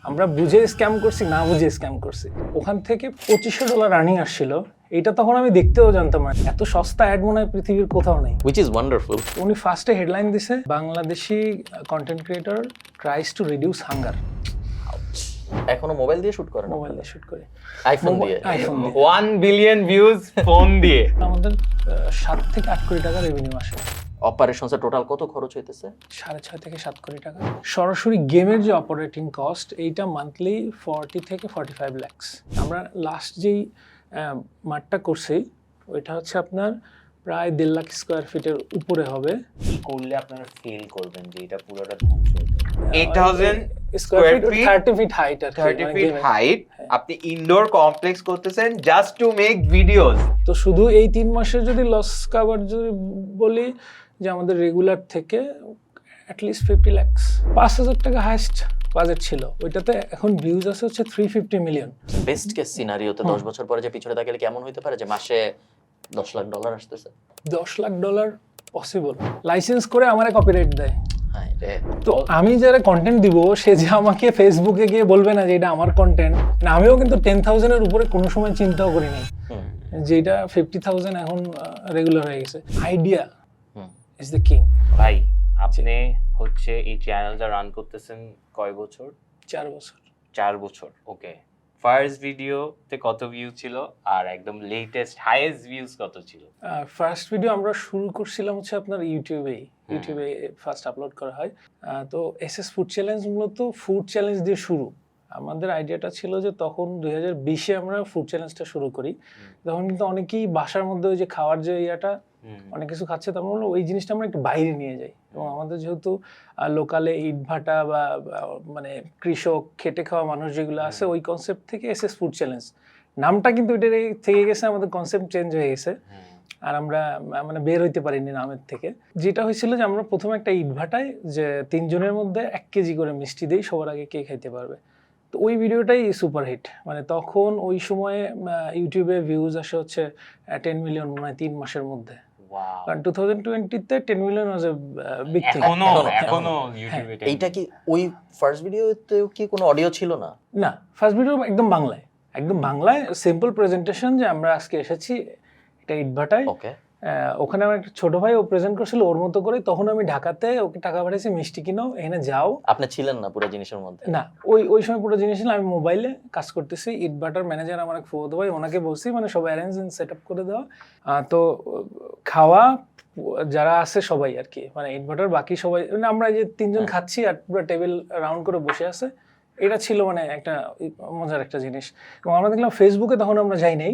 আমরা বুঝে স্ক্যাম করছি না বুঝে স্ক্যাম করছি। ওখান থেকে $2500 আর্নিং আসছিল। এটা তখন আমি দেখতেও জানতাম না, এত সস্তা অ্যাড মনে হয় পৃথিবীর কোথাও নেই। which is wonderful. উনি ফার্স্টে হেডলাইন দিছে, Bangladeshi content creator tries to reduce hunger. এখনো মোবাইল দিয়ে শুট করেন? মোবাইল দিয়ে শুট করে, আইফোন দিয়ে? আইফোন দিয়ে। 1 বিলিয়ন ভিউজ ফোন দিয়ে। আমাদের 7 থেকে 8 কোটি টাকা রেভিনিউ আসে। অপারেশনসে টোটাল কত খরচ হইতেছে? 6.5 থেকে 7 কোটি টাকা। সরাসরি গেমের যে অপারেটিং কস্ট, এইটা মান্থলি 40 থেকে 45 লাখ। আমরা লাস্ট যেই মাঠটা করছি ওইটা হচ্ছে আপনার প্রায় 1.5 লাখ স্কোয়ার ফিটের উপরে হবে। কি করলে আপনারা ফিল করবেন যে এটা পুরোটা ধ্বংস হয়ে যাবে? 8000 square square feet, feet, 30 feet height আর 30 ফিট হাইট, আপনি ইনডোর কমপ্লেক্স করতেছেন জাস্ট টু মেক ভিডিওস। তো শুধু এই 3 মাসের যদি লস কভার যদি বলি যে আমাদের রেগুলার থেকে অ্যাটলিস্ট 50 লাখ, 5,000 টাকা হাইস্ট বাজেট ছিল। ওইটাতে এখন ভিউজ আছে হচ্ছে 350 মিলিয়ন। বেস্ট কেস সিনারিওতে 10 বছর পরে যে পিছনে তাকালে কেমন হইতে পারে যে মাসে $10 লাখ আসতেছে? $10 লাখ পসিবল। লাইসেন্স করে আমারে কপিরাইট দেয়। হ্যাঁ রে। তো আমি যারা কন্টেন্ট দিব সে যে আমাকে ফেসবুকে গিয়ে বলবে না যে এটা আমার কন্টেন্ট। আমিও কিন্তু 10,000 এর উপরে কোনো সময় চিন্তাও করি নাই যে এটা 50,000 এখন রেগুলার হয়ে গেছে। Idea is the king. ভাই আপনি হচ্ছে এই চ্যানেলটা রান করতেছেন কয় বছর? 4 বছর। 4 বছর, ওকে। ফার্স্ট ভিডিওতে কত ভিউ ছিল আর একদম লেটেস্ট হাইয়েস্ট ভিউজ কত ছিল? ফার্স্ট ভিডিও আমরা শুরু করছিলাম হচ্ছে আপনার ইউটিউবে ফার্স্ট আপলোড করা হয়। তো এসএস ফুড চ্যালেঞ্জ মূলত ফুড চ্যালেঞ্জ দিয়ে শুরু। আমাদের আইডিয়াটা ছিল যে তখন 2020-এ আমরা ফুড চ্যালেঞ্জটা শুরু করি। তখন কিন্তু অনেকেই বাসার মধ্যে ওই যে খাওয়ার যে ইয়াটা অনেক কিছু খাচ্ছে, তার মানে ওই জিনিসটা আমরা একটু বাইরে নিয়ে যাই। এবং আমাদের যেহেতু লোকালে ইট ভাটা বা মানে কৃষক খেটে খাওয়া মানুষ যেগুলো আছে, ওই কনসেপ্ট থেকে এসএস ফুড চ্যালেঞ্জ নামটা কিন্তু এটা থেকে গেছে, আমাদের কনসেপ্ট চেঞ্জ হয়ে গেছে। আর আমরা মানে বের হইতে পারিনি নামের থেকে। যেটা হয়েছিল যে আমরা প্রথমে একটা ইট ভাটায় যে 3 জনের মধ্যে 1 কেজি করে মিষ্টি দিই, সবার আগে কে খাইতে পারবে। তো ওই ভিডিওটাই সুপারহিট। মানে তখন ওই সময়ে ইউটিউবে ভিউজ আসে হচ্ছে 10 মিলিয়ন মনে হয় 3 মাসের মধ্যে। কারণ 2020-তে 10 million was a big thing. এখনো ইউটিউবে এইটা কি ওই ফার্স্ট ভিডিওতে কি কোনো অডিও ছিল না? না, ফার্স্ট ভিডিও একদম বাংলায় সিম্পল প্রেজেন্টেশন যে আমরা আজকে এসেছি এটা ইটভাটায়। ওকে। ওখানে আমার একটা ছোট ভাই ও প্রেজেন্ট করছিল ওর মতো করে। তখন আমি ঢাকাতে ওকে টাকা পাঠাইছি মিষ্টি কিনো, এখানে যাও। আপনি ছিলেন না পুরো জিনিসের মধ্যে? না, ওই সময় পুরো জিনিস ছিল আমি মোবাইলে কাজ করতেছি। ইটভাটার ম্যানেজার আমার এক ফুফাতো ভাই, ওনাকে বলছি মানে সব অ্যারেঞ্জ এন্ড সেট আপ করে দেওয়া। তো খাওয়া যারা আছে সবাই আর কি, মানে ইটভাটার বাকি সবাই, মানে আমরা এই যে 3 জন খাচ্ছি আর পুরো টেবিল রাউন্ড করে বসে আছে। এটা ছিল মানে একটা মজার একটা জিনিস। এবং আমরা দেখলাম ফেসবুকে তখন আমরা যাই নাই,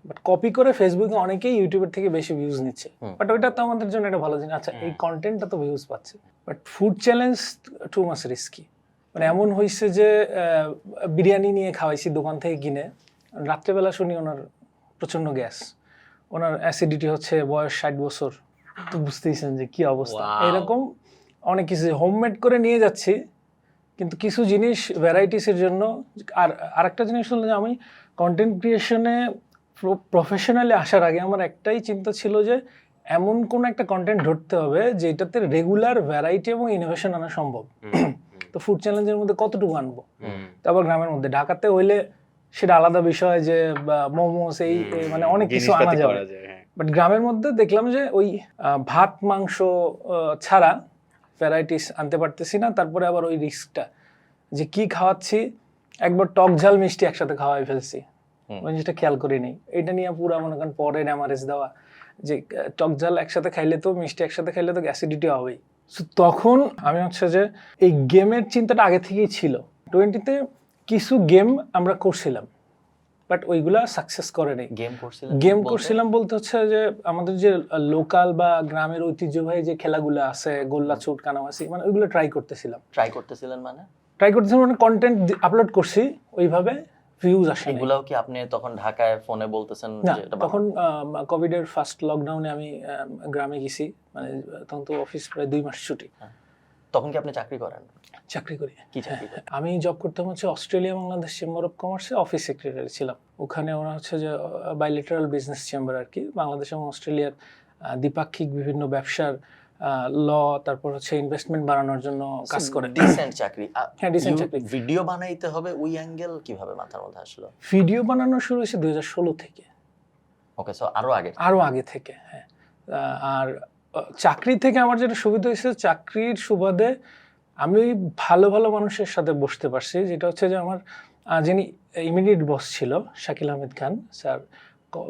বাট কপি করে ফেসবুকে অনেকেই ইউটিউবের থেকে বেশি ভিউজ নিচ্ছে। বাট ওইটা তো আমাদের জন্য একটা ভালো জিনিস। আচ্ছা, এই কন্টেন্টটা তো ভিউজ পাচ্ছে, but food challenge too much risky. মানে এমন হয়েছে যে বিরিয়ানি নিয়ে খাওয়াইছি দোকান থেকে কিনে, রাত্রেবেলা শুনি ওনার প্রচণ্ড গ্যাস, ওনার অ্যাসিডিটি হচ্ছে, বয়স 60 বছর। তো বুঝতেইছেন যে কি অবস্থা। এরকম অনেক কিছু হোমমেড করে নিয়ে যাচ্ছি, কিন্তু কিছু জিনিস ভ্যারাইটিসের জন্য। আর আরেকটা জিনিস হলো যে আমি কন্টেন্ট ক্রিয়েশনে প্রফেশনালি আসার আগে আমার একটাই চিন্তা ছিল যে এমন কোন একটা কন্টেন্ট ধরতে হবে যেটাতে রেগুলার ভ্যারাইটি এবং ইনোভেশন আনা সম্ভব। তো ফুড চ্যালেঞ্জের মধ্যে কতটুকু আনবো? তারপর গ্রামের মধ্যে, ঢাকাতে হইলে সেটা আলাদা বিষয় যে মোমোস এই মানে অনেক কিছু আনা যাবে। বাট গ্রামের মধ্যে দেখলাম যে ওই ভাত মাংস ছাড়া ভ্যারাইটিস আনতে পারতেছি না। তারপরে আবার ওই রিস্কটা যে কি খাওয়াচ্ছি, একবার টক ঝাল মিষ্টি একসাথে খাওয়াই ফেলছি, ওই জিনিসটা খেয়াল করি নেই। এটা নিয়ে পুরো মনে করেন পরে এমআরএস দেওয়া যে টক ঝাল একসাথে খাইলে তো মিষ্টি একসাথে খাইলে তো অ্যাসিডিটি হবেই। সো তখন আমি হচ্ছে যে এই গেমের চিন্তাটা আগে থেকেই ছিল। 20-তে কিছু গেম আমরা করছিলাম, বাট ওইগুলা সাকসেস করে নাই। গেম করছিলাম বলতে হচ্ছে যে আমাদের যে লোকাল বা গ্রামের ঐতিহ্যবাহী যে খেলাগুলো আছে, গোল্লা ছুট, কানামাছি, মানে ওইগুলো ট্রাই করতেছিলাম মানে কন্টেন্ট আপলোড করছি, ওইভাবে ভিউজ আসে। এগুলাও কি আপনি তখন ঢাকায় ফোনে বলতেছেন? না, তখন কোভিডের ফার্স্ট লকডাউনে আমি গ্রামে গেছি, মানে তখন তো অফিস প্রায় 2 মাস ছুটি। তখন কি আপনি চাকরি করেন? চাকরি করি। কি চাকরি? আমি জব করতাম হচ্ছে অস্ট্রেলিয়া বাংলাদেশ চেম্বার অফ কমার্সে অফিস সেক্রেটারি ছিলাম। ওখানে ওরা হচ্ছে যে বাইলেটারাল বিজনেস চেম্বার আর কি, বাংলাদেশ এবং অস্ট্রেলিয়ার দ্বিপাক্ষিক বিভিন্ন ব্যবসার ল, তারপর হচ্ছে ইনভেস্টমেন্ট বাড়ানোর জন্য কাজ করে। ডিসেন্ট চাকরি। হ্যাঁ, decent চাকরি। ভিডিও বানাইতে হবে, ওই অ্যাঙ্গেল কিভাবে মাথার মধ্যে আসলো? ভিডিও বানানো শুরু হয়েছে 2016 থেকে, ওকে, সো আরো আগে। আরো আগে থেকে। হ্যাঁ, আর চাকরি থেকে আমার যেটা সুবিধা হয়েছে, চাকরির সুবাদে আমি ভালো ভালো মানুষের সাথে বসতে পারছি, যেটা হচ্ছে যে আমার যিনি ইমিডিয়েট বস ছিল শাকিল আহমেদ খান স্যার,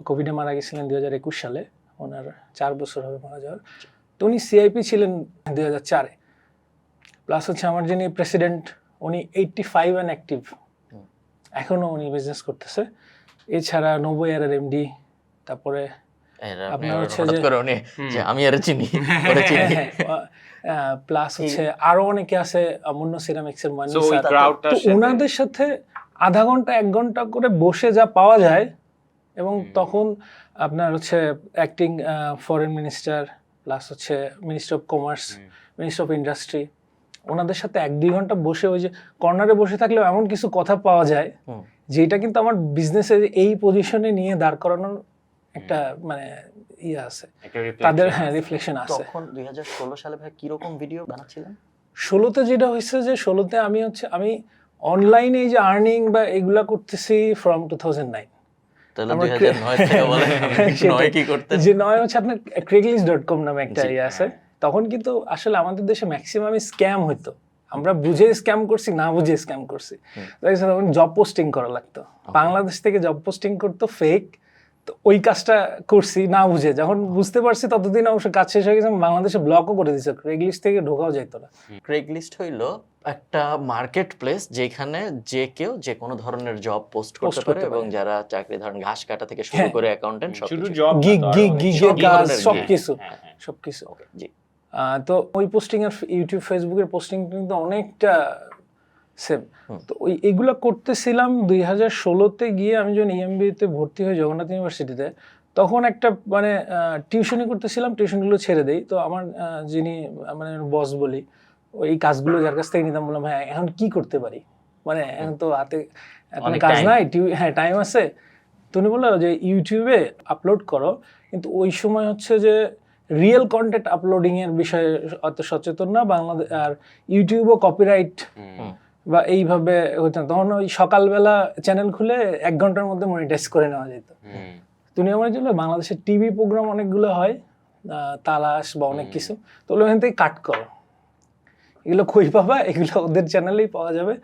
কোভিডে মারা গেছিলেন 2021 সালে, ওনার 4 বছর হবে মারা যাওয়ার। তো উনি সিআইপি ছিলেন 2004-এ। প্লাস হচ্ছে আমার যিনি প্রেসিডেন্ট, উনি 85 অ্যান্ড অ্যাক্টিভ, এখনো উনি বিজনেস করতেছে। এছাড়া 90 ইয়ারের এমডি, তারপরে আপনার হচ্ছে হঠাৎ যে করে উনি যে আমি আরে চিনি, ওরে চিনি। প্লাস হচ্ছে আরো অনেকে আছে, মুন্না সিরামিক্সের So, ওই মানুষ, crowdটার তো সাথে- ওনাদের সাথে আধা ঘন্টা 1 ঘন্টা করে বসে যা পাওয়া যায়, এবং তখন আপনার হচ্ছে অ্যাক্টিং ফরেন মিনিস্টার, প্লাস হচ্ছে minister of commerce, minister of industry, ওনাদের সাথে 1-2 ঘন্টা বসে ওই যে কর্নারে বসে থাকলেও এমন কিছু কথা পাওয়া যায় যেটা কিন্তু আমার বিজনেসে এই পজিশনে নিয়ে দাঁড় করানোর একটা মানে ইয়ে আছে, একটা তাদের reflection হ্যাঁ আছে। রিফ্লেকশন আছে। তখন 2016 সালে ভাই কিরকম ভিডিও বানাচ্ছিলেন? 16তে যেটা হয়েছে যে 16তে আমি অনলাইনে এই যে আর্নিং বা এগুলা করতেছি ফ্রম 2009। তাহলে আমরা 2009 থেকে বলেন সেটাই। 9 কি করতেন? যে নয় হচ্ছে আপনার craigslist.com নামে একটা জি, ইয়ে আছে। তখন কিন্তু আসলে আমাদের দেশে ম্যাক্সিমামই স্ক্যাম হইতো, আমরা বুঝে স্ক্যাম করছি না বুঝে স্ক্যাম করছি। তখন জব পোস্টিং করা লাগতো, বাংলাদেশ থেকে জব পোস্টিং করতো ফেক, তো ওই কাজটা করছি না বুঝে। যখন বুঝতে পারছি ততদিন অবশ্য কাজ শেষ হয়ে গেছে, বাংলাদেশে ব্লকও করে দিচ্ছে, ক্রেগলিস্ট থেকে ঢোকাও যেত না। ক্রেগলিস্ট হইলো একটা মার্কেট প্লেস যেখানে যে কেউ যে কোনো ধরনের জব পোস্ট করতে পারে, এবং যারা চাকরি ধরেন ঘাস কাটা থেকে শুরু করে অ্যাকাউন্টেন্ট সব শুধু জব গিগের কাজ সবকিছু হ্যাঁ। সবকিছু। ওকে, জি। তো ওই পোস্টিং এর ইউটিউব ফেসবুকের পোস্টিং কিন্তু অনেকটা সেম। তো ওই এগুলো করতেছিলাম 2016-তে গিয়ে। আমি যখন ইএমবিতে ভর্তি হই জগন্নাথ ইউনিভার্সিটিতে, তখন একটা মানে টিউশনি করতেছিলাম, টিউশনগুলো ছেড়ে দেই। তো আমার যিনি মানে বস বলি, ওই কাজগুলো যার কাছ থেকে নিতাম, বললাম হ্যাঁ এখন কি করতে পারি, মানে এখন তো হাতে কোনো অনেক কাজ time। নাই, হ্যাঁ টাইম আছে। তুমি বললো যে ইউটিউবে আপলোড করো, কিন্তু ওই সময় হচ্ছে যে রিয়েল কন্টেন্ট আপলোডিং এর বিষয়ে অত সচেতন না বাংলাদেশ, আর ইউটিউবও কপিরাইট বা এইভাবে হতো না। তখন ওই সকালবেলা চ্যানেল খুলে 1 ঘন্টার মধ্যে মনিটাইজ করে নেওয়া যেত। দুনিয়া মনে চলবে, বাংলাদেশের টিভি প্রোগ্রাম অনেকগুলো হয়, তালাশ বা অনেক কিছু, তো ওগুলো এখান থেকে কাট করো, এগুলো কই পাবা, এগুলো ওদের চ্যানেলেই পাওয়া যাবে।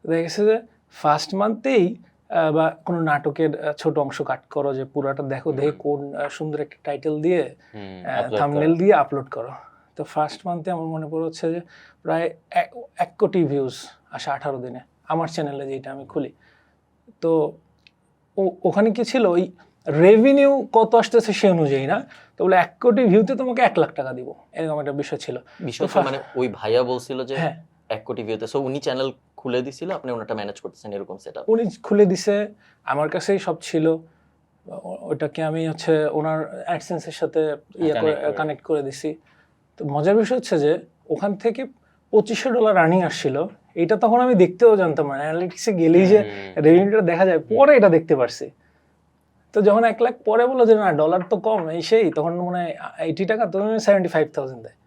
দেখা গেছে যে ফার্স্ট মান্থেই বা কোনো নাটকের ছোট অংশ কাট করো, যে পুরাটা দেখো, দেখে কোন সুন্দর একটা টাইটেল দিয়ে থাম্বনেল দিয়ে আপলোড করো। তো ফার্স্ট মান্থে আমার মনে পড়ে হচ্ছে যে প্রায় 1 কোটি ভিউজ আসে 18 দিনে আমার চ্যানেলে, যেটা আমি খুলি। তো ওখানে কি ছিল, ওই রেভিনিউ কত আসতেছে সে অনুযায়ী না, তো বলে 1 কোটি ভিউতে তোমাকে 1 লাখ টাকা দিব, এরকম একটা বিষয় ছিল। বিষয়টা মানে ওই ভাইয়া বলছিল যে হ্যাঁ 1 কোটি ভিউতে, সো উনি চ্যানেল খুলে দিছিল, আপনি ওনাটা ম্যানেজ করতেছেন, এরকম সেটআপ? উনি খুলে দিছে, আমার কাছেই সব ছিল, ওটাকে আমি হচ্ছে ওনার অ্যাডসেন্সের সাথে কানেক্ট করে দিছি। তো মজার বিষয় হচ্ছে যে ওখান থেকে $2500 আর্নিং আসছিল, এটা তখন আমি দেখতেও জানতাম না, অ্যানালিটিক্সে গেলেই যে রেভিনিউটা দেখা যায়, পরে এটা দেখতে পারছি। তো যখন 1 লাখ পরে বললো যে না ডলার তো কম এই সেই, তখন মনে হয় 80 টাকা, তখন 75,000 দেয়,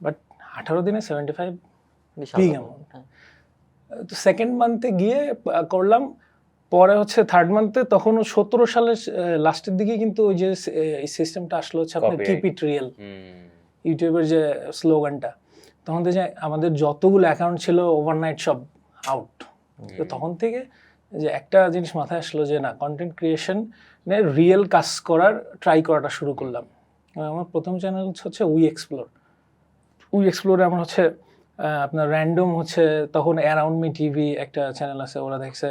বাট 18 দিনে 75 বিগ অ্যামাউন্ট। তো সেকেন্ড মান্থে গিয়ে করলাম, পরে হচ্ছে থার্ড মান্থে, তখন 17 সালের লাস্টের দিকে কিন্তু ওই যে এই সিস্টেমটা আসলো হচ্ছে আপনার কিপ ইট রিয়েল, ইউটিউবের যে স্লোগানটা, তখন থেকে আমাদের যতগুলো অ্যাকাউন্ট ছিল ওভারনাইট সব আউট। তো তখন থেকে যে একটা জিনিস মাথায় আসলো যে না, কন্টেন্ট ক্রিয়েশন রিয়েল কাজ করার ট্রাই করাটা শুরু করলাম। আমার প্রথম চ্যানেল হচ্ছে উই এক্সপ্লোরে আমার হচ্ছে আপনার র্যান্ডম হচ্ছে, তখন অ্যারাউন্ড মি টিভি একটা চ্যানেল আছে, ওরা দেখছে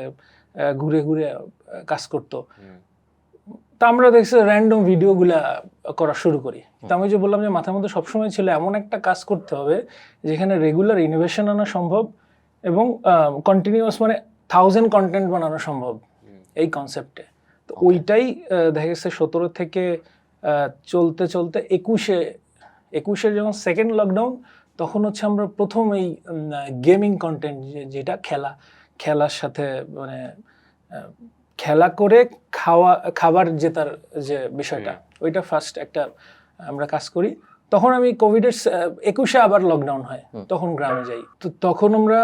ঘুরে ঘুরে কাজ করতো, তা আমরা দেখছি র্যান্ডম ভিডিওগুলা করা শুরু করি। তো আমি যে বললাম যে মাথার মধ্যে সবসময় ছিল এমন একটা কাজ করতে হবে যেখানে রেগুলার ইনোভেশন আনা সম্ভব এবং কন্টিনিউয়াস মানে 1000 কন্টেন্ট বানানো সম্ভব এই কনসেপ্টে। তো ওইটাই দেখা গেছে 17 থেকে চলতে চলতে 21-এর যখন সেকেন্ড লকডাউন, তখন হচ্ছে আমরা প্রথম এই গেমিং কন্টেন্ট, যেটা খেলার সাথে মানে খেলা করে খাবার জেতার যে বিষয়টা, ওইটা ফার্স্ট একটা আমরা কাজ করি। তখন আমি কোভিডের 21-এ আবার লকডাউন হয়, তখন গ্রামে যাই। তো তখন আমরা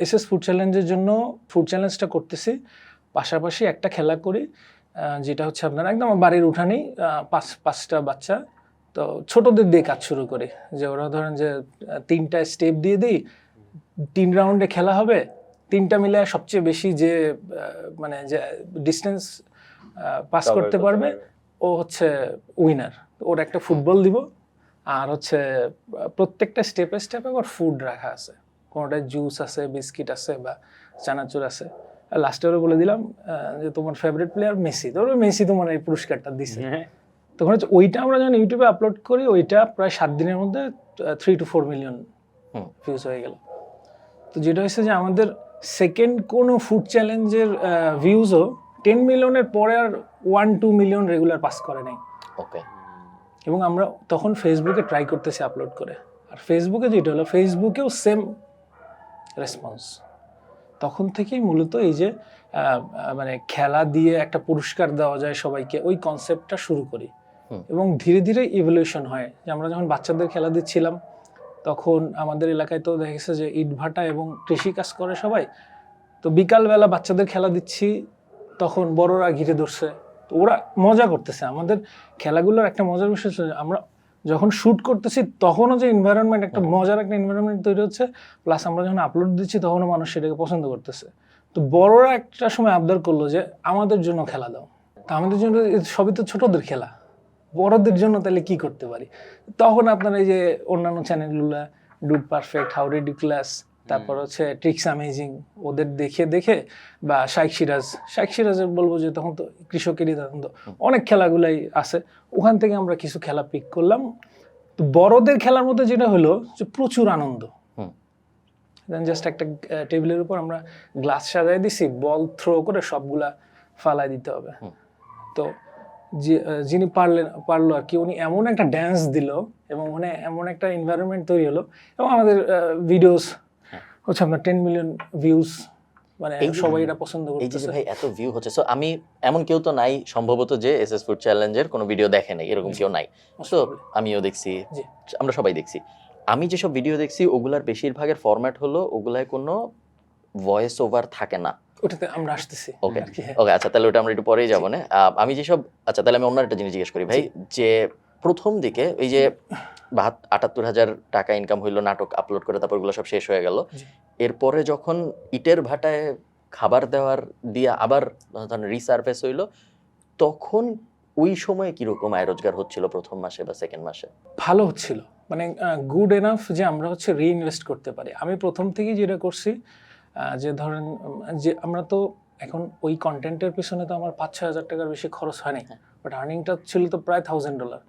এসএস ফুড চ্যালেঞ্জের জন্য ফুড চ্যালেঞ্জটা করতেছি, পাশাপাশি একটা খেলা করি যেটা হচ্ছে আপনার একদম বাড়ির উঠানেই 5টা বাচ্চা, তো ছোটদের দিয়ে কাজ শুরু করি, যে ওরা ধরেন যে 3টা স্টেপ দিয়ে দিই, 3 রাউন্ডে খেলা হবে, 3টা মিলে সবচেয়ে বেশি যে মানে যে ডিস্টেন্স পাস করতে পারবে ও হচ্ছে উইনার। ওর একটা ফুটবল দিব, আর হচ্ছে প্রত্যেকটা স্টেপে স্টেপে ওর ফুড রাখা আছে, কোনোটায় জুস আছে, বিস্কিট আছে বা চানাচুর আছে। লাস্টে ওরা বলে দিলাম যে তোমার ফেভারিট প্লেয়ার মেসি, তো মেসি তোমার এই পুরস্কারটা দিছে। তখন হচ্ছে ওইটা আমরা যখন ইউটিউবে আপলোড করি, ওইটা প্রায় 7 দিনের মধ্যে 3 to 4 মিলিয়ন ভিউজ হয়ে গেল। তো যেটা হচ্ছে যে আমাদের সেকেন্ড কোনো ফুড চ্যালেঞ্জের ভিউজও 10 মিলিয়নের পরে আর 1-2 মিলিয়ন রেগুলার পাস করে নাই। ওকে। এবং আমরা তখন ফেসবুকে ট্রাই করতেছি আপলোড করে, আর ফেসবুকে যেটা হলো, ফেসবুকেও সেম রেসপন্স। তখন থেকেই মূলত এই যে মানে খেলা দিয়ে একটা পুরস্কার দেওয়া যায় সবাইকে, ওই কনসেপ্টটা শুরু করি। এবং ধীরে ধীরে ইভলিউশন হয়, যে আমরা যখন বাচ্চাদের খেলা দিচ্ছিলাম, তখন আমাদের এলাকায় তো দেখা গেছে যে ইটভাটা এবং কৃষি কাজ করে সবাই, তো বিকালবেলা বাচ্চাদের খেলা দিচ্ছি, তখন বড়রা ঘিরে ধরছে, তো ওরা মজা করতেছে। আমাদের খেলাগুলোর একটা মজার বিষয় হচ্ছে, আমরা যখন শ্যুট করতেছি তখনও যে এনভায়রনমেন্ট, একটা মজার একটা এনভায়রনমেন্ট তৈরি হচ্ছে, প্লাস আমরা যখন আপলোড দিচ্ছি তখনও মানুষ সেটাকে পছন্দ করতেছে। তো বড়রা একটা সময় আবদার করলো যে আমাদের জন্য খেলা দাও, তা আমাদের জন্য সবই তো ছোটদের খেলা, বড়দের জন্য তাহলে কি করতে পারি? তখন আপনার এই যে অন্যান্য চ্যানেলগুলো, ডুড পারফেক্ট, হাউ রিডিকুলাস, তারপর হচ্ছে ট্রিক্স অ্যামেজিং, ওদের দেখে দেখে, বা শাইখ সিরাজের বলবো যে তখন তো কৃষকেরই, তখন তো অনেক খেলাগুলাই আছে, ওখান থেকে আমরা কিছু খেলা পিক করলাম। তো বড়দের খেলার মধ্যে যেটা হলো যে প্রচুর আনন্দ। জাস্ট একটা টেবিলের উপর আমরা গ্লাস সাজাই দিছি, বল থ্রো করে সবগুলা ফালাই দিতে হবে। তো যিনি পারলো আর কি, উনি এমন একটা ড্যান্স দিল এবং মানে এমন একটা এনভায়রনমেন্ট তৈরি হলো, এবং আমাদের ভিডিওস হচ্ছে আপনার 10 মিলিয়ন ভিউজ, মানে সবাই এটা পছন্দ করতেছে। এই যে ভাই এত ভিউ হচ্ছে, সো আমি এমন কেউ তো নাই সম্ভবত যে এসএস ফুড চ্যালেঞ্জের কোনো ভিডিও দেখে নাই, এরকম কেউ নাই। তো আমিও দেখছি, আমরা সবাই দেখছি। আমি যেসব ভিডিও দেখছি ওগুলার বেশিরভাগের ফরম্যাট হলো ওগুলায় কোনো ভয়েস ওভার থাকে না। ওটাতে আমরা আসতেছি। ওকে ওকে, আচ্ছা তাহলে ওটা আমরা একটু পরেই যাবো না। আমি যেসব, আচ্ছা তাহলে আমি অন্য একটা জিনিস জিজ্ঞেস করি ভাই, যে প্রথম দিকে এই যে 78,000 টাকা ইনকাম হইলো নাটক আপলোড করে, তারপর ওগুলো সব শেষ হয়ে গেল, এরপরে যখন ইটের ভাটায় খাবার দেওয়ার দিয়ে আবার রিসার্ফেস হইলো, তখন ওই সময় কিরকম আয় রোজগার হচ্ছিল প্রথম মাসে বা সেকেন্ড মাসে? ভালো হচ্ছিল, মানে গুড এনাফ যে আমরা হচ্ছে রিইনভেস্ট করতে পারি। আমি প্রথম থেকেই যেটা করছি, যে ধরেন যে আমরা তো এখন ওই কন্টেন্টের পিছনে তো আমার 5-6 হাজার টাকার বেশি খরচ হয়নি, বাট আর্নিংটা ছিল তো প্রায় $1,000।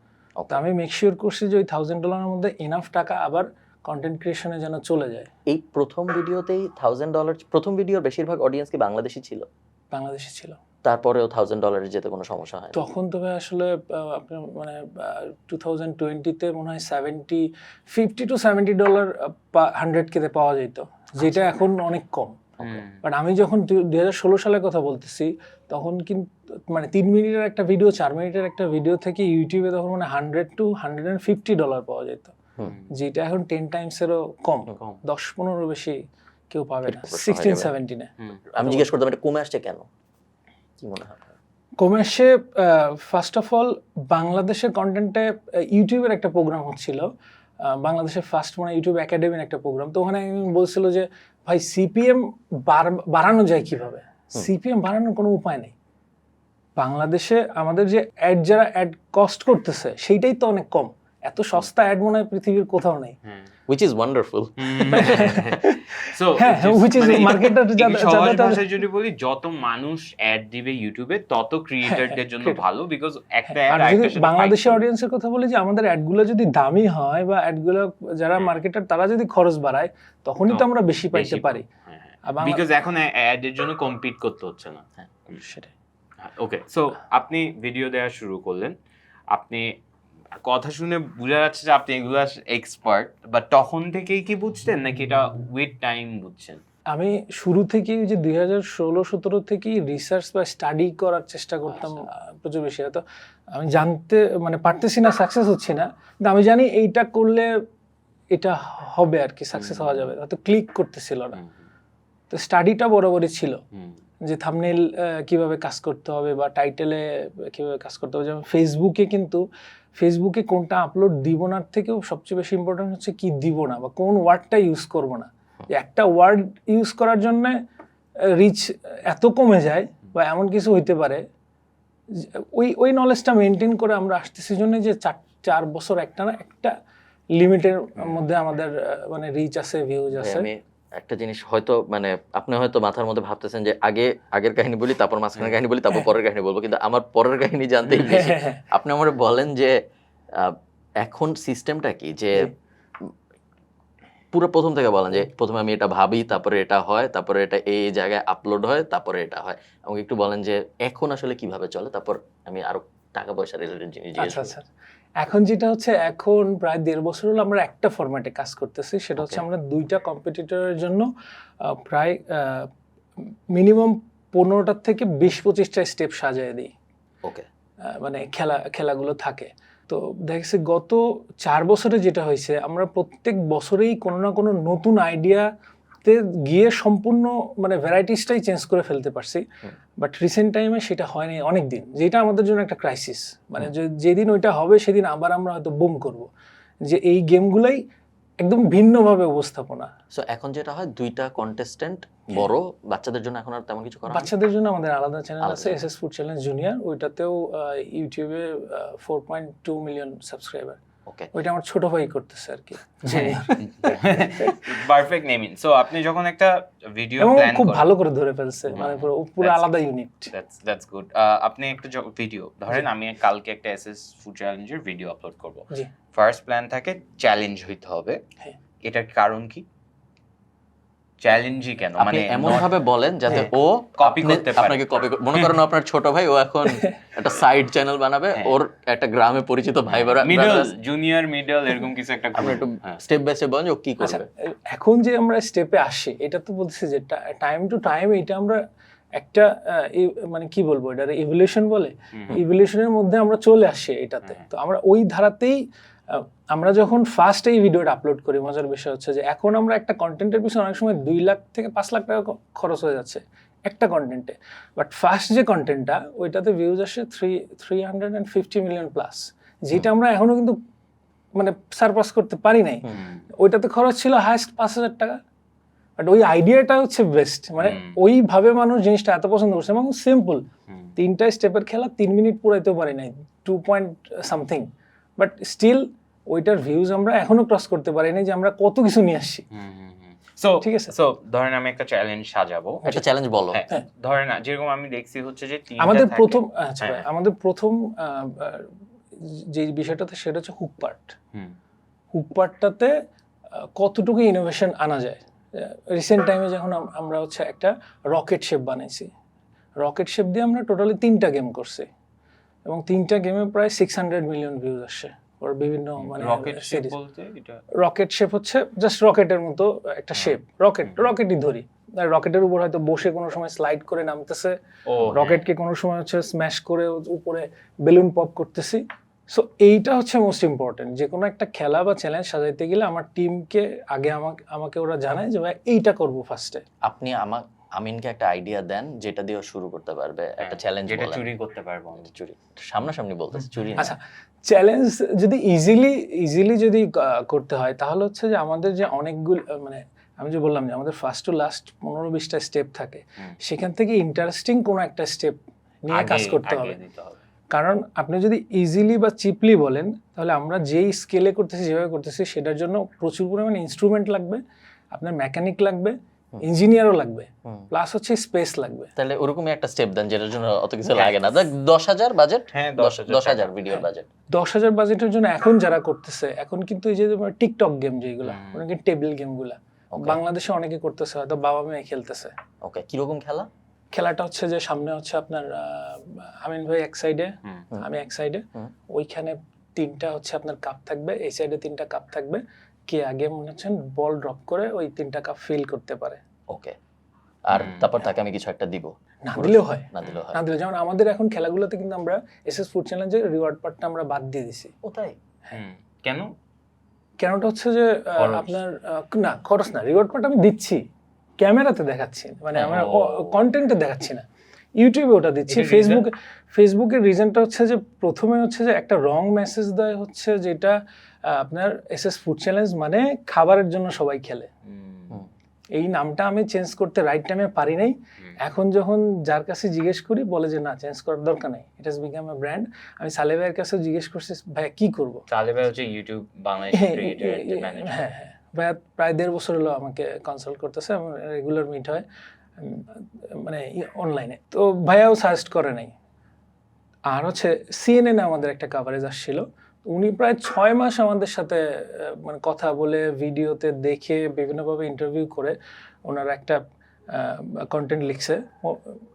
তো আমি মেক শিওর করছি যে ওই $1,000 মধ্যে এনাফ টাকা আবার কন্টেন্ট ক্রিয়েশনে যেন চলে যায়। এই প্রথম ভিডিওতেই $1,000, প্রথম ভিডিওর বেশিরভাগ অডিয়েন্স কি বাংলাদেশি ছিল? বাংলাদেশি ছিল। তারপরেও $1,000 যেতে কোনো সমস্যা হয়? তখন তো ভাই আসলে আপনার মানে 2020-তে মনে হয় $50 to $70 100K-তে পাওয়া যেত, যেটা এখন অনেক কম। বাট আমি যখন 2016 সালের কথা বলতেছি, তখন কিন্তু মানে 3 মিনিটের একটা ভিডিও, 4 মিনিটের একটা ভিডিও থেকে ইউটিউবে তখন মানে $100 to $150 পাওয়া যেত, যেটা এখন 10 টাইমসেরও কম, 10-15 বেশি কেউ পাবে না 16-17-এ। আমি জিজ্ঞেস করতাম এটা কমে আসছে কেন, কি মনে হয়? কমে আসে, ফার্স্ট অফ অল বাংলাদেশের কন্টেন্টে ইউটিউবের একটা প্রোগ্রাম হচ্ছিল, বাংলাদেশের ফার্স্ট মানে ইউটিউব একাডেমির একটা প্রোগ্রাম। তো ওখানে বলছিল যে ভাই সিপিএম বাড়ানো যায় কিভাবে? সিপিএম বাড়ানোর কোনো উপায় নেই। বাংলাদেশে আমাদের যে অ্যাড, যারা অ্যাড কস্ট করতেছে সেইটাই তো অনেক কম, এত সস্তা অ্যাড মনে হয় পৃথিবীর কোথাও নেই। which is wonderful. So which is marketer সহজ ভাষায় যদি বলি, যত মানুষ অ্যাড দিবে ইউটিউবে তত ক্রিয়েটরদের জন্য ভালো, বিকজ একটা অ্যাড আরেকটার সাথে বাংলাদেশি অডিয়েন্সের কথা বলি, যে আমাদের অ্যাডগুলো যদি দামি হয় বা অ্যাডগুলো যারা মার্কেটার তারা যদি খরচ বাড়ায়, তখনই তো আমরা বেশি পাইতে পারি, বিকজ এখন অ্যাডের জন্য কম্পিট করতে হচ্ছে না। সেটাই। ওকে, সো আপনি ভিডিও দেওয়া শুরু করলেন, আপনি কথা শুনে বোঝা যাচ্ছে যে আপনি এগুলো এক্সপার্ট, বাট তখন থেকেই কি বুঝতেন নাকি এটা উইথ টাইম বুঝছেন? আমি শুরু থেকেই যে 2016-17 থেকেই রিসার্চ বা স্টাডি করার চেষ্টা করতাম প্রচুর বেশি। হয়তো আমি জানতে মানে পারতেছি না, সাকসেস হচ্ছি না, কিন্তু আমি জানি এইটা করলে এটা হবে আর কি, সাকসেস হওয়া যাবে, হয়তো ক্লিক করতেছিল না। তো স্টাডিটা বরাবরই ছিল যে থাম্বনেইল কিভাবে কাজ করতে হবে বা টাইটেলে কিভাবে কাজ করতে হবে। যেমন ফেসবুকে কোনটা আপলোড দিব না থেকেও সবচেয়ে বেশি ইম্পর্টেন্ট হচ্ছে কি দিব না বা কোন ওয়ার্ডটা ইউজ করব না। একটা ওয়ার্ড ইউজ করার জন্য রিচ এত কমে যায় বা এমন কিছু হইতে পারে, ওই নলেজটা মেনটেন করে আমরা আসতেছি জন্য যে 4 বছর একটা লিমিটের মধ্যে আমাদের মানে রিচ আছে, ভিউজ আছে। আমি একটা জিনিস হয়তো মানে আপনি হয়তো মাথার মধ্যে ভাবতেছেন যে আগের কাহিনী বলি, তারপর মাঝখানের কাহিনী বলি, তারপর পরের কাহিনী বলবো, কিন্তু আমার পরের কাহিনী জানতেই বেশি। আপনি আমার বলেন যে এখন সিস্টেমটা কি, যে পুরো প্রথম থেকে বলেন যে প্রথমে আমি এটা ভাবি, তারপরে এটা হয়, তারপরে এটা এই জায়গায় আপলোড হয়, তারপরে এটা হয়। আমাকে একটু বলেন যে এখন আসলে কিভাবে চলে, তারপর আমি আরো টাকা পয়সা রিলেটেড জিনিস জিজ্ঞেস করব। আচ্ছা, এখন যেটা হচ্ছে, এখন প্রায় 1.5 বছর হলো আমরা একটা ফরম্যাটে কাজ করতেছি। সেটা হচ্ছে আমরা 2টা কম্পিটিটরের জন্য প্রায় মিনিমাম 15টা থেকে 20-25টা স্টেপ সাজিয়ে দিই। ওকে, মানে খেলাগুলো থাকে। তো দেখছি গত 4 বছরে যেটা হয়েছে, আমরা প্রত্যেক বছরেই কোনো না কোনো নতুন আইডিয়াতে গিয়ে সম্পূর্ণ মানে ভ্যারাইটিসটাই চেঞ্জ করে ফেলতে পারছি। বাট রিসেন্ট টাইমে সেটা হয়নি অনেক দিন, যেটা আমাদের জন্য একটা ক্রাইসিস। মানে যেদিন ওইটা হবে সেদিন আবার আমরা হয়তো বুম করব, যে এই গেমগুলাই একদম ভিন্নভাবে উপস্থাপনা। সো এখন যেটা হয় 2টা কন্টেস্ট্যান্ট বড়, বাচ্চাদের জন্য এখন আর তেমন কিছু করা হয় না? বাচ্চাদের জন্য আমাদের আলাদা চ্যানেল আলাদা আছে, এসএস ফুড চ্যালেঞ্জ জুনিয়র। ওইটাতেও ইউটিউবে 4.2 মিলিয়ন সাবস্ক্রাইবার। ওকে, ওইটা আমার ছোট ভাই করতেছে আর কি। Perfect naming. সো আপনি যখন একটা ভিডিও এবং প্ল্যান খুব করেন, ভালো করে ধরে ফেলছে, মানে পুরো আলাদা ইউনিট। That's good. আপনি একটা ভিডিও ধরেন, আমি কালকে একটা এসএস ফুড চ্যালেঞ্জের ভিডিও আপলোড করব। জি, ফার্স্ট প্ল্যান থাকে চ্যালেঞ্জ হইতে হবে। হ্যাঁ। এটার কারণ কি? চ্যালেঞ্জই কেন? আপনি মানে এমন ভাবে বলেন যাতে ও কপি করতে পারে। আপনাকে কপি, মনে করেন আপনার ছোট ভাই, ও এখন একটা সাইড চ্যানেল বানাবে, ওর একটা গ্রামে পরিচিত ভাই মিডল, জুনিয়র মিডল, এরকম কিছু একটা আপনি একটু স্টেপ বাই স্টেপ বলেন যে ও কি আচ্ছা, করবে। এখন যে আমরা স্টেপে আসি, এটা তো বলতেছি যে টাইম টু টাইম এটা আমরা একটা মানে কি বলবো, এটা ইভলিউশন বলে, ইভলিউশনের মধ্যে আমরা চলে আসি এটাতে। তো আমরা ওই ধারাতেই আমরা যখন ফার্স্ট এই ভিডিওটা আপলোড করি, মজার বিষয় হচ্ছে যে এখন আমরা একটা কন্টেন্টের পিছনে অনেক সময় 2 লাখ থেকে 5 লাখ টাকা খরচ হয়ে যাচ্ছে একটা কন্টেন্টে। বাট ফার্স্ট যে কন্টেন্টটা, ওইটাতে ভিউজ আসে 350 মিলিয়ন প্লাস, যেটা আমরা এখনো কিন্তু মানে সারপাস করতে পারি নাই। ওইটাতে খরচ ছিল হাইস্ট 5,000 টাকা। বাট ওই আইডিয়াটা হচ্ছে বেস্ট, মানে ওইভাবে মানুষ জিনিসটা এত পছন্দ করছে। এবং সিম্পল 3টা স্টেপের খেলা 3 মিনিট পুরাইতেও পারি নাই, 2 পয়েন্ট সামথিং। বাট স্টিল ওইটার ভিউজ আমরা এখনো ক্রস করতে পারি নাই, যে আমরা কত কিছু নিয়ে আসছি। সো ঠিক আছে। সো ধরেন আমি একটা চ্যালেঞ্জ সাজাবো, একটা চ্যালেঞ্জ বলো। হ্যাঁ, ধরেন যেরকম আমি দেখছি হচ্ছে যে আমাদের প্রথম আমাদের প্রথম যে বিষয়টাতে, সেটা হচ্ছে হুক পার্ট। হুক পার্টটাতে কতটুকু ইনোভেশন আনা যায়। রিসেন্ট টাইমে যখন আমরা হচ্ছে একটা রকেট শেপ বানাইছি, রকেট শেপ দিয়ে আমরা টোটালি 3টা গেম করছি, এবং 3টা গেমে প্রায় 600 মিলিয়ন ভিউজ আসছে। ওর বিভিন্ন মানে রকেট শেপ হচ্ছে জাস্ট রকেটের মতো একটা শেপ, রকেটই ধরি, রকেটের উপর হয়তো বসে কোনো সময় স্লাইড করে নামতেছে, রকেটকে কোনো সময় হচ্ছে স্ম্যাশ করে উপরে বেলুন পপ করতেছি। সো এইটা হচ্ছে মোস্ট ইম্পর্টেন্ট। যে কোনো একটা খেলা বা চ্যালেঞ্জ সাজাইতে গেলে আমার টিমকে আগে আমাকে ওরা জানায় যে ভাই এইটা করবো ফার্স্টে। আপনি আমিনকে একটা আইডিয়া দেন যেটা দিয়ে শুরু করতে পারবে একটা চ্যালেঞ্জ, যেটা চুরি করতে পারবো। চুরি সামনাসামনি বলতেছে, চুরি না। আচ্ছা, চ্যালেঞ্জ যদি ইজিলি যদি করতে হয়, তাহলে হচ্ছে যে আমাদের যে অনেকগুলো মানে আমি যে বললাম যে আমাদের ফার্স্ট টু লাস্ট 15-20টা স্টেপ থাকে, সেখান থেকে ইন্টারেস্টিং কোনো একটা স্টেপ নিয়ে কাজ করতে হবে। কারণ আপনি যদি ইজিলি বা চিপলি বলেন, তাহলে আমরা যেই স্কেলে করতেছি, যেভাবে করতেছি, সেটার জন্য প্রচুর পরিমাণে ইনস্ট্রুমেন্ট লাগবে, আপনার মেকানিক লাগবে, ইঞ্জিনিয়ারও লাগবে, প্লাস হচ্ছে স্পেস লাগবে। তাহলে ওরকমই একটা স্টেপ দেন যেটার জন্য অত কিছু লাগে না। 10,000 বাজেট, হ্যাঁ 10,000 ভিডিওর বাজেট। 10,000 বাজেটের জন্য এখন যারা করতেছে, এখন কিন্তু এই যে টিকটক গেম যেগুলো, অনেকে টেবিল গেমগুলা বাংলাদেশে অনেকে করতেছে, হয়তো বাবা মেয়ে খেলতেছে। ওকে, কিরকম খেলা? খেলাটা হচ্ছে যে সামনে হচ্ছে আপনার আমিন ভাই এক সাইডে, আমি এক সাইডে, ওইখানে 3টা হচ্ছে আপনার কাপ থাকবে, এই সাইডে 3টা কাপ থাকবে। কে আগে মনে হচ্ছে বল ড্রপ করে ওই 3টা কাপ ফিল করতে পারে, ওকে, আর তারপর তাকে আমি কিছু একটা দিব, না দিলেও হয়, না দিলেও হয়। না দিলে যেমন আমাদের এখন খেলাগুলোতে কিন্তু আমরা এসএস ফুড চ্যালেঞ্জের রিওয়ার্ড পার্টটা আমরা বাদ দিয়ে দিছি। ও তাই? কেন? কেনটা হচ্ছে যে খরচ। আপনার না খরচ না, রিওয়ার্ড পার্ট আমি দিচ্ছি, ক্যামেরাতে দেখাচ্ছি, মানে আমরা ও। কন্টেন্টে দেখাচ্ছি না, ইউটিউবে ওটা দিচ্ছি। এটার reason? ফেসবুকের রিজনটা হচ্ছে যে প্রথমে হচ্ছে যে একটা রং মেসেজ দেয় হচ্ছে যেটা আপনার এসএস ফুড চ্যালেঞ্জ মানে খাবারের জন্য সবাই খেলে, এই নামটা আমি চেঞ্জ করতে রাইট টাইমে পারি নাই। এখন যখন যার কাছে জিজ্ঞেস করি বলে যে না চেঞ্জ করার দরকার নাই, it has become a brand. আমি সালে ভাইয়ের কাছে জিজ্ঞেস করছি ভাইয়া কি করবো, তাহলে ভাই হচ্ছে ইউটিউব বাংলাদেশ ক্রিয়েটর ম্যানেজার। হ্যাঁ হ্যাঁ ভাইয়া প্রায় 1.5 বছর হলো আমাকে কনসাল্ট করতেছে, আমার রেগুলার মিট হয় মানে অনলাইনে। তো ভাইয়াও সাজেস্ট করে নাই। আর হচ্ছে সিএনএন আমাদের একটা কাভারেজ আসছিল, উনি প্রায় 6 মাস আমাদের সাথে মানে কথা বলে ভিডিওতে দেখে বিভিন্নভাবে ইন্টারভিউ করে ওনার একটা কন্টেন্ট লিখছে।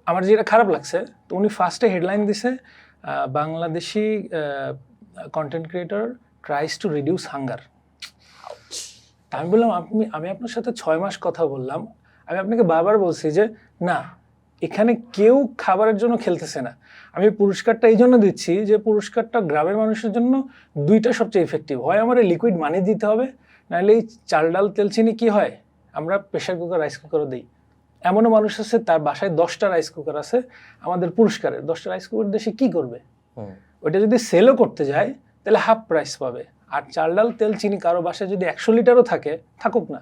আমার যেটা খারাপ লাগছে, তো উনি ফার্স্টে হেডলাইন দিছে Bangladeshi content creator tries to reduce hunger. আমি বললাম আমি আপনার সাথে 6 মাস কথা বললাম, আমি আপনাকে বারবার বলছি যে না এখানে কেউ খাবারের জন্য খেলতেছে না। আমি পুরস্কারটা এই জন্য দিচ্ছি যে পুরস্কারটা গ্রামের মানুষের জন্য দুইটা সবচেয়ে ইফেক্টিভ, হয় আমার লিকুইড মানি দিতে হবে, নাহলে এই চাল ডাল তেল চিনি কি হয় আমরা প্রেশার কুকার রাইস কুকারও দিই। এমনও মানুষ আছে তার বাসায় 10টা রাইস কুকার আছে, আমাদের পুরস্কারের 10টা রাইস কুকার দেশে কি করবে, ওইটা যদি সেলও করতে যায় তাহলে হাফ প্রাইস পাবে। আর চাল ডাল তেল চিনি কারো বাসায় যদি 100 লিটারও থাকে থাকুক না,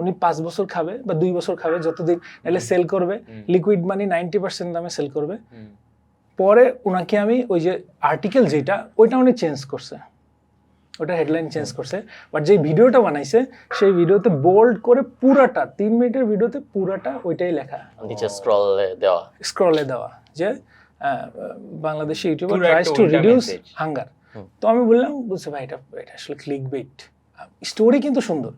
উনি 5 বছর খাবে বা 2 বছর খাবে যতদিন, নাহলে সেল করবে লিকুইড মানি 90% দামে সেল করবে। পরে ওনাকে আমি ওই যে আর্টিকেল যেটা ওইটা উনি চেঞ্জ করছে, ওটা হেডলাইন চেঞ্জ করছে, বাট যে ভিডিওটা বানাইছে সেই ভিডিওতে বোল্ড করে পুরাটা 3 মিনিটের ভিডিওতে পুরাটা ওইটাই লেখা, নিচে স্ক্রলে দেওয়া যে বাংলাদেশি ইউটিউবার পুরো ট্রাইস একটা টু উল্টা রিডিউস message। হাঙ্গার। তো আমি বললাম বলছে ভাই এটা আসলে ক্লিক বেইট, স্টোরি কিন্তু সুন্দর,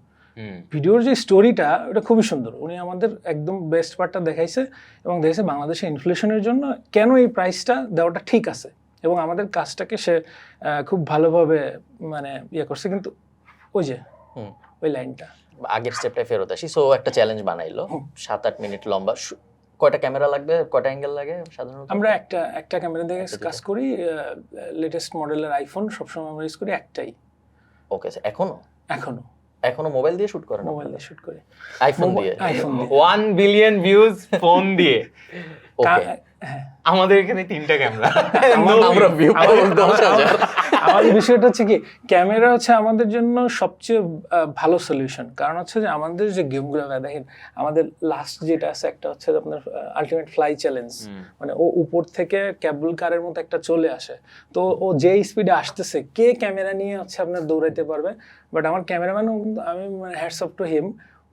ভিডিওর যে স্টোরিটা ওটা খুবই সুন্দর, উনি আমাদের একদম বেস্ট পার্টটা দেখাইছে এবং দেখেছে বাংলাদেশে ইনফ্লেশনের জন্য কেন এই প্রাইসটা দেওয়াটা ঠিক আছে, এবং আমাদের কাজটাকে সে খুব ভালোভাবে মানে ইয়ে করছে। কিন্তু ওই যে ওই লাইনটা আগের স্টেপটা ফেরত আসি। সো একটা চ্যালেঞ্জ বানাইলো 7-8 মিনিট লম্বা। কয়টা ক্যামেরা লাগবে, কয়টা অ্যাঙ্গেল লাগে সাধারণত? আমরা একটা ক্যামেরা দিয়ে কাজ করি, লেটেস্ট মডেলের আইফোন সবসময় আমরা ইউজ করি একটাই। ওকে, এখনো এখনো মোবাইল দিয়ে শুট করেন? মোবাইল দিয়ে শুট করি, আইফোন দিয়ে? 1 বিলিয়ন ভিউজ ফোন দিয়ে। ওকে, হ্যাঁ আমাদের এখানে 3টা ক্যামেরা। আমরা ভিউ পাবো 10,000। আমাদের বিষয়টা হচ্ছে কি ক্যামেরা হচ্ছে আমাদের জন্য সবচেয়ে ভালো সলিউশন, কারণ হচ্ছে যে আমাদের যে গেমগুলো দেখেন, আমাদের লাস্ট যেটা আছে একটা হচ্ছে আপনার আলটিমেট ফ্লাই চ্যালেঞ্জ, মানে ও উপর থেকে কেবল কারের মতো একটা চলে আসে, তো ও যে স্পিডে আসতেছে কে ক্যামেরা নিয়ে হচ্ছে আপনার দৌড়াইতে পারবে। বাট আমার ক্যামেরাম্যানও কিন্তু আমি মানে হ্যাটস অফ টু হিম,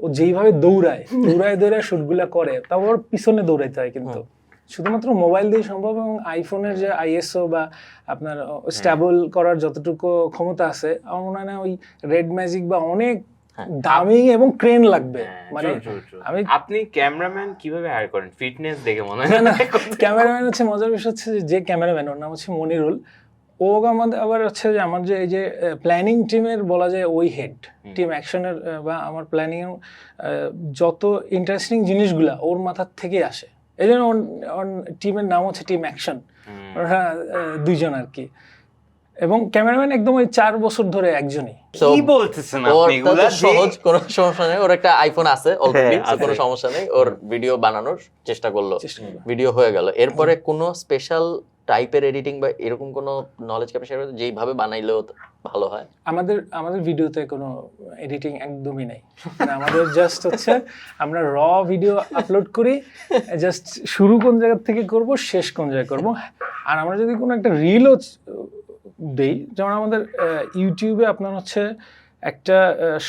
ও যেইভাবে দৌড়ায় শুটগুলা করে, তারপর পিছনে দৌড়াইতে হয়, কিন্তু শুধুমাত্র মোবাইল দিয়ে সম্ভব। এবং আইফোনের যে আইএসও বা আপনার স্টেবল করার যতটুকু ক্ষমতা আছে, আমার মনে হয় না ওই রেড ম্যাজিক বা অনেক দামি এবং ক্রেন লাগবে। মানে আমি আপনি ক্যামেরাম্যান কিভাবে হায়ার করেন? ফিটনেস দেখে মনে হয় না ক্যামেরাম্যান হচ্ছে মজার বিষয় হচ্ছে যে ক্যামেরাম্যান ওর নাম হচ্ছে মনিরুল, ও আমাদের আবার হচ্ছে যে আমার যে এই যে প্ল্যানিং টিমের বলা যায় ওই হেড, টিম অ্যাকশনের বা আমার প্ল্যানিং যত ইন্টারেস্টিং জিনিসগুলা ওর মাথার থেকেই আসে, এই জন্য টিমের নাম হচ্ছে টিম অ্যাকশন, ওরা দুইজন আর কি। এবং ক্যামেরাম্যান একদম ওই 4 বছর ধরে একজনই। কি বলতেছেন আপনি? এগুলা সহজ, কোনো সমস্যা নেই, ওর একটা আইফোন আছে অলরেডি, হ্যাঁ, কোনো সমস্যা নেই। ওর ভিডিও বানানোর চেষ্টা করলো, ভিডিও হয়ে গেল। এরপরে কোনো স্পেশাল টাইপের এডিটিং বা এরকম কোনো নলেজ ক্যাপচার যেইভাবে বানাইলেও ভালো হয়? আমাদের ভিডিওতে কোনো এডিটিং একদমই নাই, মানে আমাদের জাস্ট হচ্ছে আমরা র ভিডিও আপলোড করি, জাস্ট শুরু কোন জায়গা থেকে করব শেষ কোন জায়গায় করব। আর আমরা যদি কোনো একটা রিলও দেই, যেমন আমাদের ইউটিউবে আপনার হচ্ছে একটা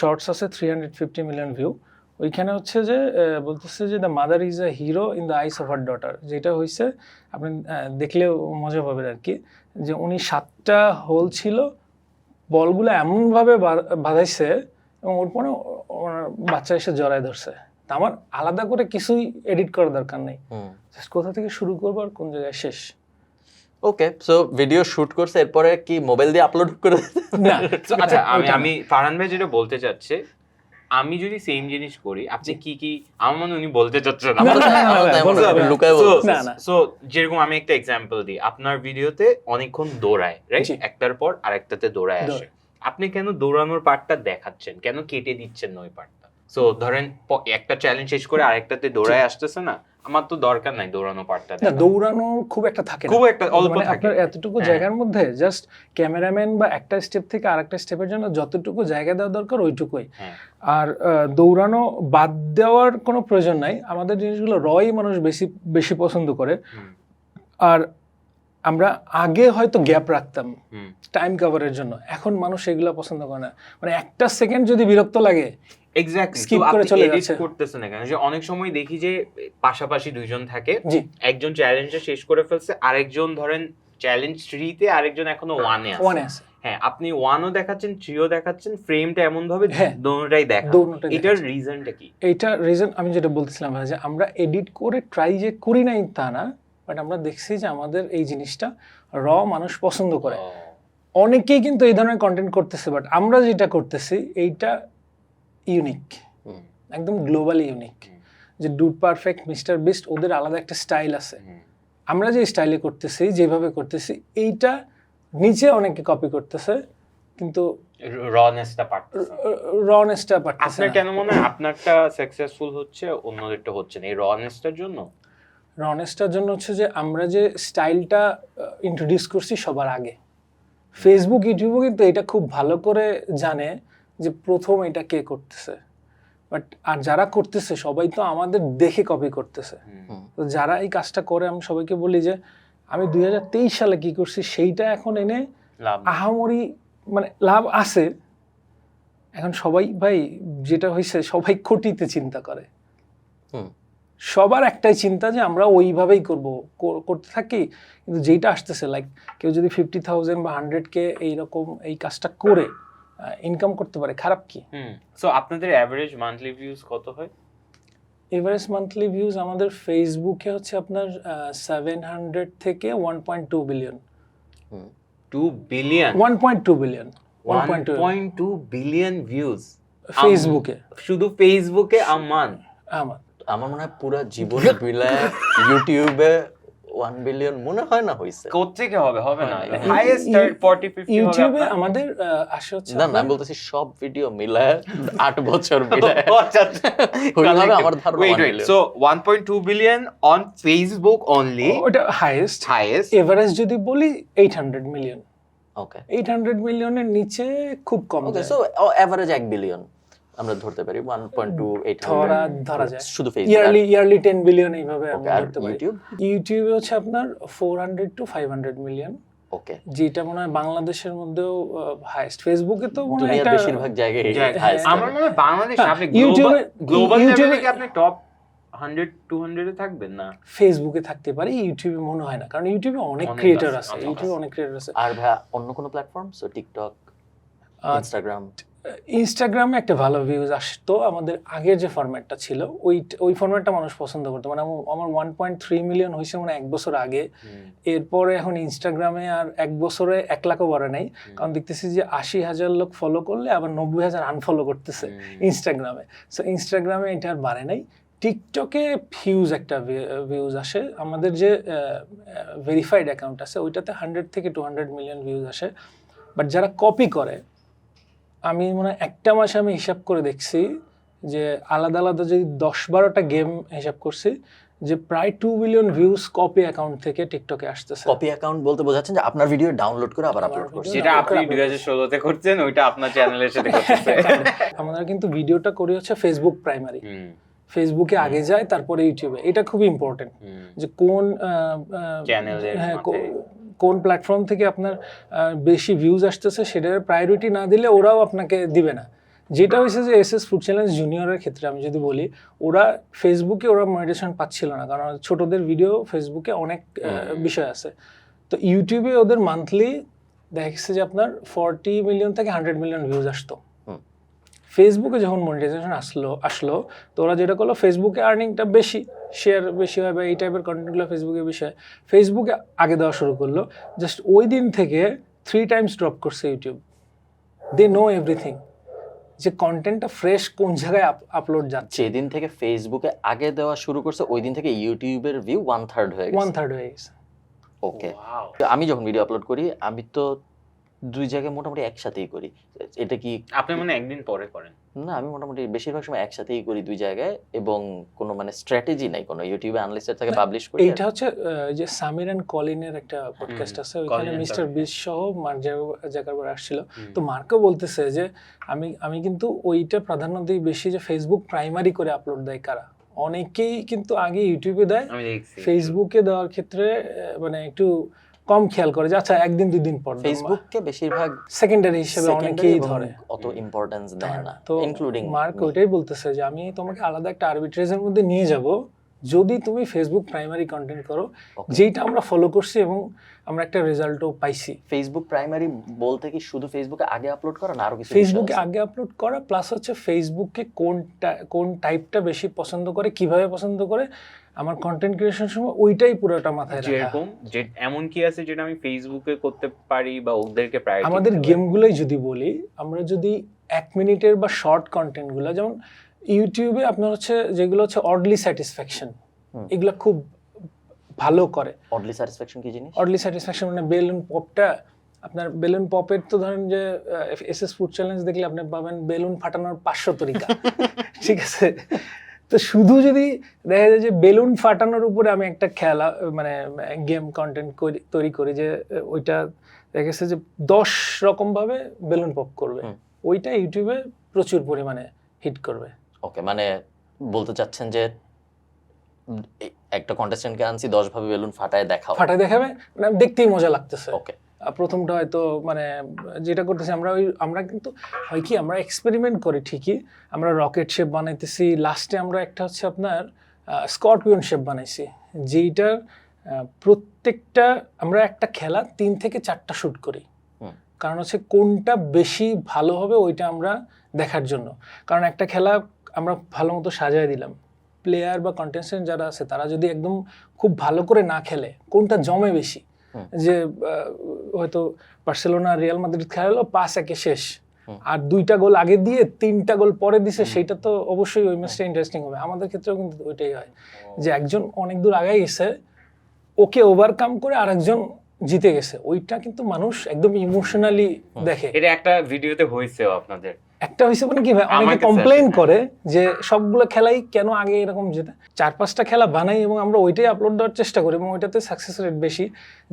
শর্টস আছে 350 মিলিয়ন ভিউ, ওইখানে হচ্ছে যে বলতেছে যে the mother is a hero in the eyes of her daughter, যেটা হয়েছে আপনি দেখলেও মজা পাবেন আর কি, যে উনি 7টা হোল ছিল, বলগুলো এমনভাবে বাঁধাইছে এবং ওর পরে ওনার বাচ্চা এসে জড়ায় ধরছে। তা আমার আলাদা করে কিছুই এডিট করার দরকার নেই, জাস্ট কোথা থেকে শুরু করবো আর কোন জায়গায় শেষ। ওকে, সো ভিডিও শুট করছে, এরপরে কি মোবাইল দিয়ে আপলোড করে? না আচ্ছা, আমি ফারহান ভাই যেটা বলতে চাচ্ছি আমি যদি সেম জিনিস করি, আপনি কি কি, আমার মনে হয় উনি বলতে চাচ্ছেন না, না, না, না, ভাই, বলতে হবে না। লুকায় So, বলতেছে। না, না। so, যেরকম আমি একটা এক্সাম্পল দিই, আপনার ভিডিওতে অনেকক্ষণ দৌড়ায়, রাইট? জি। একটার পর আরেকটাতে দৌড়ায় আসে। দৌড়ায়। আপনি কেন দৌড়ানোর পার্টটা দেখাচ্ছেন, কেন কেটে দিচ্ছেন না ওই পার্টটা? সো ধরেন একটা চ্যালেঞ্জ শেষ করে আরেকটাতে দৌড়ায় আসতেছে না, আমার তো দরকার নাই দৌড়ানো পার্টটা না, দৌড়ানো খুব একটা থাকে না, খুব একটা অল্প মানে থাকে। আপনার এতটুকু হ্যাঁ। জায়গার মধ্যে জাস্ট ক্যামেরাম্যান বা একটা স্টেপ থেকে আরেকটা স্টেপের জন্য যতটুকু জায়গা দেওয়া দরকার ওইটুকুই। হ্যাঁ। আর দৌড়ানো বাদ দেওয়ার কোনো প্রয়োজন নাই। আমাদের জিনিসগুলো রই মানুষ বেশি বেশি পছন্দ করে। হুম। আর আমরা আগে হয়তো গ্যাপ রাখতাম হুম। টাইম কভারের জন্য, এখন মানুষ এগুলো পছন্দ করে না। মানে একটা সেকেন্ড যদি বিরক্ত লাগে এক্স্যাক্টলি, Skip স্কিপ করে করে চলে এডিট যাচ্ছে। করতেছেন না কেন? যে অনেক সময় দেখি যে পাশাপাশি দুইজন থাকে, জি একজন চ্যালেঞ্জটা শেষ করে ফেলছে, আরেকজন ধরেন চ্যালেঞ্জ 3 তে, আরেকজন এখনো 1 এ আছে। ওয়ানে আছে, হ্যাঁ, আপনি 1 ও দেখাচ্ছেন, 3 ও দেখাচ্ছেন, ফ্রেমটা এমন ভাবে হ্যাঁ, দোনোটাই দেখা। দোনোটাই এটার দেখাচ্ছে। রিজনটা কি? এইটা রিজন আমি যেটা বলতেছিলাম যে আমরা এডিট করে ট্রাই যে করি নাই তা না, বাট আমরা দেখছি যে আমাদের এই জিনিসটা মানুষ পছন্দ করে। অনেকেই কিন্তু এই ধরনের কন্টেন্ট করতেছে, বাট আমরা যেটা করতেছি এইটা ইউনিক, হুম। একদম গ্লোবালি ইউনিক। যে ডুড পারফেক্ট, মিস্টার বিস্ট, ওদের আলাদা একটা স্টাইল আছে। আমরা যে স্টাইলে করতেছি, যেভাবে করতেছি, এইটা নিচে অনেকে কপি করতেছে, কিন্তু রনেসটা পারতেছে। রনেসটা পারতেছে আপনার না। কেন মনে হয় আপনারটা সাকসেসফুল হচ্ছে, অন্যদেরটা হচ্ছে না, এই রনেসটার জন্য? রনেসটার জন্য হচ্ছে যে আমরা যে স্টাইলটা ইন্ট্রোডিউস করছি সবার আগে, ফেসবুক ইউটিউবও কিন্তু এটা খুব ভালো করে জানে যে প্রথম এটা কে করতেছে, বাট আর যারা করতেছে সবাই তো আমাদের দেখে কপি করতেছে। তো যারা এই কাজটা করে, আমি সবাইকে বলি যে আমি 2023 সালে কি করছি সেইটা এখন এনে লাভ আহামরি মানে লাভ আছে। এখন সবাই ভাই যেটা হয়েছে, সবাই কোটিতে চিন্তা করে। হুম। সবার একটাই চিন্তা যে আমরা ওইভাবেই করতে থাকি, কিন্তু যেটা আসতেছে লাইক কেউ যদি 50,000 বা 100K এইরকম এই কাজটা করে ইনকাম করতে পারে, খারাপ কি? সো আপনাদের এভারেজ মান্থলি ভিউজ কত হয়? এভারেজ মান্থলি ভিউজ আমাদের ফেসবুকে হচ্ছে আপনার 700 থেকে 1.2 billion. 2 billion? 1.2 billion 1.2 billion views ফেসবুকে, শুধু ফেসবুকে আ মান্থ? আমার মনে হয় পুরো জীবন বিলায় ইউটিউবে 1 বিলিয়ন মনে হয় না হইছে। কোত্থেকে হবে? হবে না, হয় না। হাইয়েস্ট 40-50 হবে ইউটিউবে আপনার। আমাদের আসে হচ্ছে না না, আমি বলতেছি সব ভিডিও মিলায় 8 বছর মিলায় আচ্ছা, আচ্ছা। হইলে হবে আমার ধারণা 1 billion. So 1.2 billion on Facebook only, ওটা হাইয়েস্ট। highest. এভারেজ যদি বলি 800 মিলিয়ন। ওকে 800 মিলিয়নের নিচে খুব কম ওকে, যায়। সো এভারেজ 1 বিলিয়ন আমরা ধরতে পারি। 1.28 ধরা যায় শুধু ফেসবুক। ইয়ারলি 10 বিলিয়ন এইভাবে আমরা আর ধরতে পারি। ইউটিউব? ইউটিউবে হচ্ছে আপনার 400 to 500 মিলিয়ন, ওকে, যেটা মনে হয় বাংলাদেশের মধ্যেও হাইয়েস্ট। ফেসবুকে তো মনে হয় দুনিয়ার এটা বেশিরভাগ জায়গায় হ্যাঁ, highest আমার হবে। মনে হয় বাংলাদেশ হ্যাঁ, আপনি ইউটিউবে- গ্লোবাল ইউটিউবে- লেভেলে কি আপনি টপ 100-200 এ থাকবেন না? ফেসবুকে থাকতে পারি, ইউটিউবে মনে হয় না, কারণ ইউটিউবে অনেক অনেক ক্রিয়েটর আছে, আছে। অনেক ইউটিউবে আছে। অনেক ক্রিয়েটর আছে। আর ভাই অন্য কোনো প্ল্যাটফর্ম, সো টিকটক, ইনস্টাগ্রাম? ইনস্টাগ্রামে একটা ভালো ভিউজ আসতো আমাদের আগের যে ফরম্যাটটা ছিল, ওই ফরম্যাটটা মানুষ পছন্দ করতো। মানে আমার 1.3 মিলিয়ন হয়েছে মানে 1 বছর আগে। এরপরে এখন ইনস্টাগ্রামে আর 1 বছরে 1 লাখও বাড়ে নাই, কারণ দেখতেছি যে 80,000 লোক ফলো করলে আবার 90,000 আনফলো করতেছে ইনস্টাগ্রামে। সো ইনস্টাগ্রামে এটা আর বাড়ে নাই। টিকটকে হিউজ একটা ভিউজ আসে। আমাদের যে ভেরিফাইড অ্যাকাউন্ট আছে ওইটাতে 100 থেকে 200 মিলিয়ন ভিউজ আসে। বাট যারা কপি করে, আমি মনে হয় একটা মাসে আমি হিসাব করে দেখছি যে আলাদা আলাদা যদি 10-12টা গেম হিসাব করছি, যে প্রায় 2 বিলিয়ন ভিউজ কপি অ্যাকাউন্ট থেকে টিকটকে আসতেছে। কপি অ্যাকাউন্ট বলতে বোঝাচ্ছেন যে আপনার ভিডিও ডাউনলোড করে আবার আমার আপলোড করছেন? video- যেটা আপনি 2016 তে করছেন, ওইটা আপনার চ্যানেলের সাথে করতেছে। আমরা কিন্তু ভিডিওটা করি হচ্ছে ফেসবুক প্রাইমারি, ফেসবুকে আগে যায়, তারপরে ইউটিউবে। এটা খুব ইম্পর্টেন্ট যে কোন চ্যানেলের কোন প্ল্যাটফর্ম থেকে আপনার বেশি ভিউজ আসতেছে সেটার প্রায়োরিটি না দিলে ওরাও আপনাকে দিবে না। যেটা হয়েছে যে এসএস ফুড চ্যালেঞ্জ জুনিয়রের ক্ষেত্রে আমি যদি বলি, ওরা ফেসবুকে মনিটাইজেশন পাচ্ছিল না, কারণ ছোটদের ভিডিও ফেসবুকে অনেক বিষয় আছে। তো ইউটিউবে ওদের মান্থলি দেখা গেছে যে আপনার 40 মিলিয়ন থেকে 100 মিলিয়ন ভিউজ আসতো। ফেসবুকে যখন মনিটাইজেশন আসলো তো ওরা যেটা করলো, ফেসবুকে আর্নিংটা বেশি, শেয়ার বেশি হয় বা এই টাইপের কন্টেন্টগুলো ফেসবুকে বেশি হয়, ফেসবুকে আগে দেওয়া শুরু করলো। জাস্ট ওই দিন থেকে 3 টাইমস ড্রপ করছে ইউটিউব। They know everything. যে কন্টেন্টটা ফ্রেশ কোন জায়গায় আপলোড যাচ্ছে। যেদিন থেকে ফেসবুকে আগে দেওয়া শুরু করছে ওই দিন থেকে ইউটিউবের ভিউ 1/3 হয়ে গেছে। 1/3 হয়ে গেছে। ওকে, Wow. আমি যখন ভিডিও আপলোড করি আমি তো দুই জায়গায় মোটামুটি একসাথেই করি। এটা কি আপনি মানে একদিন পরে করেন? না, আমি মোটামুটি বেশিরভাগ সময় একসাথেই করি দুই জায়গায়, এবং কোনো মানে স্ট্র্যাটেজি নাই, কোনো ইউটিউবে আনলিস্টেড থেকে না, পাবলিশ করি। এইটা হচ্ছে যে সামির এন্ড কলিনের একটা পডকাস্ট আছে, ওইখানে কলিন and মিস্টার সামির। বিস সহ মার্ক জাকারবার্গ আসছিল। তো মার্কও বলতেছে যে আমি কিন্তু ওইটা প্রাধান্য দিই বেশি, যে ফেসবুক প্রাইমারি করে আপলোড দেয় কারা। অনেকেই কিন্তু আগে ইউটিউবে দেয়, আমি দেখছি ফেসবুকে দেওয়ার ক্ষেত্রে মানে একটু কম খেয়াল করে যে আচ্ছা একদিন দুই দিন পর ফেসবুককে বেশিরভাগ সেকেন্ডারি হিসেবে অনেকেই secondary এবং ধরে। অত ইম্পর্টেন্স দেয় না, তো ইনক্লুডিং মার্ক ওইটাই বলতেছে যে আমি তোমাকে আলাদা একটা আরবিট্রেজের মধ্যে নিয়ে যাব যদি তুমি ফেসবুক প্রাইমারি কন্টেন্ট করো, যেইটা আমরা ফলো করছি এবং আমরা একটা রেজাল্টও পাইছি। ফেসবুক প্রাইমারি বলতে কি শুধু ফেসবুকে আগে আপলোড করা না আরো কিছু? ফেসবুকে আগে আপলোড করা, প্লাস হচ্ছে ফেসবুকে কোন টাইপটা বেশি পছন্দ করে, কিভাবে পছন্দ করে, আমার কন্টেন্ট ক্রিয়েশন সময় ওইটাই পুরোটা মাথায় রাখা। যেরকম যে এমন কি আছে যেটা আমি ফেসবুকে করতে পারি বা ওদেরকে প্রায়োরিটি? আমাদের গেমগুলোই যদি বলি, আমরা যদি 1 মিনিটের বা শর্ট কন্টেন্টগুলো, যেমন ইউটিউবে আপনার হচ্ছে যেগুলো হচ্ছে অডলি স্যাটিসফ্যাকশন, এগুলো খুব ভালো করে। অডলি স্যাটিসফ্যাকশন কি জিনিস? অডলি স্যাটিসফ্যাকশন মানে বেলুন পপটা, আপনার বেলুন পপের তো ধরেন যে এসএস ফুড চ্যালেঞ্জ দেখলে আপনি পাবেন বেলুন ফাটানোর 500 তরিকা। ঠিক আছে, তো শুধু যদি দেখা যায় যে বেলুন ফাটানোর উপরে আমি একটা খেলা মানে গেম কন্টেন্ট তৈরি করি, যে ওইটা দেখা গেছে যে 10 রকম ভাবে বেলুন পপ করবে, ওইটা ইউটিউবে প্রচুর পরিমাণে হিট করবে। ওকে, মানে বলতে চাচ্ছেন যে একটা কন্টেস্ট্যান্টকে আনছি 10 ভাবে বেলুন ফাটায় ফাটায় দেখাবে, মানে দেখতেই মজা লাগতেছে। ওকে, প্রথমটা হয়তো মানে যেটা করতেছি আমরা কিন্তু হয় কি আমরা এক্সপেরিমেন্ট করি ঠিকই, আমরা রকেট শেপ বানাইতেছি, লাস্টে আমরা একটা হচ্ছে আপনার স্করপিয়ন শেপ বানাইছি, যেইটার প্রত্যেকটা আমরা একটা খেলা 3 থেকে 4টা শুট করি, কারণ হচ্ছে কোনটা বেশি ভালো হবে ওইটা আমরা দেখার জন্য। কারণ একটা খেলা আমরা ভালো মতো সাজায় দিলাম, প্লেয়ার বা কন্টেস্টেন্ট যারা আছে তারা যদি একদম খুব ভালো করে না খেলে, কোনটা জমে বেশি, যে হয়তো বার্সেলোনা রিয়াল মাদ্রিদ খেলা হলো 5-1 শেষ, আর 2টা গোল আগে দিয়ে 3টা গোল পরে দিছে, সেটা তো অবশ্যই ওই ম্যাচটা ইন্টারেস্টিং হবে। আমাদের ক্ষেত্রেও কিন্তু ওইটাই হয়, যে একজন অনেক দূর আগে গেছে, ওকে ওভারকাম করে আরেকজন জিতে গেছে, ওইটা কিন্তু মানুষ একদম ইমোশনালি দেখে। এটা একটা ভিডিওতে হয়েছেও আপনাদের একটা হয়েছে মানে কি ভাই, অনেকে আমাকে কমপ্লেইন স্যার, করে যে সবগুলো খেলাই কেন আগে এরকম যেটা 4-5টা খেলা বানাই এবং আমরা ওইটাই আপলোড দেওয়ার চেষ্টা করি, এবং ওইটাতে সাকসেস রেট বেশি,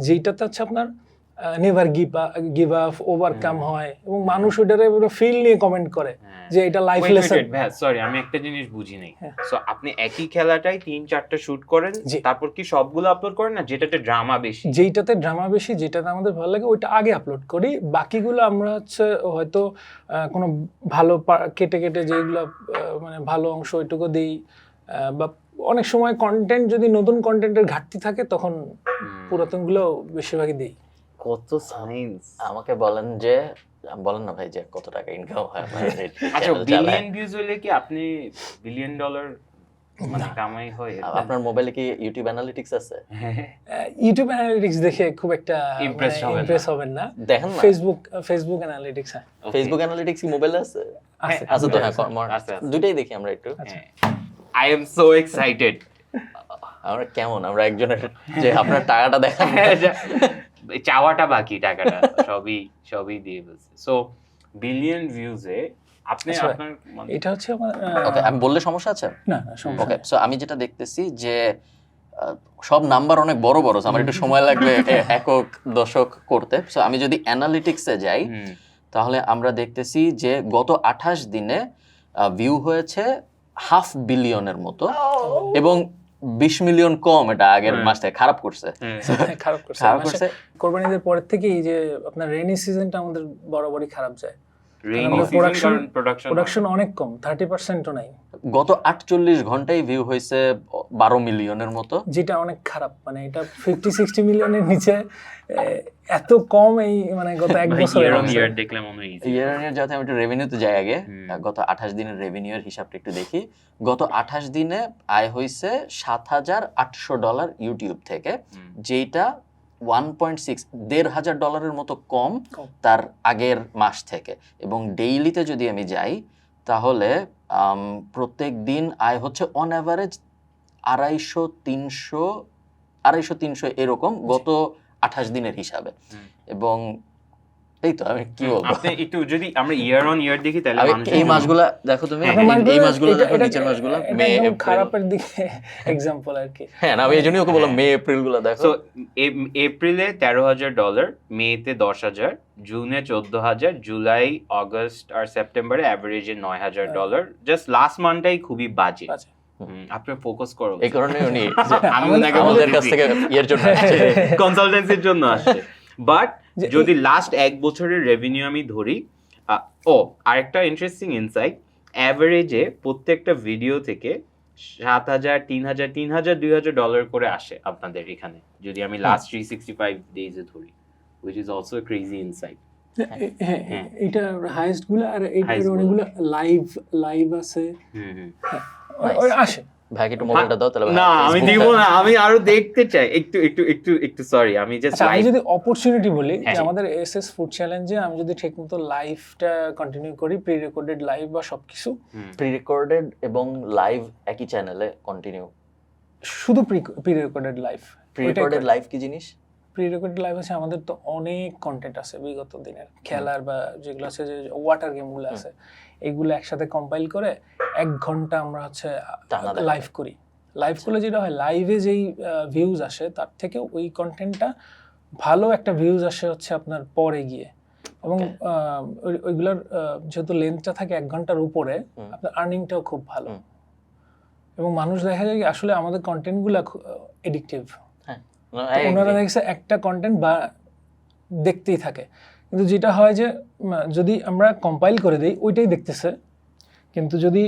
যেইটাতে হচ্ছে আপনার নেভার গিভ আপ, ওভারকাম হয়, এবং মানুষ ওইটারে ফিল নিয়ে কমেন্ট করে যে এটা লাইফ লেসন। সরি, আমি একটা জিনিস বুঝি নাই। সো আপনি একই খেলাটাই 3-4টা শুট করেন, তারপর কি সবগুলো আপলোড করেন না যেটাতে ড্রামা বেশি? যেইটাতে ড্রামা বেশি, যেটাতে আমাদের ভালো লাগে ওইটা আগে আপলোড করি, বাকিগুলো আমরা হচ্ছে হয়তো কোনো ভালো কেটে যেগুলো মানে ভালো অংশ ওইটুকু দিই, বা অনেক সময় কন্টেন্ট যদি নতুন কন্টেন্টের ঘাটতি থাকে তখন পুরাতনগুলো বেশিরভাগই দিই। কত সায়েন্স! আমাকে বলেন না ভাই যে কত টাকা ইনকাম হয় আপনার এই আচ্ছা, channel বিলিয়ন চালায়? ভিউজ হলে কি আপনি বিলিয়ন ডলার মানে কামাই হয়? আপনার মোবাইলে কি ইউটিউব অ্যানালিটিক্স আছে? ইউটিউব অ্যানালিটিক্স দেখে খুব একটা ইমপ্রেস হবেন না। দেখেন না, ফেসবুক অ্যানালিটিক্স ফেসবুক অ্যানালিটিক্স কি মোবাইলে আছে? আছে তো, হ্যাঁ, দুটাই দেখি আমরা একটু। I am so excited. আমরা কেমন, আমরা একজনের যে আপনার টাকাটা দেখান, চাওয়াটা বাকি, টাকাটা সবই দিয়ে বলছে। সো বিলিয়ন ভিউজে আপনি আপনার এটা হচ্ছে আমার ওকে, আমি বললে সমস্যা আছে? না সমস্যা ওকে, সো আমি যেটা দেখতেছি যে সব নাম্বার অনেক বড় বড়, আমার একটু সময় লাগবে একক দশক করতে। সো আমি যদি অ্যানালিটিক্সে যাই তাহলে আমরা দেখতেছি যে গত 28 দিনে ভিউ হয়েছে 500 বিলিয়নের মতো, এবং 20 মিলিয়ন কম এটা আগের মাস থেকে। খারাপ করছে। কোরবানিদের পরের থেকেই যে আপনার রেইনি সিজনটা আমাদের বরাবরই খারাপ যায়, প্রোডাকশন অনেক কম, 30%ও নাই। গত 48 ঘন্টায় ভিউ হয়েছে 12 মিলিয়নের মতো, যেটা অনেক খারাপ। মানে এটা 50-60 মিলিয়নের নিচে এত কম এই মানে গত এক বছর ইয়ার দেখলাম মনে হয়। ইয়ার যাতে আমি একটু রেভিনিউতে যাই আগে, গত 28 দিনের রেভিনিউর হিসাবটা একটু দেখি। গত 28 দিনে আয় হয়েছে $7,800 ইউটিউব থেকে, যেটা 1.6 $1,500 মতো কম তার আগের মাস থেকে। এবং ডেইলিতে যদি আমি যাই তাহলে প্রত্যেক দিন আয় হচ্ছে অন অ্যাভারেজ 250-300 এরকম গত 28 দিনের হিসাবে। এবং এই তো আমি কি বলবো, আপনি একটু যদি আমরা ইয়ার অন ইয়ার দেখি তাহলে আমি মানুষের এই জন্য- মাসগুলা দেখো তুমি, এই মাসগুলো দেখো, নিচের মাসগুলো মে এপ্রিল। খারাপের দিকে এক্সাম্পল আর কি। হ্যাঁ না, আমি এই জন্যই ওকে বললাম মে এপ্রিল গুলো দেখো। সো এপ্রিলে $13,000, মেতে 10,000, জুনে 14,000, জুলাই, অগস্ট আর সেপ্টেম্বরে অ্যাভারেজে $9,000। জাস্ট লাস্ট মান্থটাই খুবই বাজে। আচ্ছা। আপনি ফোকাস করো, এই কারণে উনি আমি ওনাকে আমাদের কাছ বলতেছি। থেকে ইয়ের জন্য আসছে। কনসালটেন্সির জন্য আসছে। বাট যে- যদি লাস্ট 1 বছরের রেভিনিউ আমি ধরি, আরেকটা ইন্টারেস্টিং ইনসাইট, অ্যাভারেজে প্রত্যেকটা ভিডিও থেকে $7,000, $3,000, $3,000, $2,000 করে আসে আপনাদের এখানে, যদি আমি লাস্ট 365 ডেজে ধরি, which is also a crazy insight. হ্যাঁ, এটা হাইয়েস্ট গুলো, আর Highest এটার গুলো। অনেকগুলো লাইভ আছে, আসে। ভাই একটু মোবাইলটা দাও তাহলে। না আমি দিব না, আমি আরো দেখতে চাই। একটু সরি, আমি জাস্ট আচ্ছা, আমি লাইভ যদি অপরচুনিটি বলি যে হ্যাঁ। আমাদের এসএস ফুড চ্যালেঞ্জে আমি যদি ঠিকমতো লাইভটা কন্টিনিউ করি, প্রি রেকর্ডেড লাইভ বা সবকিছু, প্রি রেকর্ডেড এবং লাইভ একই চ্যানেলে কন্টিনিউ। শুধু pre recorded live. Pre recorded live কি জিনিস? প্রি রেকর্ডেড লাইভ আছে আমাদের তো অনেক কন্টেন্ট আছে বিগত দিনের খেলার বা যেগুলো আছে, যে ওয়াটার গেমগুলো আছে, এগুলো একসাথে কম্পাইল করে 1 ঘন্টা আমরা হচ্ছে টানা দেখা। লাইভ করি। লাইভ করলে যেটা হয়, লাইভে যেই ভিউজ আসে তার থেকে ওই কন্টেন্টটা ভালো একটা ভিউজ আসে হচ্ছে আপনার পরে গিয়ে, এবং ওইগুলোর যেহেতু লেন্থটা থাকে 1 ঘন্টার উপরে, আপনার আর্নিংটাও খুব ভালো। এবং মানুষ দেখা যায় কি আসলে আমাদের কন্টেন্টগুলো এডিকটিভ। ওনারা দেখছে একটা কন্টেন্ট বা দেখতেই থাকে, কিন্তু যেটা হয় যে যদি আমরা কম্পাইল করে দিই ওইটাই দেখতেছে, কিন্তু যদি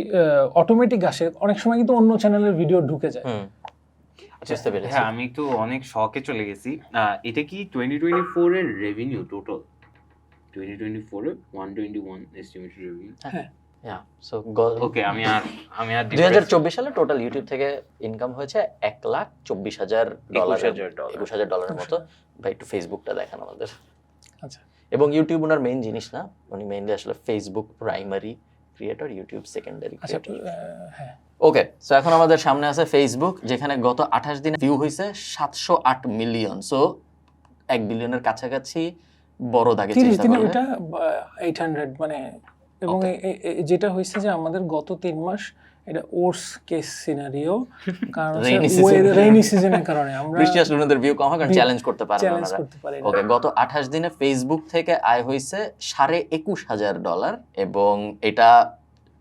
অটোমেটিক আসে অনেক সময় কিন্তু অন্য চ্যানেলের ভিডিও ঢুকে যায়। বুঝতে পেরেছি। হ্যাঁ, আমি একটু অনেক শকে চলে গেছি। এটা কি 2024 এর রেভিনিউ টোটাল? 2024 এর 121 এস্টিমেটেড রেভিনিউ। হ্যাঁ, সো ওকে, আমি আর 2024 সালে টোটাল ইউটিউব থেকে ইনকাম হয়েছে $1,24,000, $21,000 মতো। ভাই একটু ফেসবুকটা দেখান আমাদের। আচ্ছা। এবং ইউটিউব ওনার মেইন জিনিস না, উনি মেইনলি আসলে Facebook primary creator, YouTube secondary আচ্ছা, ক্রিয়েটর। হ্যাঁ। ওকে, সো এখন আমাদের সামনে আছে ফেসবুক, যেখানে গত 28 দিনে ভিউ হয়েছে 708 মিলিয়ন। সো 1 বিলিয়নের কাছাকাছি বড় দাগে 30 চিন্তা দিনে করলে। ওইটা 800 মানে, এবং যেটা হয়েছে যে আমাদের গত 3 মাস এটা ওর্স কেস সিনারিও, কারণ রেইনি সিজনের কারণে আমরা বৃষ্টি আসলে ওনাদের ভিউ কম হয়, কারণ চ্যালেঞ্জ করতে পারে না চ্যালেঞ্জ ওনারা। করতে পারি না। ওকে, গত 28 দিনে ফেসবুক থেকে আয় হয়েছে $21,500, এবং এটা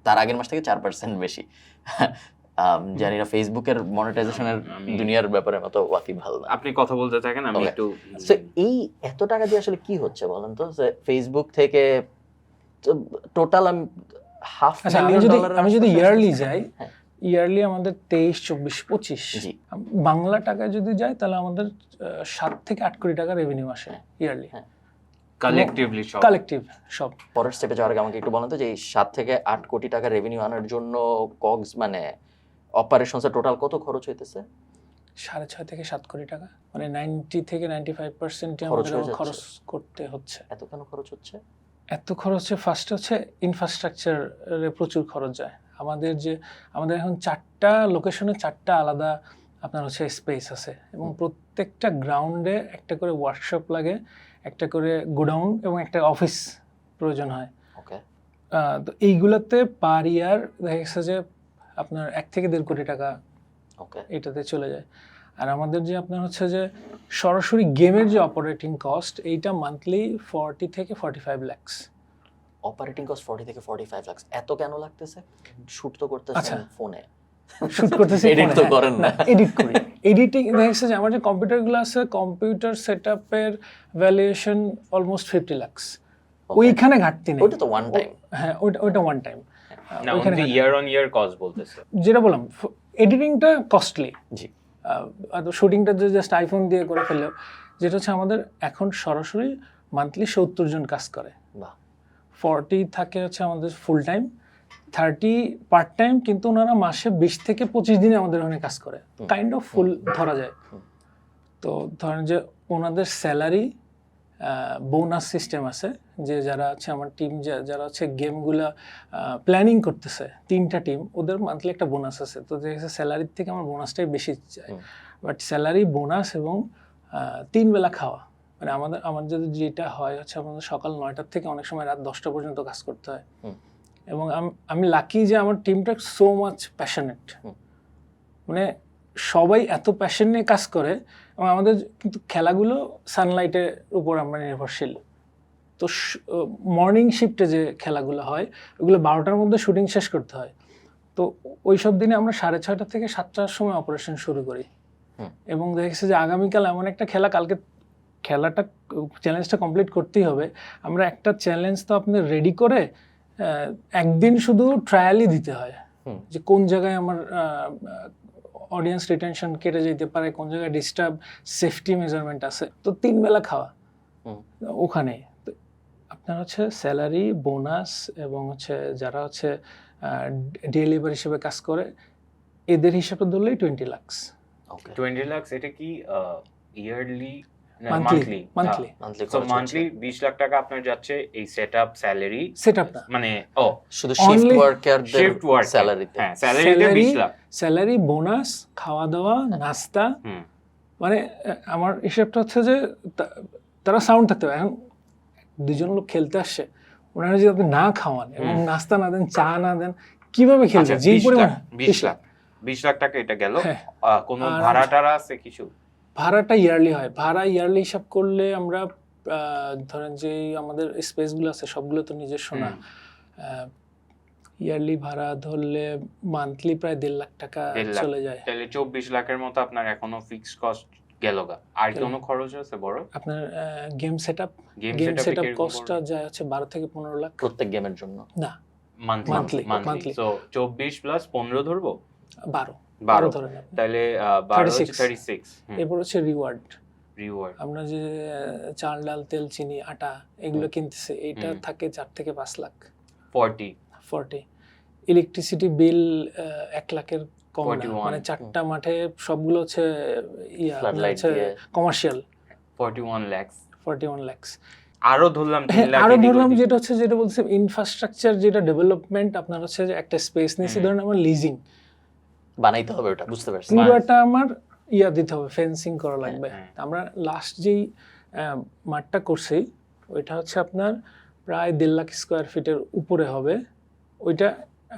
তার আগের মাস থেকে 4% বেশি। জানি না ফেসবুকের মনিটাইজেশনের দুনিয়ার ব্যাপারে মতো ওয়াকিব ভালো না। আপনি কথা বলতে থাকেন, আমি Okay. একটু So, এই এত টাকা দিয়ে আসলে কি হচ্ছে বলেন তো, যে ফেসবুক থেকে টোটাল আচ্ছা, আমি যদি ইয়ারলি যাই, হ্যাঁ। ইয়ারলি আমাদের 23, 24, 25 জি। বাংলা টাকায় যদি যাই তাহলে আমাদের 7 থেকে 8 কোটি টাকা রেভিনিউ আসে ইয়ারলি, কালেক্টিভলি সব। কালেকটিভ সব। পরের স্টেপে যাওয়ার আগে আমাকে একটু বলেন তো, যে এই 7 থেকে 8 কোটি টাকা রেভিনিউ আনার জন্য কগস মানে অপারেশনসের টোটাল কত খরচ হইতেছে? 6.5 থেকে 7 কোটি টাকা, মানে 90 থেকে 95% খরচ আমাদের হয়ে যাচ্ছে। খরচ করতে হচ্ছে। এত কেন খরচ হচ্ছে? এত খরচে ফার্স্ট হচ্ছে ইনফ্রাস্ট্রাকচারে প্রচুর খরচ যায়। আমাদের এখন 4টা লোকেশনে 4টা আলাদা আপনার হচ্ছে স্পেস আছে, এবং প্রত্যেকটা গ্রাউন্ডে একটা করে ওয়ার্কশপ লাগে, একটা করে গোডাউন এবং একটা অফিস প্রয়োজন হয়। ওকে, তো এইগুলোতে পার ইয়ার দেখা গেছে যে আপনার 1 থেকে 1.5 কোটি টাকা ওকে, এটাতে চলে যায়। আর আমাদের যে আপনার হচ্ছে যে সরাসরি গেমের যে অপারেটিং কস্ট, এইটা মান্থলি 40 থেকে 45 লাখ। অপারেটিং কস্ট 40 থেকে 45 লাখ, এত কেন লাগতেছে? শুট তো করতেছেন আচ্ছা। ফোনে, শুট করতেছি, Edit তো করেন না। এডিট করি। এডিটিং দেখা গেছে যে আমার যে কম্পিউটারগুলো আছে, কম্পিউটার সেটআপের ভ্যালুয়েশন অলমোস্ট 50 লাখ। ওইখানে ঘাটতি নেই। ওটা তো ওয়ান টাইম। হ্যাঁ, ওইটা ওয়ান টাইম। না, উনি ইয়ার অন ইয়ার কস্ট বলতেছে। যেটা বললাম, এডিটিংটা কস্টলি, জি। শুটিংটা যে জাস্ট আইফোন দিয়ে করে ফেললেও, যেটা হচ্ছে আমাদের এখন সরাসরি মান্থলি 70 জন কাজ করে। বাহ। 40 থাকে হচ্ছে আমাদের ফুল টাইম, 30 পার্ট টাইম, কিন্তু ওনারা মাসে 20 থেকে 25 দিনে আমাদের ওখানে কাজ করে, কাইন্ড অফ ফুল ধরা যায়। তো ধরেন যে ওনাদের স্যালারি বোনাস সিস্টেম আছে, যে যারা আছে আমার টিম, যারা হচ্ছে গেমগুলা প্ল্যানিং করতেছে, 3টা টিম, ওদের মান্থলি একটা বোনাস আছে। তো দেখেছে স্যালারির থেকে আমার বোনাসটাই বেশি চাই, বাট স্যালারি, বোনাস এবং 3 বেলা খাওয়া। মানে আমাদের যেটা হয় হচ্ছে আমাদের সকাল 9টার থেকে অনেক সময় রাত 10টা পর্যন্ত কাজ করতে হয়। এবং আমি লাকি যে আমার টিমটা সো মাচ প্যাশনেট, মানে সবাই এত প্যাশন নিয়ে কাজ করে। এবং আমাদের কিন্তু খেলাগুলো সানলাইটের উপর আমরা নির্ভরশীল। তো মর্নিং শিফটে যে খেলাগুলো হয় ওগুলো 12টার মধ্যে শুটিং শেষ করতে হয়। তো ওই সব দিনে আমরা 6:30 থেকে 7টার সময় অপারেশন শুরু করি। এবং দেখেছি যে আগামীকাল এমন একটা খেলা, কালকে খেলাটা চ্যালেঞ্জটা কমপ্লিট করতেই হবে। আমরা একটা চ্যালেঞ্জ তো আপনার রেডি করে একদিন শুধু ট্রায়ালই দিতে হয়, যে কোন জায়গায় আমার অডিয়েন্স রিটেনশন কেটে যেতে পারে, কোন জায়গায় ডিস্টার্ব, সেফটি মেজারমেন্ট আছে। তো 3 বেলা খাওয়া ওখানে। তো আপনার হচ্ছে স্যালারি, বোনাস এবং হচ্ছে যারা হচ্ছে ডে লেবার হিসেবে কাজ করে এদের হিসাবে ধরলেই 20 লাখ। 20 লাখ এটা কি yearly monthly? So monthly 20 lakh টাকা আপনার যাচ্ছে এই সেটআপ স্যালারি, সেটআপ না মানে শুধু শিফট ওয়ার্কারদের শিফট ওয়ার্ক স্যালারিতে। হ্যাঁ, স্যালারিতে 20 লাখ, স্যালারি, বোনাস, খাওয়া দাওয়া, নাস্তা। মানে আমার হিসাবটা হচ্ছে যে তারা সাউন্ড থাকতে হবে। এখন 2জন লোক খেলতে আসছে, ওনারা যদি আপনি না খাওয়ান এবং নাস্তা না দেন, চা না দেন, কিভাবে খেলবে? যে পরিমাণ 20 লাখ টাকা এটা গেল। হ্যাঁ। কোনো ভাড়া টাড়া আছে কিছু? ভাড়াটা ইয়ারলি হয়। ভাড়া ইয়ারলি হিসাব করলে আমরা ধরেন যে আমাদের স্পেসগুলো আছে সবগুলো তো নিজস্ব না। ইয়ারলি ভাড়া ধরলে মান্থলি প্রায় 1.5 লাখ টাকা চলে যায়। তাহলে 24 লাখের মতো আপনার এখনো ফিক্সড কস্ট গেল গা। আর কোনো খরচ আছে বড়? আপনার গেম সেটআপ কস্টটা যায় হচ্ছে 12 থেকে 15 লাখ প্রত্যেক গেমের জন্য? না, মান্থলি। সো 24 প্লাস 15 ধরবো, 12 ধরেন আপনি। তাহলে 36। এরপর হচ্ছে রিওয়ার্ড। আমরা যে চাল, ডাল, তেল, চিনি, আটা এগুলো কিনতেছে, এইটা থাকে 4 থেকে 5 লাখ। 40 ইলেকট্রিসিটি বিল 1 লাখের কম না, মানে 4টা মাঠে সবগুলো হচ্ছে কমার্শিয়াল। 41 লাখ। আরো ধরলাম 3 লাখ। আরো ধরলাম যেটা হচ্ছে, যেটা বলছে ইনফ্রাস্ট্রাকচার, যেটা ডেভেলপমেন্ট, আপনার হচ্ছে যে একটা স্পেস নিয়েছি ধরেন আমার লিজিং বানাইতে হবে, ওটা বুঝতে পারছি। পুরোটা আমার দিতে হবে, ফেন্সিং করা লাগবে। আমরা লাস্ট যেই মাঠটা করছি ওইটা হচ্ছে আপনার প্রায় 1.5 লাখ স্কোয়ার ফিটের উপরে হবে। ওইটা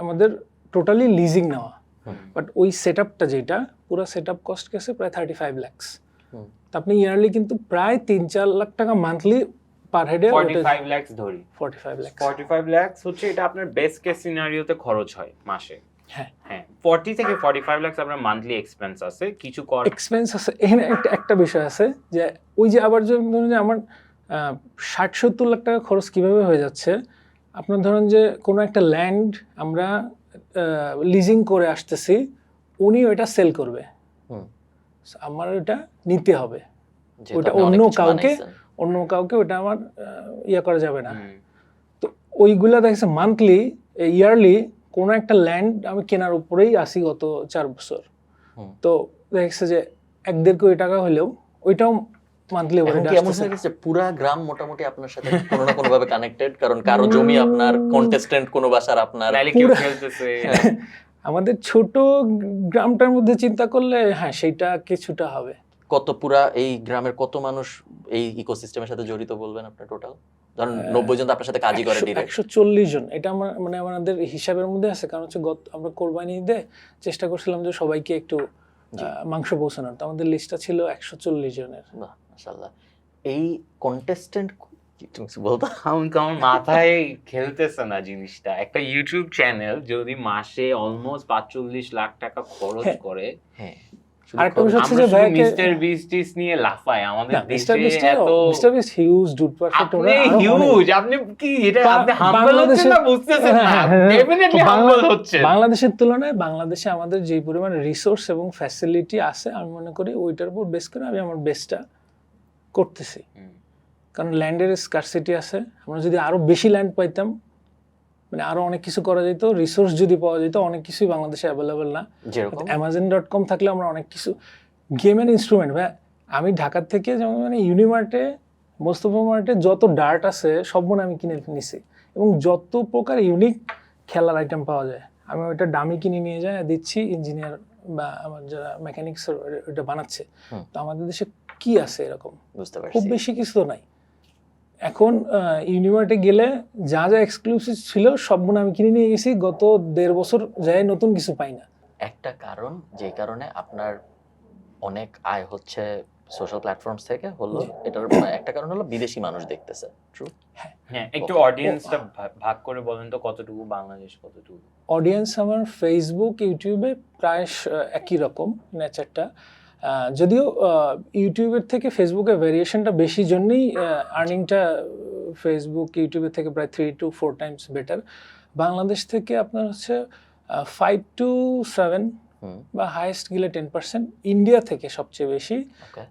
আমাদের টোটালি লিজিং নেওয়া, বাট ওই সেটআপটা যেটা পুরো সেটআপ কস্ট গেছে প্রায় 35 লাখ। আপনি ইয়ারলি কিন্তু প্রায় 3-4 লাখ টাকা মান্থলি পার হেডে। 45 লাখ ধরি। 45 লাখ হচ্ছে এটা আপনার বেস্ট কেস সিনারিওতে খরচ হয় মাসে। হ্যাঁ 40 থেকে 45 লাখ আপনার মান্থলি এক্সপেন্স আছে, কিছু এক্সপেন্স আছে। এখানে একটা বিষয় আছে যে ওই যে আবার ধরুন যে আমার 60-70 লাখ টাকা খরচ কিভাবে হয়ে যাচ্ছে। আপনার ধরেন যে কোনো একটা ল্যান্ড আমরা লিজিং করে আসতেছি, উনি ওইটা সেল করবে, আমার ওটা নিতে হবে, ওটা অন্য কাউকে ওটা আমার করা যাবে না। তো ওইগুলা দেখছে মান্থলি, ইয়ারলি কোনো একটা ল্যান্ড আমি কেনার উপরেই আসি গত 4 বছর। তো দেখছে যে 1-1.5 কোটি টাকা হলেও ওইটাও মান্থলি পুরা গ্রাম মোটামুটি আপনার সাথে কোনো না কোনো ভাবে কানেক্টেড, কারণ কারো জমি আপনার, কন্টেস্টেন্ট কোনো বাসার আপনার, আমাদের ছোট গ্রামটার মধ্যে চিন্তা করলে হ্যাঁ সেইটা কিছুটা হবে। কত পুরা এই গ্রামের কত মানুষ এই ইকোসিস্টেমের সাথে জড়িত বলবেন আপনার টোটাল? ধরুন 90 জন আপনার সাথে কাজই করে ডিরেক্ট। 140 জন, এটা আমার মানে আমাদের হিসাবের মধ্যে আছে। কারণ হচ্ছে আমরা কোরবানি ঈদে চেষ্টা করছিলাম যে সবাইকে একটু মাংস পৌঁছানোর, তো আমাদের লিস্টটা ছিল 140 জনের। বাহ মাশাআল্লাহ। এই কন্টেস্টেন্ট তুমি বলতো আমার মাথায় খেলতেছে না জিনিসটা। একটা ইউটিউব চ্যানেল যদি মাসে অলমোস্ট 45 লাখ টাকা খরচ করে, হ্যাঁ আরেকটা বিষয় হচ্ছে যে ভাই মিস্টার বিস্ট নিয়ে লাফায় আমাদের দেশে এত। Mister beast huge, dude perfect, ওরা হিউজ। আপনি কি এটা আপনি হাম্বল হচ্ছেন না? বুঝতেছেন না? ডেফিনেটলি হাম্বল হচ্ছেন। বাংলাদেশের তুলনায় বাংলাদেশে আমাদের যে পরিমাণ রিসোর্স এবং ফ্যাসিলিটি আছে, আমি মনে করি ওইটার উপর বেস করে আমি আমার বেস্টটা করতেছি। কারণ ল্যান্ডের স্কারসিটি আছে। আমরা যদি আরো বেশি ল্যান্ড পাইতাম, মানে আরো অনেক কিছু করা যেত, রিসোর্স যদি পাওয়া যেত, অনেক কিছুই বাংলাদেশে অ্যাভেলেবেল না। যেরকম Amazon.com থাকলে আমরা অনেক কিছু গেমের ইনস্ট্রুমেন্ট, ভাই আমি ঢাকা থেকে যেমন মানে ইউনিমার্টে মোস্তফা মার্টে যত ডার্ট আছে সব মনে আমি কিনে নিছি, এবং যত প্রকার ইউনিক খেলার আইটেম পাওয়া যায় আমি ওইটা দামি কিনে নিয়ে যাই দিচ্ছি ইঞ্জিনিয়ার বা আমার যারা মেকানিক্স ওইটা বানাচ্ছে। তো আমাদের দেশে কি আছে এরকম? বুঝতে খুব পারছি। বেশি কিছু তো নাই। এখন ইউনিভার্টে গেলে যা যা এক্সক্লুসিভ ছিল সব মনে আমি কিনে নিয়ে গেছি, গত 1.5 বছর যায় নতুন কিছু পাই না। একটা কারণ যে কারণে আপনার অনেক আয় হচ্ছে সোশ্যাল প্ল্যাটফর্মস থেকে হলো, এটার একটা কারণ হলো বিদেশি মানুষ দেখতেছে। ট্রু। হ্যাঁ, একটু অডিয়েন্সটা ভাগ করে বলেন তো, কতটুকু বাংলাদেশ, কতটুকু? অডিয়েন্স আমার ফেসবুক ইউটিউবে প্রায় একই রকম নেচারটা, যদিও ইউটিউবের থেকে ফেসবুকে ভেরিয়েশনটা বেশি জন্যই আর্নিংটা ফেসবুক ইউটিউবের থেকে প্রায় 3 to 4 টাইমস বেটার। বাংলাদেশ থেকে আপনার হচ্ছে 5 to 7 বা হাইয়েস্ট গেলে 10%। ইন্ডিয়া থেকে সবচেয়ে বেশি ওকে।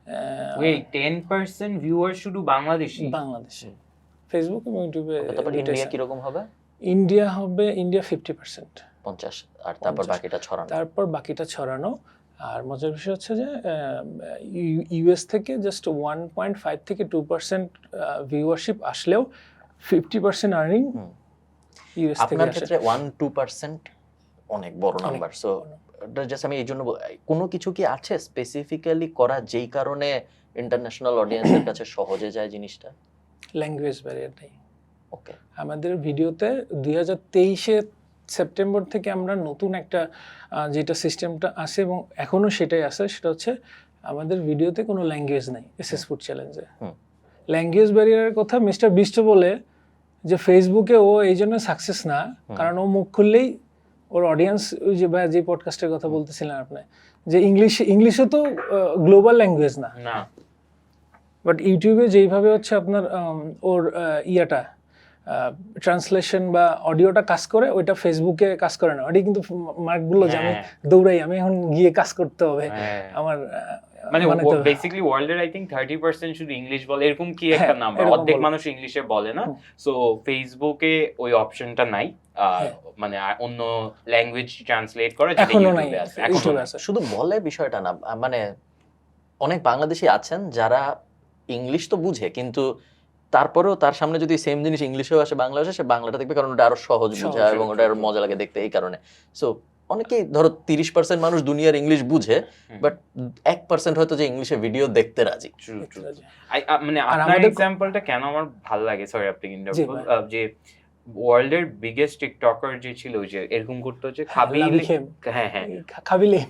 ওই 10% ভিউয়ার শুধু বাংলাদেশি? বাংলাদেশে ফেসবুক এবং ইউটিউবে। তারপর ইন্ডিয়া কি রকম হবে? ইন্ডিয়া 50%, 50, আর তারপর 50 বাকিটা ছড়ানো। তারপর বাকিটা ছড়ানো। আর মজার বিষয় হচ্ছে যে ইউএস থেকে জাস্ট 1.5 থেকে 2% ভিউয়ারশিপ আসলেও 50% আর্নিং ইউএস থেকে আপনার আসে। ক্ষেত্রে 1-2% অনেক বড় নাম্বার। সো জাস্ট আমি এই জন্য কোনো কিছু কি আছে স্পেসিফিক্যালি করা যেই কারণে ইন্টারন্যাশনাল অডিয়েন্সের কাছে সহজে যায় জিনিসটা? ল্যাঙ্গুয়েজ ব্যারিয়ার নেই ওকে। আমাদের ভিডিওতে। 2023 সেপ্টেম্বর থেকে আমরা নতুন একটা যেটা সিস্টেমটা আছে এবং এখনো সেটাই আছে, সেটা হচ্ছে আমাদের ভিডিওতে কোনো ল্যাঙ্গুয়েজ নাই এসএস ফুড চ্যালেঞ্জে। ল্যাঙ্গুয়েজ ব্যারিয়ারের কথা মিস্টার বিস্ট বলে যে ফেসবুকে ও এই জন্য সাকসেস না, কারণ ও মুখ খুললেই ওর অডিয়েন্স, ওই যে ভাই যে পডকাস্টের কথা বলতেছিলেন আপনি, যে ইংলিশও তো গ্লোবাল ল্যাঙ্গুয়েজ না। বাট ইউটিউবে যেইভাবে হচ্ছে আপনার ওর ইয়াটা ট্রান্সলেশন বা অডিওটা কাজ করে, ওইটা ফেসবুকে কাজ করে না। ওইটা কিন্তু মার্ক বললো যে আমি দৌড়াই, আমি এখন গিয়ে কাজ করতে হবে আমার, মানে বেসিক্যালি ওয়ার্ল্ডের আই থিংক 30% শুধু ইংলিশ বলে, এরকম কি একটা নাম্বার, অর্ধেক মানুষ ইংলিশে বলে না। সো ফেসবুকে ওই অপশনটা নাই, মানে অন্য ল্যাঙ্গুয়েজ ট্রান্সলেট করা, যেটা ইউটিউবে আছে। এখনো আছে। শুধু বলে বিষয়টা না, মানে অনেক বাংলাদেশি আছেন যারা ইংলিশ তো বুঝে, কিন্তু তারপরেও তার সামনে যদি সেম জিনিস ইংলিশেও আসে বাংলাদেশে, সে বাংলাটা দেখবে, কারণ ওটা আরো সহজ বোঝা এবং ওটা আরো মজা লাগে দেখতে, এই কারণে। সো অনেকেই ধরো 30% মানুষ দুনিয়ার ইংলিশ বুঝে, বাট 1% হয়তো যে ইংলিশে ভিডিও দেখতে রাজি। মানে আপনার এক্সাম্পলটা কেন আমার ভালো লাগে, সরি আপনি ইন্টারভিউ, যে ওয়ার্ল্ডের বিগেস্ট টিকটকার যে ছিল, যে এরকম করতে হচ্ছে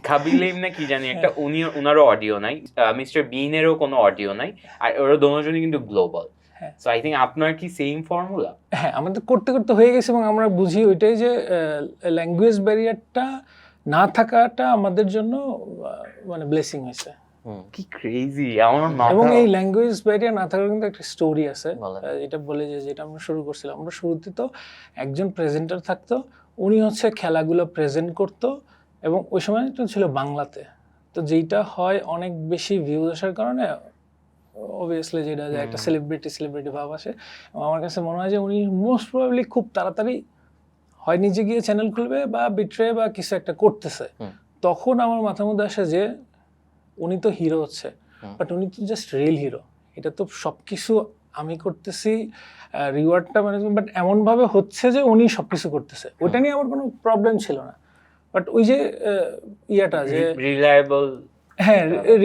খাবিলেম না কি জানি একটা, উনারও অডিও নাই, মিস্টার বিনেরও কোনো অডিও নাই, আর ওরা দুজনই কিন্তু গ্লোবাল। সো আই থিংক আপনার কি সেম ফর্মুলা? হ্যাঁ, আমাদের করতে করতে হয়ে গেছে, এবং আমরা বুঝি ওইটাই যে ল্যাঙ্গুয়েজ ব্যারিয়ারটা না থাকাটা আমাদের জন্য মানে ব্লেসিং হয়েছে। কি ক্রেজি আমার মাথা। এবং এই ল্যাঙ্গুয়েজ ব্যারিয়ার না থাকার কিন্তু একটা স্টোরি আছে, এটা বলে যে যেটা আমরা শুরু করছিলাম। আমরা শুরুতে তো একজন প্রেজেন্টার থাকতো, উনি হচ্ছে খেলাগুলো প্রেজেন্ট করতো, এবং ওই সময় তো ছিল বাংলাতে। তো যেটা হয় অনেক বেশি ভিউজ আসার কারণে অবভিয়াসলি যেটা যে একটা সেলিব্রিটি ভাব আসে। আমার কাছে মনে হয় যে উনি মোস্ট প্রবাবলি খুব তাড়াতাড়ি হয় নিজে গিয়ে চ্যানেল খুলবে বা বিট্রে বা কিছু একটা করতেছে। তখন আমার মাথার মধ্যে আসে যে উনি তো হিরো হচ্ছে, বাট উনি তো জাস্ট রিয়েল হিরো। এটা তো সব কিছু আমি করতেছি, রিওয়ার্ডটা ম্যানেজমেন্ট, বাট এমনভাবে হচ্ছে যে উনি সব কিছু করতেছে। ওইটা নিয়ে আমার কোনো প্রবলেম ছিল না। বাট ওই যে ইয়াটা যে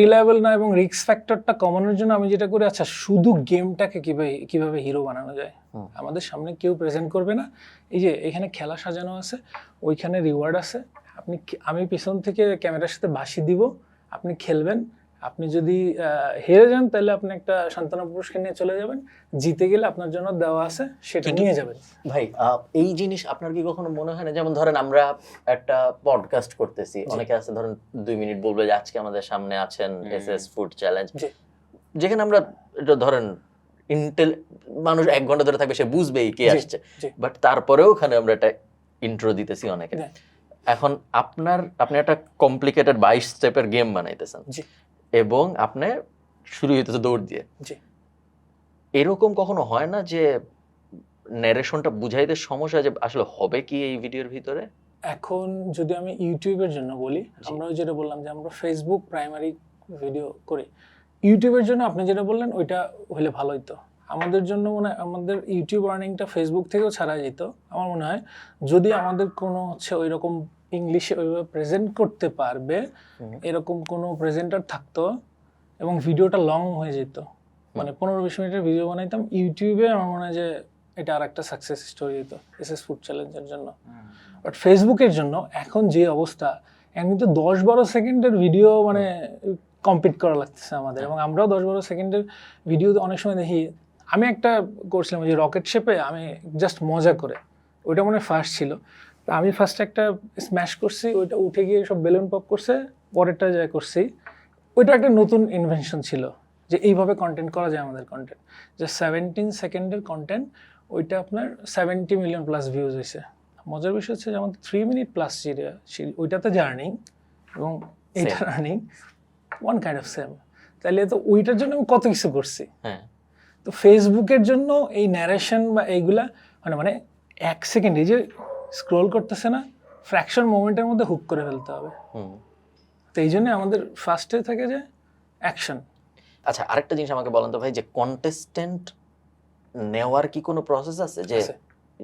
রিলায়েবল না, এবং রিস্ক ফ্যাক্টরটা কমানোর জন্য আমি যেটা করি, আচ্ছা শুধু গেমটাকে কিভাবে হিরো বানানো যায়। আমাদের সামনে কেউ প্রেজেন্ট করবে না, এই যে এখানে খেলা সাজানো আছে, ওইখানে রিওয়ার্ড আছে, আমি পিছন থেকে ক্যামেরার সাথে বাঁশি দিব, আপনি খেলবেন। আপনি যদি হেরে যান তাহলে আপনি একটা সান্ত্বনা পুরস্কার নিয়ে চলে যাবেন, জিতে গেলে আপনার জন্য দেওয়া আছে সেটা নিয়ে যাবেন। ভাই এই জিনিস আপনার কি কখনো মনে হয় না, যেমন ধরেন আমরা একটা পডকাস্ট করতেছি, অনেকে আছে ধরেন 2 মিনিট বলবে যে আজকে আমাদের সামনে আছেন এসএস ফুড চ্যালেঞ্জ, যেখানে আমরা ধরেন মানুষ 1 ঘন্টা ধরে থাকবে, সে বুঝবেই কে আসছে, বাট তারপরেও ওখানে আমরা একটা ইন্ট্রো দিতেছি অনেকে। এখন আপনি একটা কমপ্লিকেটেড 22 স্টেপের গেম বানাইতেছেন, এবং আপনি শুরু হইতেছে দৌড় দিয়ে। এরকম কখনো হয় না যে ন্যারেশনটা বুঝাইতে সমস্যা, যে আসলে হবে কি এই ভিডিওর ভিতরে? এখন যদি আমি ইউটিউবের জন্য বলি, আমরা যেটা বললাম যে আমরা ফেসবুক প্রাইমারি ভিডিও করি, ইউটিউবের জন্য আপনি যেটা বললেন ওইটা হলে ভালো হতো। আমাদের জন্য মনে হয় আমাদের ইউটিউব আর্নিংটা ফেসবুক থেকেও ছাড়া যেত আমার মনে হয়, যদি আমাদের কোনো হচ্ছে ওই রকম ইংলিশে ওইভাবে প্রেজেন্ট করতে পারবে এরকম কোনো প্রেজেন্টার থাকতো এবং ভিডিওটা লং হয়ে যেত, মানে 15-20 মিনিটের ভিডিও বানাইতাম ইউটিউবে, আমার মনে হয় যে এটা আর একটা সাকসেস স্টোরি হতো এসএস ফুড চ্যালেঞ্জের জন্য। বাট ফেসবুকের জন্য এখন যে অবস্থা, এখন তো 10-12 সেকেন্ডের ভিডিও মানে কমপ্লিট করা লাগতেছে আমাদের, এবং আমরাও 10-12 সেকেন্ডের ভিডিও অনেক সময় দেখি। আমি একটা করছিলাম ওই যে রকেট শেপে, আমি জাস্ট মজা করে, ওইটা মনে হয় ফার্স্ট ছিল, তো আমি ফার্স্ট একটা স্ম্যাশ করছি, ওইটা উঠে গিয়ে সব বেলুন পপ করছে, পরেরটা যা করছি ওইটা একটা নতুন ইনভেনশন ছিল যে এইভাবে কন্টেন্ট করা যায় আমাদের কন্টেন্ট, যে 17 সেকেন্ডের কন্টেন্ট, ওইটা আপনার 70 মিলিয়ন প্লাস ভিউজ হয়েছে। মজার বিষয় হচ্ছে যে আমাদের 3 মিনিট প্লাস ওইটাতে যে আর্নিং এবং এইটার earning one kind of same, তাহলে তো ওইটার জন্য আমি কত কিছু করছি। তো ফেসবুকের জন্য এই ন্যারেশন বা এইগুলা মানে 1 সেকেন্ড এই যে স্ক্রোল করতেছে না, ফ্র্যাকশন মোমেন্টের মধ্যে হুক করে ফেলতে হবে। তো এই জন্য আমাদের ফার্স্টে থাকে যে অ্যাকশন। আচ্ছা, আরেকটা জিনিস আমাকে বলেন তো ভাই, যে কন্টেস্টেন্ট নেওয়ার কি কোনো প্রসেস আছে? যে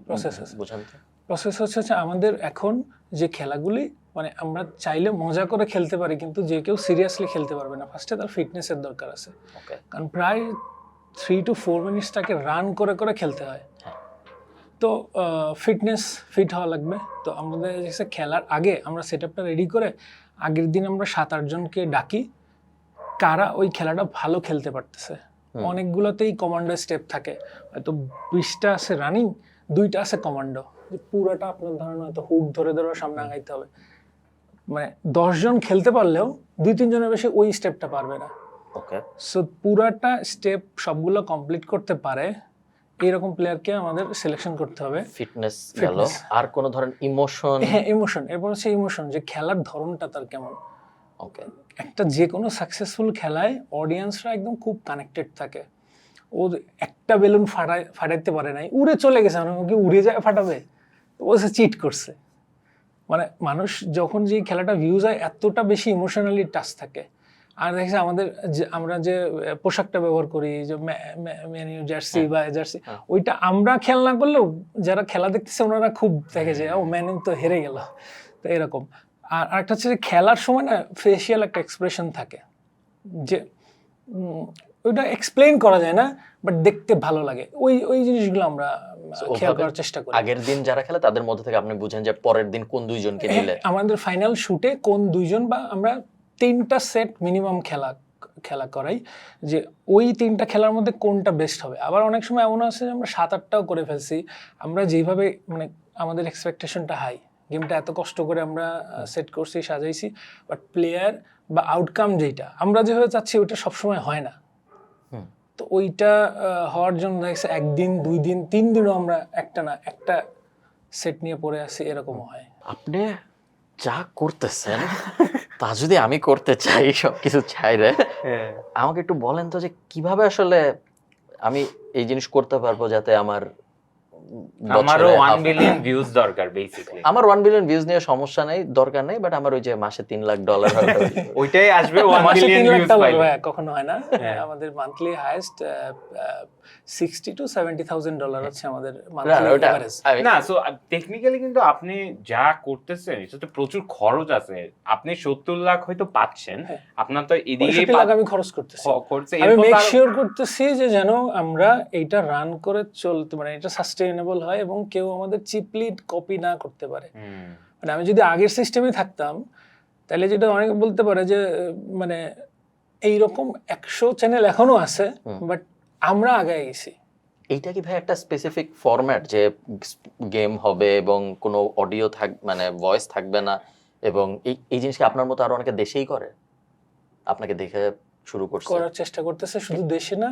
প্রসেস আছে, বুঝান তো। প্রসেস হচ্ছে আমাদের এখন যে খেলাগুলি মানে আমরা চাইলে মজা করে খেলতে পারি, কিন্তু যে কেউ সিরিয়াসলি খেলতে পারবে না, ফার্স্টে তার ফিটনেসের দরকার আছে। কারণ প্রায় 3 to 4 মিনিটস তাকে রান করে করে খেলতে হয়। তো ফিট হওয়া লাগবে। তো আমাদের খেলার আগে আমরা সেট আপটা রেডি করে আগের দিন আমরা 7-8 জনকে ডাকি, কারা ওই খেলাটা ভালো খেলতে পারতেছে। অনেকগুলোতেই কমান্ডো স্টেপ থাকে, হয়তো 20টা আছে রানিং, 2টা আছে কমান্ডো, পুরোটা আপনার ধরেন হয়তো হুক ধরে ধরে সামনে আগাইতে হবে। মানে 10 জন খেলতে পারলেও 2-3 জনের বেশি ওই স্টেপটা পারবে না। সো পুরাটা স্টেপ সবগুলো কমপ্লিট করতে পারে এইরকম প্লেয়ারকে আমাদের সিলেকশন করতে হবে। ফিটনেস গেল, আর কোন ধরনের ইমোশন? হ্যাঁ, ইমোশন। এরপর হচ্ছে ইমোশন, যে খেলার ধরনটা তার কেমন। একটা যে কোনো সাকসেসফুল খেলায় অডিয়েন্সরা একদম খুব কানেক্টেড থাকে। ও একটা বেলুন ফাটাইতে পারে নাই, উড়ে চলে গেছে, মানে ওকে উড়ে যায় ফাটাবে, ও সে চিট করছে। মানে মানুষ যখন যে খেলাটা ভিউজ হয় এতটা বেশি ইমোশনালি টাচ থাকে। আর দেখছি আমাদের আমরা যে পোশাকটা ব্যবহার করি, যে মেনু জার্সি বা জার্সি, ওইটা আমরা খেয়াল না করলেও যারা খেলা দেখতেছে ওনারা খুব দেখে যে ও মেনু তো হেরে গেল, তো এরকম। আর আরেকটা হচ্ছে যে খেলার সময় না ফেসিয়াল একটা এক্সপ্রেশন থাকে, যে ওইটা এক্সপ্লেইন করা যায় না, বাট দেখতে ভালো লাগে। ওই জিনিসগুলো আমরা খেয়াল করার চেষ্টা করি। আগের দিন যারা খেলে তাদের মধ্যে থেকে আপনি বুঝেন যে পরের দিন কোন 2 জনকে নিলে আমাদের ফাইনাল শুটে কোন 2 জন, বা আমরা 3টা সেট মিনিমাম খেলা করাই, যে ওই 3টা খেলার মধ্যে কোনটা বেস্ট হবে। আবার অনেক সময় এমন আছে যে আমরা 7-8টাও করে ফেলছি, আমরা যেভাবে মানে আমাদের এক্সপেকটেশনটা হাই, গেমটা এত কষ্ট করে আমরা সেট করছি, সাজাইছি, বাট প্লেয়ার বা আউটকাম যেটা আমরা যেভাবে চাচ্ছি ওইটা সবসময় হয় না। তো ওইটা হওয়ার জন্য দেখছে 1 দিন 2 দিন 3 দিনও আমরা একটা সেট নিয়ে পড়ে আসি, এরকমও হয়। আপনি যা করতেছেন তা যদি আমি করতে চাই, সবকিছু ছাইরে, আমাকে একটু বলেন তো যে কিভাবে আসলে আমি এই জিনিস করতে পারবো যাতে আমারও 1 বিলিয়ন ভিউজ দরকার বেসিক্যালি। আমার 1 বিলিয়ন ভিউজ নিয়ে সমস্যা নাই, দরকার নাই, বাট আমার ওই যে মাসে $3 লাখ ওইটাই আসবে 1 বিলিয়ন ভিউজ পাইলে। কখনো হয় না, আমাদের মান্থলি হাইয়েস্ট $60,000 to $70,000 হচ্ছে আমাদের মান্থলি এভারেজ। না, সো টেকনিক্যালি কিন্তু আপনি যা করতেছেন এটাতে প্রচুর খরচ আছে। আপনি 70 লাখ হয়তো পাচ্ছেন, আপনার তো এদিকেই আমি খরচ করতেছি, আমি মেক শিওর করতেছি যে যেন আমরা এইটা রান করে চলতে, মানে এটা সাস্টেইনেবল হয় এবং কেউ আমাদের চিপলি কপি না করতে পারে। মানে আমি যদি আগের সিস্টেমে থাকতাম তাহলে যেটা অনেকে বলতে পারে যে মানে এইরকম 100 চ্যানেল এখনো আছে, বাট আমরা আগে গেছি। এইটা কি ভাই একটা স্পেসিফিক ফরম্যাট, যে গেম হবে এবং কোনো অডিও মানে ভয়েস থাকবে না, এবং এই জিনিসকে আপনার মতো আরো অনেকে দেশেই করে, আপনাকে দেখে শুরু করছে, করার চেষ্টা করতেছে, শুধু দেশে না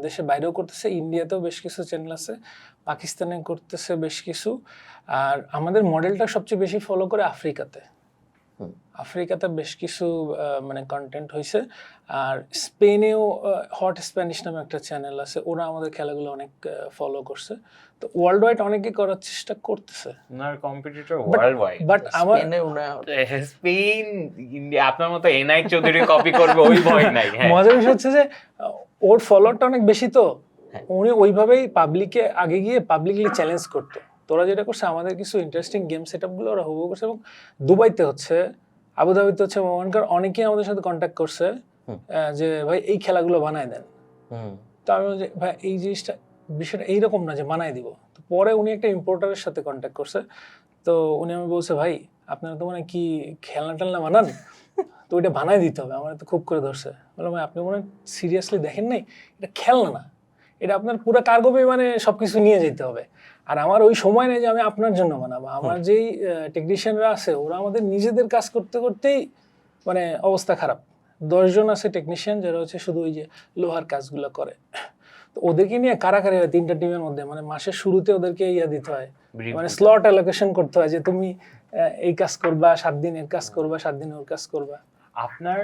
দেশের বাইরেও করতেছে। ইন্ডিয়াতেও বেশ কিছু চ্যানেল আছে, পাকিস্তানে করতেছে বেশ কিছু। আর আমাদের মডেলটা সবচেয়ে বেশি ফলো করে আফ্রিকাতে। আফ্রিকাতে বেশ কিছু মানে কন্টেন্ট হয়েছে, আর স্পেনেও হট স্প্যানিশ নামে একটা চ্যানেল আছে, ওরা আমাদের খেলাগুলো অনেক ফলো করছে। তো ওয়ার্ল্ড ওয়াইড অনেকে করার চেষ্টা করতেছে, ওনার কম্পিটিটর ওয়ার্ল্ড ওয়াইড। বাট আমার স্পেনে ওরা স্পেন, ইন্ডিয়া আপনার মতো এনআই চৌধুরী কপি করবে ওই ভয় নাই। হ্যাঁ, মজার বিষয় হচ্ছে যে ওর ফলোয়ারটা অনেক বেশি, তো হ্যাঁ। উনি ওইভাবেই পাবলিকে আগে গিয়ে পাবলিকলি চ্যালেঞ্জ করতো। তোরা যেটা করছে আমাদের কিছু ইন্টারেস্টিং গেম সেট আপগুলো ওরা হুবহু করছে, এবং দুবাইতে হচ্ছে, আবুধাবিতে হচ্ছে, ওখানকার অনেকেই আমাদের সাথে কন্ট্যাক্ট করছে যে ভাই এই খেলাগুলো বানায় দেন। তো আমি বলছি ভাই এই বিষয়টা এইরকম না যে বানায় দিব। তো পরে উনি একটা ইম্পোর্টারের সাথে কন্ট্যাক্ট করছে, তো উনি আমি বলছে ভাই আপনারা তো মানে কি খেলনা টেলনা বানান, তো ওইটা বানায় দিতে হবে। আমার তো খুব করে ধরছে, বললাম ভাই আপনি মনে হয় সিরিয়াসলি দেখেন নাই, এটা খেলনা না, এটা আপনার পুরো কার্গো মানে সবকিছু নিয়ে যেতে হবে। আর আমার ওই সময় নেই যে আমি আপনার জন্য বানাবো। আমার যেই টেকনিশিয়ানরা আছে ওরা আমাদের নিজেদের কাজ করতে করতেই মানে অবস্থা খারাপ। 10 জন আছে টেকনিশিয়ান যারা হচ্ছে শুধু ওই যে লোহার কাজগুলো করে। তো ওদেরকে নিয়ে কারাকারি হয় 3টা টিমের মধ্যে, মানে মাসের শুরুতে ওদেরকে দিতে হয়, মানে স্লট অ্যালোকেশন করতে হয় যে তুমি এই কাজ করবা 7 দিন, এর কাজ করবা 7 দিন, ওর কাজ করবা। আপনার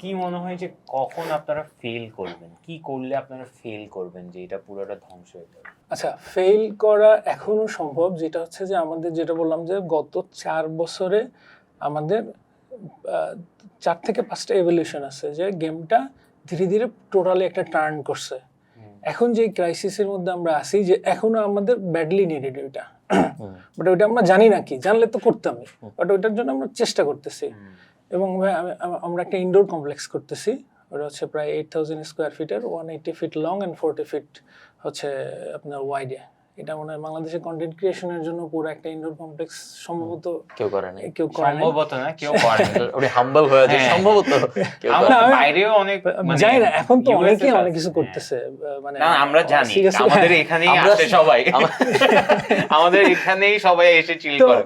কি মনে হয় যে কখন আপনারা ফেল করবেন, কি করলে আপনারা ফেল করবেন যে এটা পুরোটা ধ্বংস হয়ে যাবে? আচ্ছা, ফেল করা এখনো সম্ভব, যেটা হচ্ছে যে আমাদের যেটা বললাম যে গত 4 বছরে আমাদের 4 থেকে 5টা এভলিউশন আছে, যে গেমটা ধীরে ধীরে টোটালি একটা টার্ন করছে। এখন যে ক্রাইসিসের মধ্যে আমরা আছি, যে এখনো আমাদের ব্যাডলি নিডেড ওইটা, বাট ওইটা আমরা জানি না, কি জানলে তো করতামই, বাট ওইটার জন্য আমরা চেষ্টা করতেছি। এবং আমরা একটা ইনডোর কমপ্লেক্স করতেছি, ওটা হচ্ছে প্রায় 8000 স্কোয়ার ফিটের, 180 ফিট লং অ্যান্ড 40 ফিট হচ্ছে আপনার ওয়াইডে। এটা মনে হয় বাংলাদেশের কন্টেন্ট ক্রিয়েশনের জন্য পুরো একটা ইনডোর কমপ্লেক্স সম্ভবত কেউ করে নাই, কেউ করে নাই। সম্ভবত না, কেউ করে না। ওরে হাম্বল হয়ে যায়, সম্ভবত কেউ করে আমরা নাই। বাইরেও অনেক মানে জানি না, এখন তো USA অনেকেই তে অনেক কিছু আছে। করতেছে, মানে না, আমরা জানি seriously, আমাদের এখানেই আমরা- আসে সবাই, আমাদের এখানেই সবাই এসে চিল তো করে।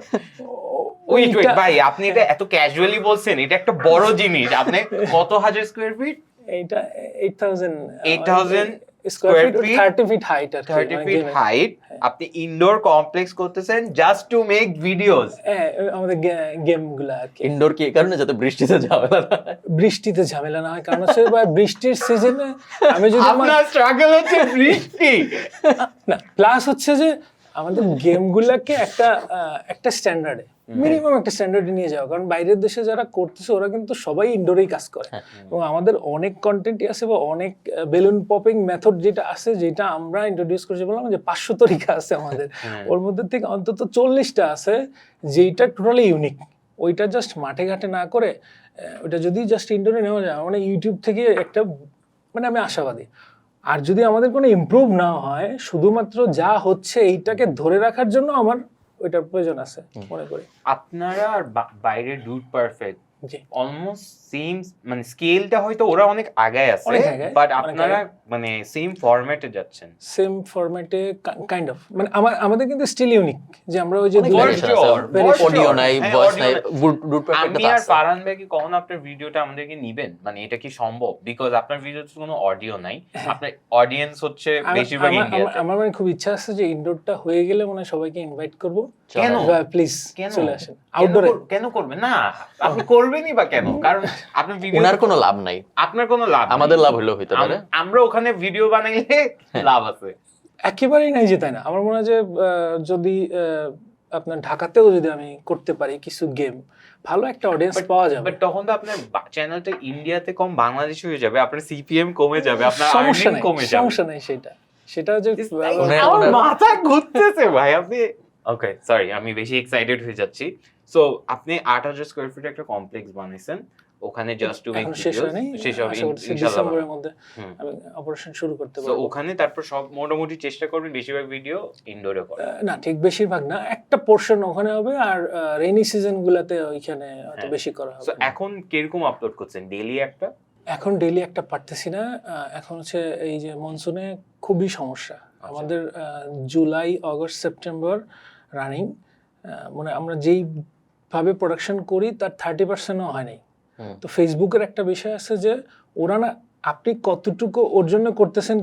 ওয়েট ওইটা- ভাই, আপনি এটা এত ক্যাজুয়ালি বলছেন, এটা একটা বড় জিনিস। আপনি কত হাজার স্কোয়ার ফিট? এইটা 8000 8,000 square feet, feet, 30 feet height আর কি, 30 মানে ফিট game-এর। হাইট। আপনি ইনডোর কমপ্লেক্স করতেছেন জাস্ট টু মেক ভিডিওস। হ্যাঁ, আমাদের গেমগুলো আর কি। ইনডোর কি এই কারণে যাতে বৃষ্টিতে ঝামেলা না হয়? বৃষ্টিতে ঝামেলা না হয়, কারণ হচ্ছে বৃষ্টির সিজনে আমি যদি আপনার স্ট্রাগল হচ্ছে বৃষ্টি। না, প্লাস হচ্ছে যে আমাদের গেমগুলোকে একটা স্ট্যান্ডার্ডে, মিনিমাম একটা স্ট্যান্ডার্ডে নিয়ে যাওয়া, কারণ বাইরের দেশে যারা করতেছে ওরা কিন্তু সবাই ইনডোরেই কাজ করে, এবং আমাদের অনেক কন্টেন্টই আছে বা অনেক বেলুন পপিং মেথড যেটা আছে, যেটা আমরা ইন্ট্রোডিউস করছি, বললাম যে 500 তরিকা আছে আমাদের, ওর মধ্যে থেকে অন্তত 40টা আছে যেটা টোটালি ইউনিক। ওইটা জাস্ট মাঠে ঘাটে না করে ওইটা যদি জাস্ট ইনডোরে নেওয়া যায়, মানে ইউটিউব থেকে একটা, মানে আমি আশাবাদী। আর যদি আমাদের কোনো ইমপ্রুভ না হয়, শুধুমাত্র যা হচ্ছে এইটাকে ধরে রাখার জন্য আমার ওইটার প্রয়োজন আছে মনে করি। আপনারা আর বাইরে ডুড পারফেক্ট জি, অলমোস্ট সেম, মানে স্কেলটা হয়তো ওরা অনেক আগায় আছে, অনেক আগায়, বাট অনেক আপনারা মানে সেম ফরম্যাটে যাচ্ছেন। সেম ফরম্যাটে কাইন্ড অফ, মানে আমাদের কিন্তু স্টিল ইউনিক, যে আমরা ওই যে অনেক দুই- variation আছে। For sure, অডিও নাই, হ্যাঁ, ভয়েস audio নাই, নাই। রুট পারফেক্ট আমি তো আর আছে। ফারহান ভাই কি কখনো আপনার ভিডিওটা আমাদেরকে নিবেন? মানে এটা কি সম্ভব? বিকজ আপনার ভিডিওতে কোনো অডিও নাই, আপনার অডিয়েন্স হচ্ছে বেশিরভাগ ইন্ডিয়াতে। আমার মানে খুব ইচ্ছা আছে যে ইনডোরটা হয়ে গেলে মনে হয় সবাইকে ইনভাইট করব, কেন? প্লিজ কেন? চলে আসেন আউটডোরে। কেন করবেন না? আপনি করবেনই বা কেন? কারণ আপনার ভিডিও, ওনার কোনো লাভ নাই, আপনার কোনো লাভ নেই। আমাদের লাভ হইলেও হইতে পারে। আমরা ওখানে ভিডিও বানাইলে লাভ আছে। একেবারেই নাই যে, তাই না? আমার মনে হয় যে যদি আপনার ঢাকাতেও যদি আমি করতে পারি কিছু গেম, ভালো একটা অডিয়েন্স পাওয়া যাবে। বাট তখন তো আপনার চ্যানেলটা ইন্ডিয়াতে কম বাংলাদেশে হয়ে যাবে, আপনার সিপিএম কমে যাবে, আপনার সমস্যা আর্নিং নাই, কমে যাবে। সমস্যা নাই, সেটা যে আমার মাথা ঘুরতেছে ভাই। আপনি ওকে, সরি, আমি বেশি এক্সাইটেড হয়ে যাচ্ছি। সো আপনি 8000 স্কয়ার ফিট একটা কমপ্লেক্স বানাইছেন, ওখানে জাস্ট টু মেক এখন শেষ ভিডিওস, হয়নি, শেষ হবে আশা করছি ইনশাআল্লাহ। ডিসেম্বরের মধ্যে আমি অপারেশন শুরু করতে সো পারবো। ওখানে তারপর সব মোটামুটি চেষ্টা করবেন বেশিরভাগ ভিডিও ইনডোরে করার। না, ঠিক বেশিরভাগ না, একটা পোরশন ওখানে হবে, আর রেইনি সিজন গুলাতে ওইখানে হয়তো বেশি করা সো হবে। এখন কিরকম আপলোড করছেন? ডেইলি একটা? এখন ডেইলি একটা পারতেছি না, এখন হচ্ছে এই যে মনসুনে খুবই সমস্যা আমাদের। জুলাই, অগস্ট, সেপ্টেম্বর রানিং, মানে আমরা যেই ভাবে প্রোডাকশন করি তার 30%ও হয় নাই। তো ফেসবুকের একটা বিষয় আছে যে ওরা না, আপনি কতটুকু ওর জন্য করতেছেন,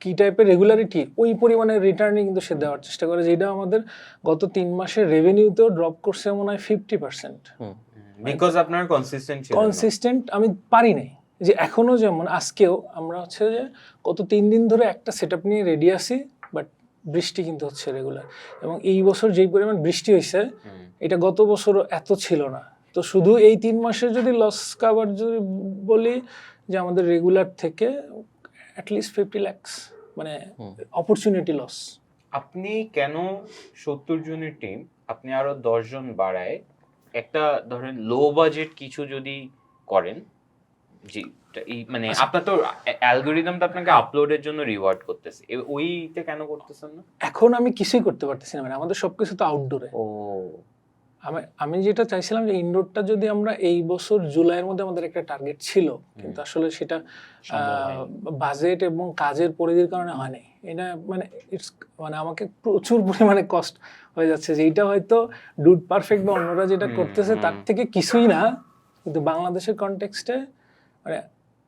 কি টাইপের রেগুলারিটি, ওই পরিমাণের রিটার্নই কিন্তু সে দেওয়ার চেষ্টা করে, যেটা আমাদের গত 3 মাসের রেভিনিউতেও ড্রপ করছে মনে হয় 50%। বিকজ আপনার কনসিস্টেন্ট ছিল কনসিস্টেন্ট আমি পারি নাই। যে এখনো যেমন আজকেও আমরা হচ্ছে যে গত 3 দিন ধরে একটা সেটআপ নিয়ে রেডি আছি, বাট বৃষ্টি কিন্তু হচ্ছে রেগুলার, এবং এই বছর যেই পরিমাণ বৃষ্টি হয়েছে এটা গত বছর এত ছিল না। তো শুধু এই 3 মাসের যদি লস কাভার যদি বলি, যে আমাদের রেগুলার থেকে অ্যাটলিস্ট 50 লাখ মানে অপরচুনিটি লস। আপনি কেন 70 জনের টিম আপনি আরো 10 জন বাড়ায় একটা ধরেন লো বাজেট কিছু যদি করেন, জি এই মানে আপনার তো অ্যালগরিদম তো আপনাকে আপলোডের জন্য রিওয়ার্ড করতেছে, ওইটা কেন করতেছেন না? এখন আমি কিছুই করতে পারতেছি না, মানে আমাদের সবকিছু তো আউটডোরে। ও আমি যেটা চাইছিলাম যে ইনডোরটা যদি আমরা এই বছর জুলাইয়ের মধ্যে আমাদের একটা টার্গেট ছিল, কিন্তু আসলে সেটা বাজেট এবং কাজের পরিধির কারণে হয় নাই। এটা মানে মানে আমাকে প্রচুর পরিমাণে কষ্ট হয়ে যাচ্ছে, যে এইটা হয়তো ডুড পারফেক্ট বা অন্যরা যেটা করতেছে তার থেকে কিছুই না, কিন্তু বাংলাদেশের কনটেক্সটে মানে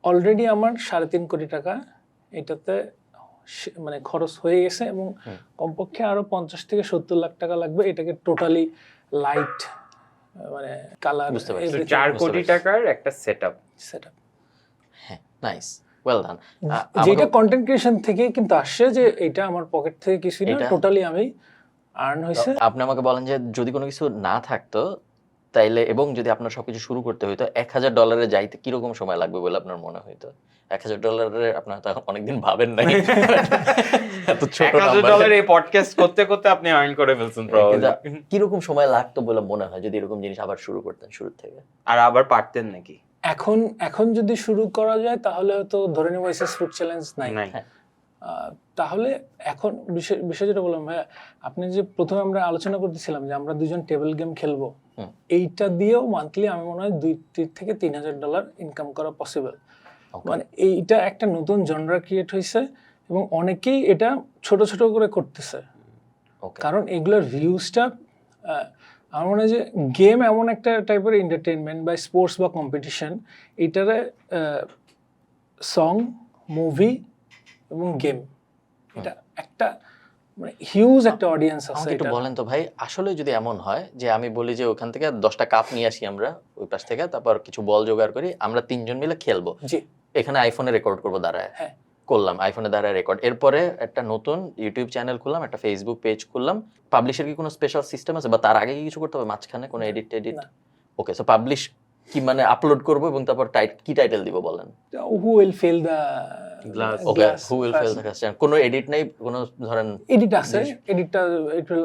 অলরেডি আমার 3.5 কোটি টাকা এটাতে মানে খরচ হয়ে গেছে, এবং কমপক্ষে আরো 50 থেকে 70 লাখ টাকা লাগবে এটাকে টোটালি লাইট মানে কালার 4 কোটি টাকার একটা সেটআপ। হ্যাঁ, নাইস, ওয়েল ডান। যেটা কন্টেন্ট ক্রিয়েশন থেকে কিন্তু আসছে, যে এটা আমার পকেট থেকে কিছু না, টোটালি আমি আর্ন হইছে। আপনি আমাকে বলেন যে যদি কোনো কিছু না থাকতো তাইলে, এবং যদি আপনার সবকিছু শুরু করতে হইতো, $1,000 যাইতে কিরকম সময় লাগবে বলে আপনার মনে হইতো? $1,000 আপনার তো অনেকদিন ভাবেন নাই, এত ছোট $1,000 এই পডকাস্ট করতে করতে আপনি আর্ন করে ফেলছেন প্রবাবলি। কিরকম সময় লাগতো বলে মনে হয় যদি এরকম জিনিস আবার শুরু করতেন শুরু থেকে? আর আবার পারতেন নাকি? এখন যদি শুরু করা যায় তাহলে হয়তো ধরে নেব এসএস ফুড চ্যালেঞ্জ নাই। তাহলে এখন বিষয় যেটা বললাম ভাইয়া, আপনি যে প্রথমে আমরা আলোচনা করতেছিলাম যে আমরা দুজন টেবিল গেম খেলবো, এইটা দিয়েও মান্থলি আমি মনে হয় $2 থেকে $3,000 ইনকাম করা পসিবল। মানে এইটা একটা নতুন জনরা ক্রিয়েট হয়েছে, এবং অনেকেই এটা ছোট ছোট করে করতেছে, কারণ এগুলোর ভিউজটা আমার মনে হয় যে গেম এমন একটা টাইপের এন্টারটেইনমেন্ট বা স্পোর্টস বা কম্পিটিশন, এইটারে সং, মুভি এবং গেম, এটা একটা মানে হিউজ একটা অডিয়েন্স আছে। একটু বলেন তো ভাই, আসলে যদি এমন হয় যে আমি বলি যে ওখান থেকে 10টা কাপ নিয়ে আসি আমরা ওই পাশ থেকে, তারপর কিছু বল জোগাড় করি, আমরা 3 জন মিলে খেলবো, জি এখানে আইফোনে রেকর্ড করবো দাঁড়ায়, হ্যাঁ করলাম আইফোনে দাঁড়ায় রেকর্ড, এরপরে একটা নতুন ইউটিউব চ্যানেল খুললাম, একটা ফেসবুক পেজ খুললাম, পাবলিশের কি কোনো স্পেশাল সিস্টেম আছে বা তার আগে কি কিছু করতে হবে মাঝখানে কোনো এডিট? ওকে, সো পাবলিশ কি মানে আপলোড করব, এবং তারপর কি টাইটেল দিব বলেন? Who will fail the glass. Okay, who will fail the glass. কোনো এডিট নাই, কোনো ধরেন এডিট আছে, এডিটটা একটু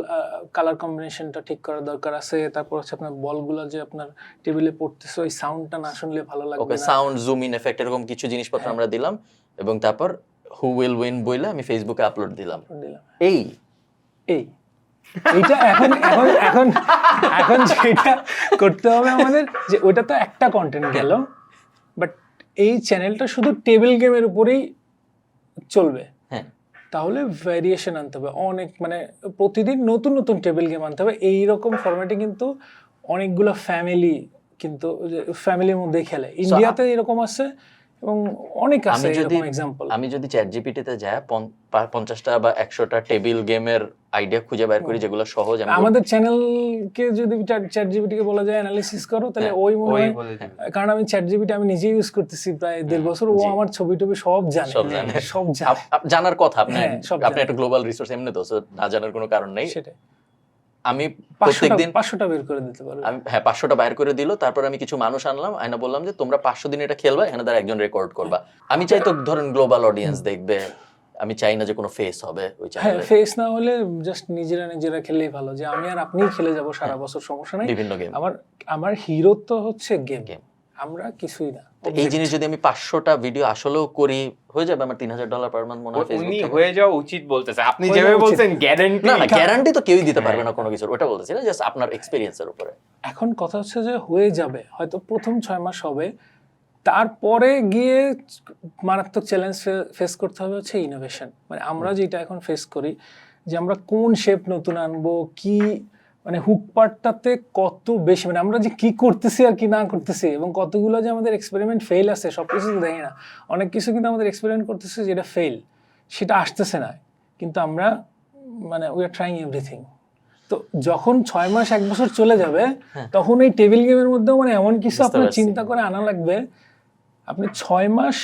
কালার কম্বিনেশনটা ঠিক করা দরকার আছে, তারপর হচ্ছে আপনার বলগুলো যে আপনার টেবিলে পড়তেছে ওই সাউন্ডটা না শুনলে ভালো লাগবে না। ওকে, সাউন্ড, জুম ইন এফেক্ট, এরকম কিছু জিনিসপত্র আমরা দিলাম, এবং তারপর হু উইল উইন বইলা আমি ফেসবুকে আপলোড দিলাম। এইটা এখন এখন এখন এখন যেটা করতে হবে আমাদের, যে ওটা তো একটা কন্টেন্ট গেল, বাট এই চ্যানেলটা শুধু টেবিল গেমের উপরেই চলবে। হ্যাঁ, তাহলে ভ্যারিয়েশন আনতে হবে অনেক, মানে প্রতিদিন নতুন নতুন টেবিল গেম আনতে হবে। এইরকম ফরম্যাটে কিন্তু অনেকগুলো ফ্যামিলি কিন্তু ফ্যামিলির মধ্যে খেলে, ইন্ডিয়াতে এরকম আছে এবং অনেক আছে এরকম এক্সাম্পল। আমি যদি চ্যাটজিপিটিতে যাই 50টা বা 100টা টেবিল গেমের আইডিয়া খুঁজে বের করি যেগুলো সহজ, আমাদের চ্যানেলকে যদি চ্যাটজিপিটি কে বলা যায় অ্যানালিসিস করো, তাহলে ওই মনে হয়, কারণ আমি চ্যাটজিপিটি আমি নিজেই ইউজ করতেছি প্রায় 1.5 বছর, ও আমার ছবি টবি সব জানে। জানার কথা, আপনি একটা গ্লোবাল রিসোর্স এমনি তো, না জানার কোনো কারণ নেই। সেটাই, আমি প্রত্যেকদিন 500টা বের করে দিতে পারবো। হ্যাঁ, 500টা বাইর করে দিল, তারপর আমি কিছু মানুষ আনলাম, আয়না বললাম যে তোমরা 500 দিন এটা খেলবা, এখানে তারা একজন রেকর্ড করবা। আমি চাই তো ধরেন গ্লোবাল অডিয়েন্স দেখবে, আমি চাই না যে কোনো ফেস হবে ওই চ্যানেলে। হ্যাঁ, ফেস না হলে জাস্ট নিজেরা খেললেই ভালো, যে আমি আর আপনি খেলে যাব সারা বছর, সমস্যা নাই। বিভিন্ন গেম, আমার হিরো তো হচ্ছে গেম, আমরা কিছুই না। এই জিনিস যদি আমি 500টা ভিডিও আসলেও করি, হয়ে যাবে আমার $3,000 পার মান্থ মনে হয়। উনি হয়ে যাওয়া উচিত বলতেছে, আপনি যেভাবে বলছেন গ্যারান্টি না, গ্যারান্টি তো কেউই দিতে পারবে না কোনো কিছুর, ওটা বলতেছি না, জাস্ট আপনার এক্সপেরিয়েন্সের উপরে। এখন কথা হচ্ছে যে হয়ে যাবে, হয়তো প্রথম 6 মাস হবে, তারপরে গিয়ে মারাত্মক চ্যালেঞ্জ ফেস করতে হবে হচ্ছে ইনোভেশন। মানে আমরা যেটা এখন ফেস করি, যে আমরা কোন শেপ নতুন আনবো, কি মানে হুক পার্টটাতে কত বেশি, মানে আমরা যে কি করতেছি আর কি না করতেছি, এবং কতগুলো যে আমাদের এক্সপেরিমেন্ট ফেল আছে, সবকিছু তো দেখি না, অনেক কিছু কিন্তু আমাদের এক্সপেরিমেন্ট করতেছে যেটা ফেল, সেটা আসতেছে না, কিন্তু আমরা মানে উই আর ট্রাইং এভরিথিং। তো যখন 6 মাস 1 বছর চলে যাবে হ্যাঁ। তখন এই টেবিল গেমের মধ্যেও মানে এমন কিছু বুঝতে আপনার পারছি। চিন্তা করে আনা লাগবে, আপনি 6 মাস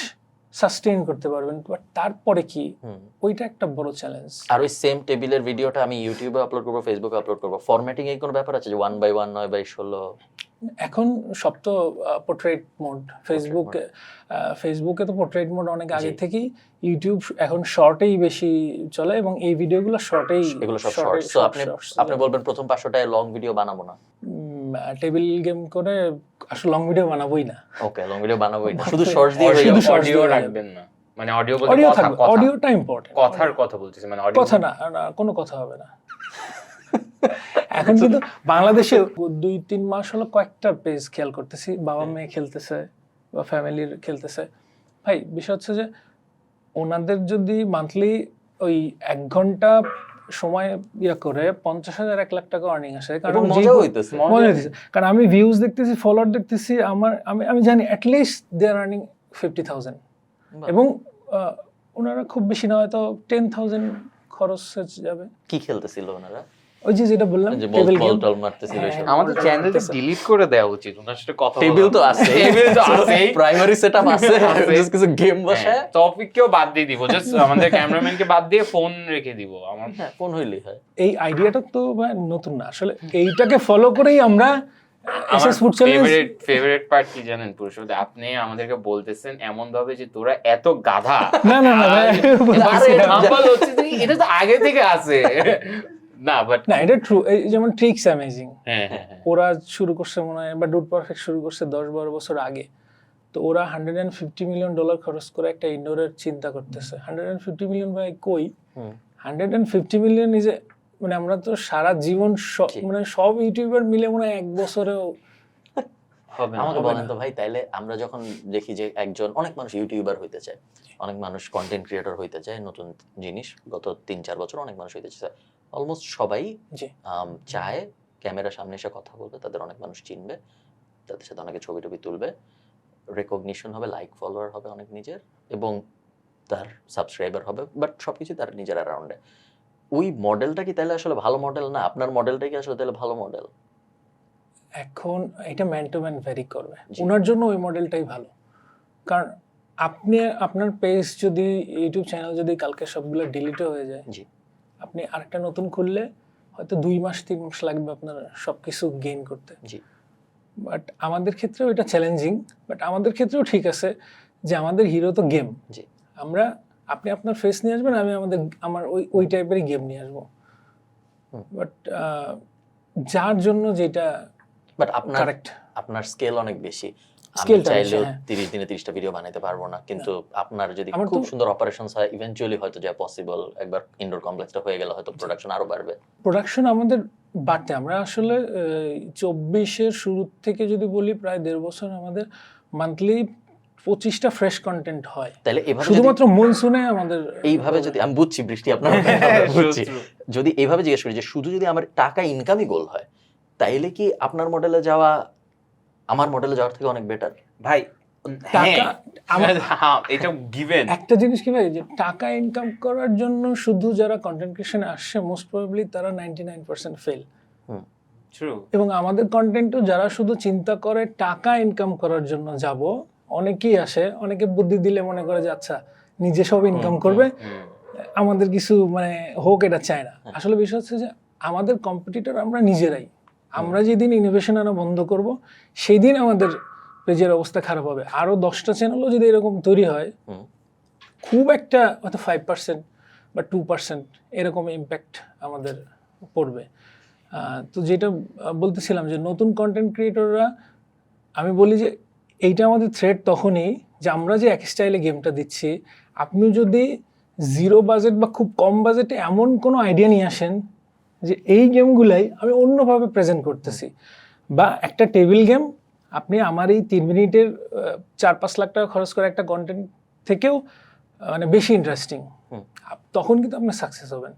সাস্টেইন করতে পারবেন, বাট তারপরে কি, হুম। ওইটা একটা বড় চ্যালেঞ্জ। আর ওই সেম টেবিলের ভিডিওটা আমি ইউটিউবে আপলোড করবো, ফেসবুকে আপলোড করবো, ফরম্যাটিং এর কোনো ব্যাপার আছে যে 1/1 9/16? এখন সব তো পোর্ট্রেট মোড, ফেসবুকে তো পোর্ট্রেট মোড অনেক আগে জি। থেকেই, ইউটিউব এখন শর্টেই বেশি চলে এবং এই ভিডিওগুলো শর্টেই, এগুলো সব শর্টস। তো আপনি বলবেন প্রথম 500টায় লং ভিডিও বানাবো না? টেবিল গেম করে আসলে লং ভিডিও বানাবোই না। ওকে, লং ভিডিও বানাবোই না, শুধু শর্টস দিয়ে হয়ে শুধু যাবে। shorts অডিও দিয়ে রাখবেন না, মানে অডিও বলতে অডিও কথা থাকবে, কথা অডিওটা ইম্পর্টেন্ট, কথার কথা বলতেছি, মানে অডিও কথা না, কোনো কথা হবে না। এখন কিন্তু বাংলাদেশে 2-3 মাস হলো কয়েকটা পেজ খেয়াল করতেছি, বাবা মেয়ে খেলতেছে বা ফ্যামিলির খেলতেছে। ভাই বিষয় হচ্ছে যে ওনাদের যদি মান্থলি ওই 1 ঘন্টা সময় করে 50,000 1 লাখ টাকা আর্নিং আসে, এবং কারণ মজা হইতেছে। মজা হইতেছে, কারণ আমি ভিউজ দেখতেছি, ফলোয়ার দেখতেছি, আমি জানি অ্যাটলিস্ট দে আর আর্নিং 50,000, এবং ওনারা খুব বেশি না হয়তো 10,000 খরচ হয়ে যাবে। কি খেলতেছিল ওনারা? ওই যে যেটা বললাম যে টেবিল বল গেম, টল মারতেছিল হ্যাঁ, এসব। আমাদের চ্যানেলটা ডিলিট করে দেওয়া উচিত, ওনার সাথে কথা টেবিল তো আছে, টেবিল তো আছেই, প্রাইমারি সেটআপ আছে, just কিছু গেম বসায়। টপিককেও বাদ দিয়ে দিব, জাস্ট আমাদের ক্যামেরাম্যানকে বাদ দিয়ে ফোন রেখে দিব। আমার হ্যাঁ, ফোন হইলেই হয়। এই আইডিয়াটা তো ভাই নতুন না আসলে, এইটাকে ফলো করেই আমরা SS food challenge. Favourite part কি জানেন পুরুষোত্তম? আপনি আমাদেরকে বলতেছেন এমন ভাবে যে তোরা এত গাধা। না না না ভাই, আরে humble হচ্ছে যে এটা তো আগে থেকে আছে। না বাট না এটা ট্রু, এই যেমন ট্রিক্স অ্যামেজিং, হ্যাঁ হ্যাঁ হ্যাঁ। ওরা শুরু করছে মনে হয়, বা ডুড পারফেক্ট শুরু করছে 10-12 বছর আগে, তো ওরা $150 মিলিয়ন খরচ করে একটা ইনডোরের চিন্তা করতেছে। 150 মিলিয়ন ভাই কই, হুম। 150 মিলিয়ন ইজ এ, মানে আমরা তো সারা জীবন জি। মানে সব ইউটিউবার মিলে মনে হয় 1 বছরেও হবে না, আমাকে হবে বলেন না। তো ভাই, তাইলে আমরা যখন দেখি যে একজন, অনেক মানুষ ইউটিউবার হইতে চায়, অনেক মানুষ কন্টেন্ট ক্রিয়েটর হইতে চায়, নতুন জিনিস গত 3-4 বছর অনেক মানুষ হইতে চায়, অলমোস্ট সবাই জি চায় ক্যামেরার সামনে এসে কথা বলবে, তাদের অনেক মানুষ চিনবে, তাদের সাথে অনেকে ছবি টবি তুলবে, রেকগনিশন হবে, লাইক ফলোয়ার হবে অনেক নিজের, এবং তার সাবস্ক্রাইবার হবে, বাট সবকিছু তার নিজের অ্যারাউন্ডে। ওই মডেলটা কি তাহলে আসলে ভালো মডেল না? আপনার মডেলটা কি আসলে তাহলে ভালো মডেল? এখন এটা ম্যান টু ম্যান ভ্যারি করবে, জি। ওনার জন্য ওই মডেলটাই ভালো। কারণ আপনি আপনার পেজ যদি, ইউটিউব চ্যানেল যদি কালকে সবগুলো ডিলিট হয়ে যায়, জি। আপনি আরেকটা নতুন খুললে হয়তো 2 মাস 3 মাস লাগবে আপনার সবকিছু গেইন করতে। জি। বাট আমাদের ক্ষেত্রেও এটা চ্যালেঞ্জিং, বাট আমাদের ক্ষেত্রেও ঠিক আছে যে আমাদের হিরো তো গেম। জি। আপনি আপনার ফেস নিয়ে আসবেন, আমি আমার ওই টাইপেরই গেম নিয়ে আসবো। হুম। বাট যার জন্য যেটা বাট আপনার কারেক্ট, আপনার স্কেল অনেক বেশি। আমি স্কেলটা চাইলেও হ্যাঁ। 30 দিনে 30টা ভিডিও বানাইতে পারবো না, কিন্তু আপনার যদি আমার খুব তো- সুন্দর অপারেশনস হয়, ইভেন্চুয়ালি হয়তো যা পসিবল, একবার ইনডোর কমপ্লেক্সটা হয়ে গেলে হয়তো প্রোডাকশন আরো বাড়বে। প্রোডাকশন আমাদের বাড়তে, আমরা আসলে 24-এর শুরু থেকে যদি বলি প্রায় 1.5 বছর আমাদের মান্থলি 25টা ফ্রেশ কন্টেন্ট হয়, তাহলে এভাবে যদি শুধুমাত্র মনসুনে আমাদের। এইভাবে যদি, আমি বুঝছি বৃষ্টি আপনার বুঝছি, যদি এইভাবে জিজ্ঞেস করি যে শুধু যদি আমার টাকা ইনকামই গোল হয়, তাইলে কি আপনার মডেলে যাওয়া আমার মডেলে যাওয়ার থেকে অনেক বেটার? ভাই টাকা হ্যাঁ, এটা গিভেন। একটা জিনিস কি ভাই, যে টাকা ইনকাম করার জন্য শুধু যারা কন্টেন্ট ক্রিয়েশনে আসছে মোস্ট প্রবাবলি তারা 99% ফেল। ট্রু। এবং আমাদের কন্টেন্টও যারা শুধু চিন্তা করে টাকা ইনকাম করার জন্য যাব, অনেকেই আসে, অনেকে বুদ্ধি দিলে মনে করে যে আচ্ছা নিজে সব ইনকাম করবে, আমাদের কিছু মানে হোক এটা চায় না। আসলে বিষয় হচ্ছে যে আমাদের কম্পিটিটর আমরা নিজেরাই। আমরা যেদিন ইনোভেশন আনা বন্ধ করব, সেই দিন আমাদের পেজের অবস্থা খারাপ হবে। আরো 10টা চ্যানেলও যদি এরকম তৈরি হয়, খুব একটা হয়তো 5% বা 2% এরকম ইম্প্যাক্ট আমাদের পড়বে। তো যেটা বলতেছিলাম যে নতুন কন্টেন্ট ক্রিয়েটররা, আমি বলি যে এইটা আমাদের থ্রেট তখনই যে আমরা যে এক স্টাইলে গেমটা দিচ্ছি, আপনি যদি 0 বাজেট বা খুব কম বাজেটে এমন কোনো আইডিয়া নিয়ে আসেন যে এই গেমগুলাই আমি অন্যভাবে প্রেজেন্ট করতেছি, বা একটা টেবিল গেম আপনি আমার এই 3 মিনিটের 4-5 লাখ টাকা খরচ করে একটা কন্টেন্ট থেকেও মানে বেশি ইন্টারেস্টিং, তখন কিন্তু আপনি সাকসেস হবেন।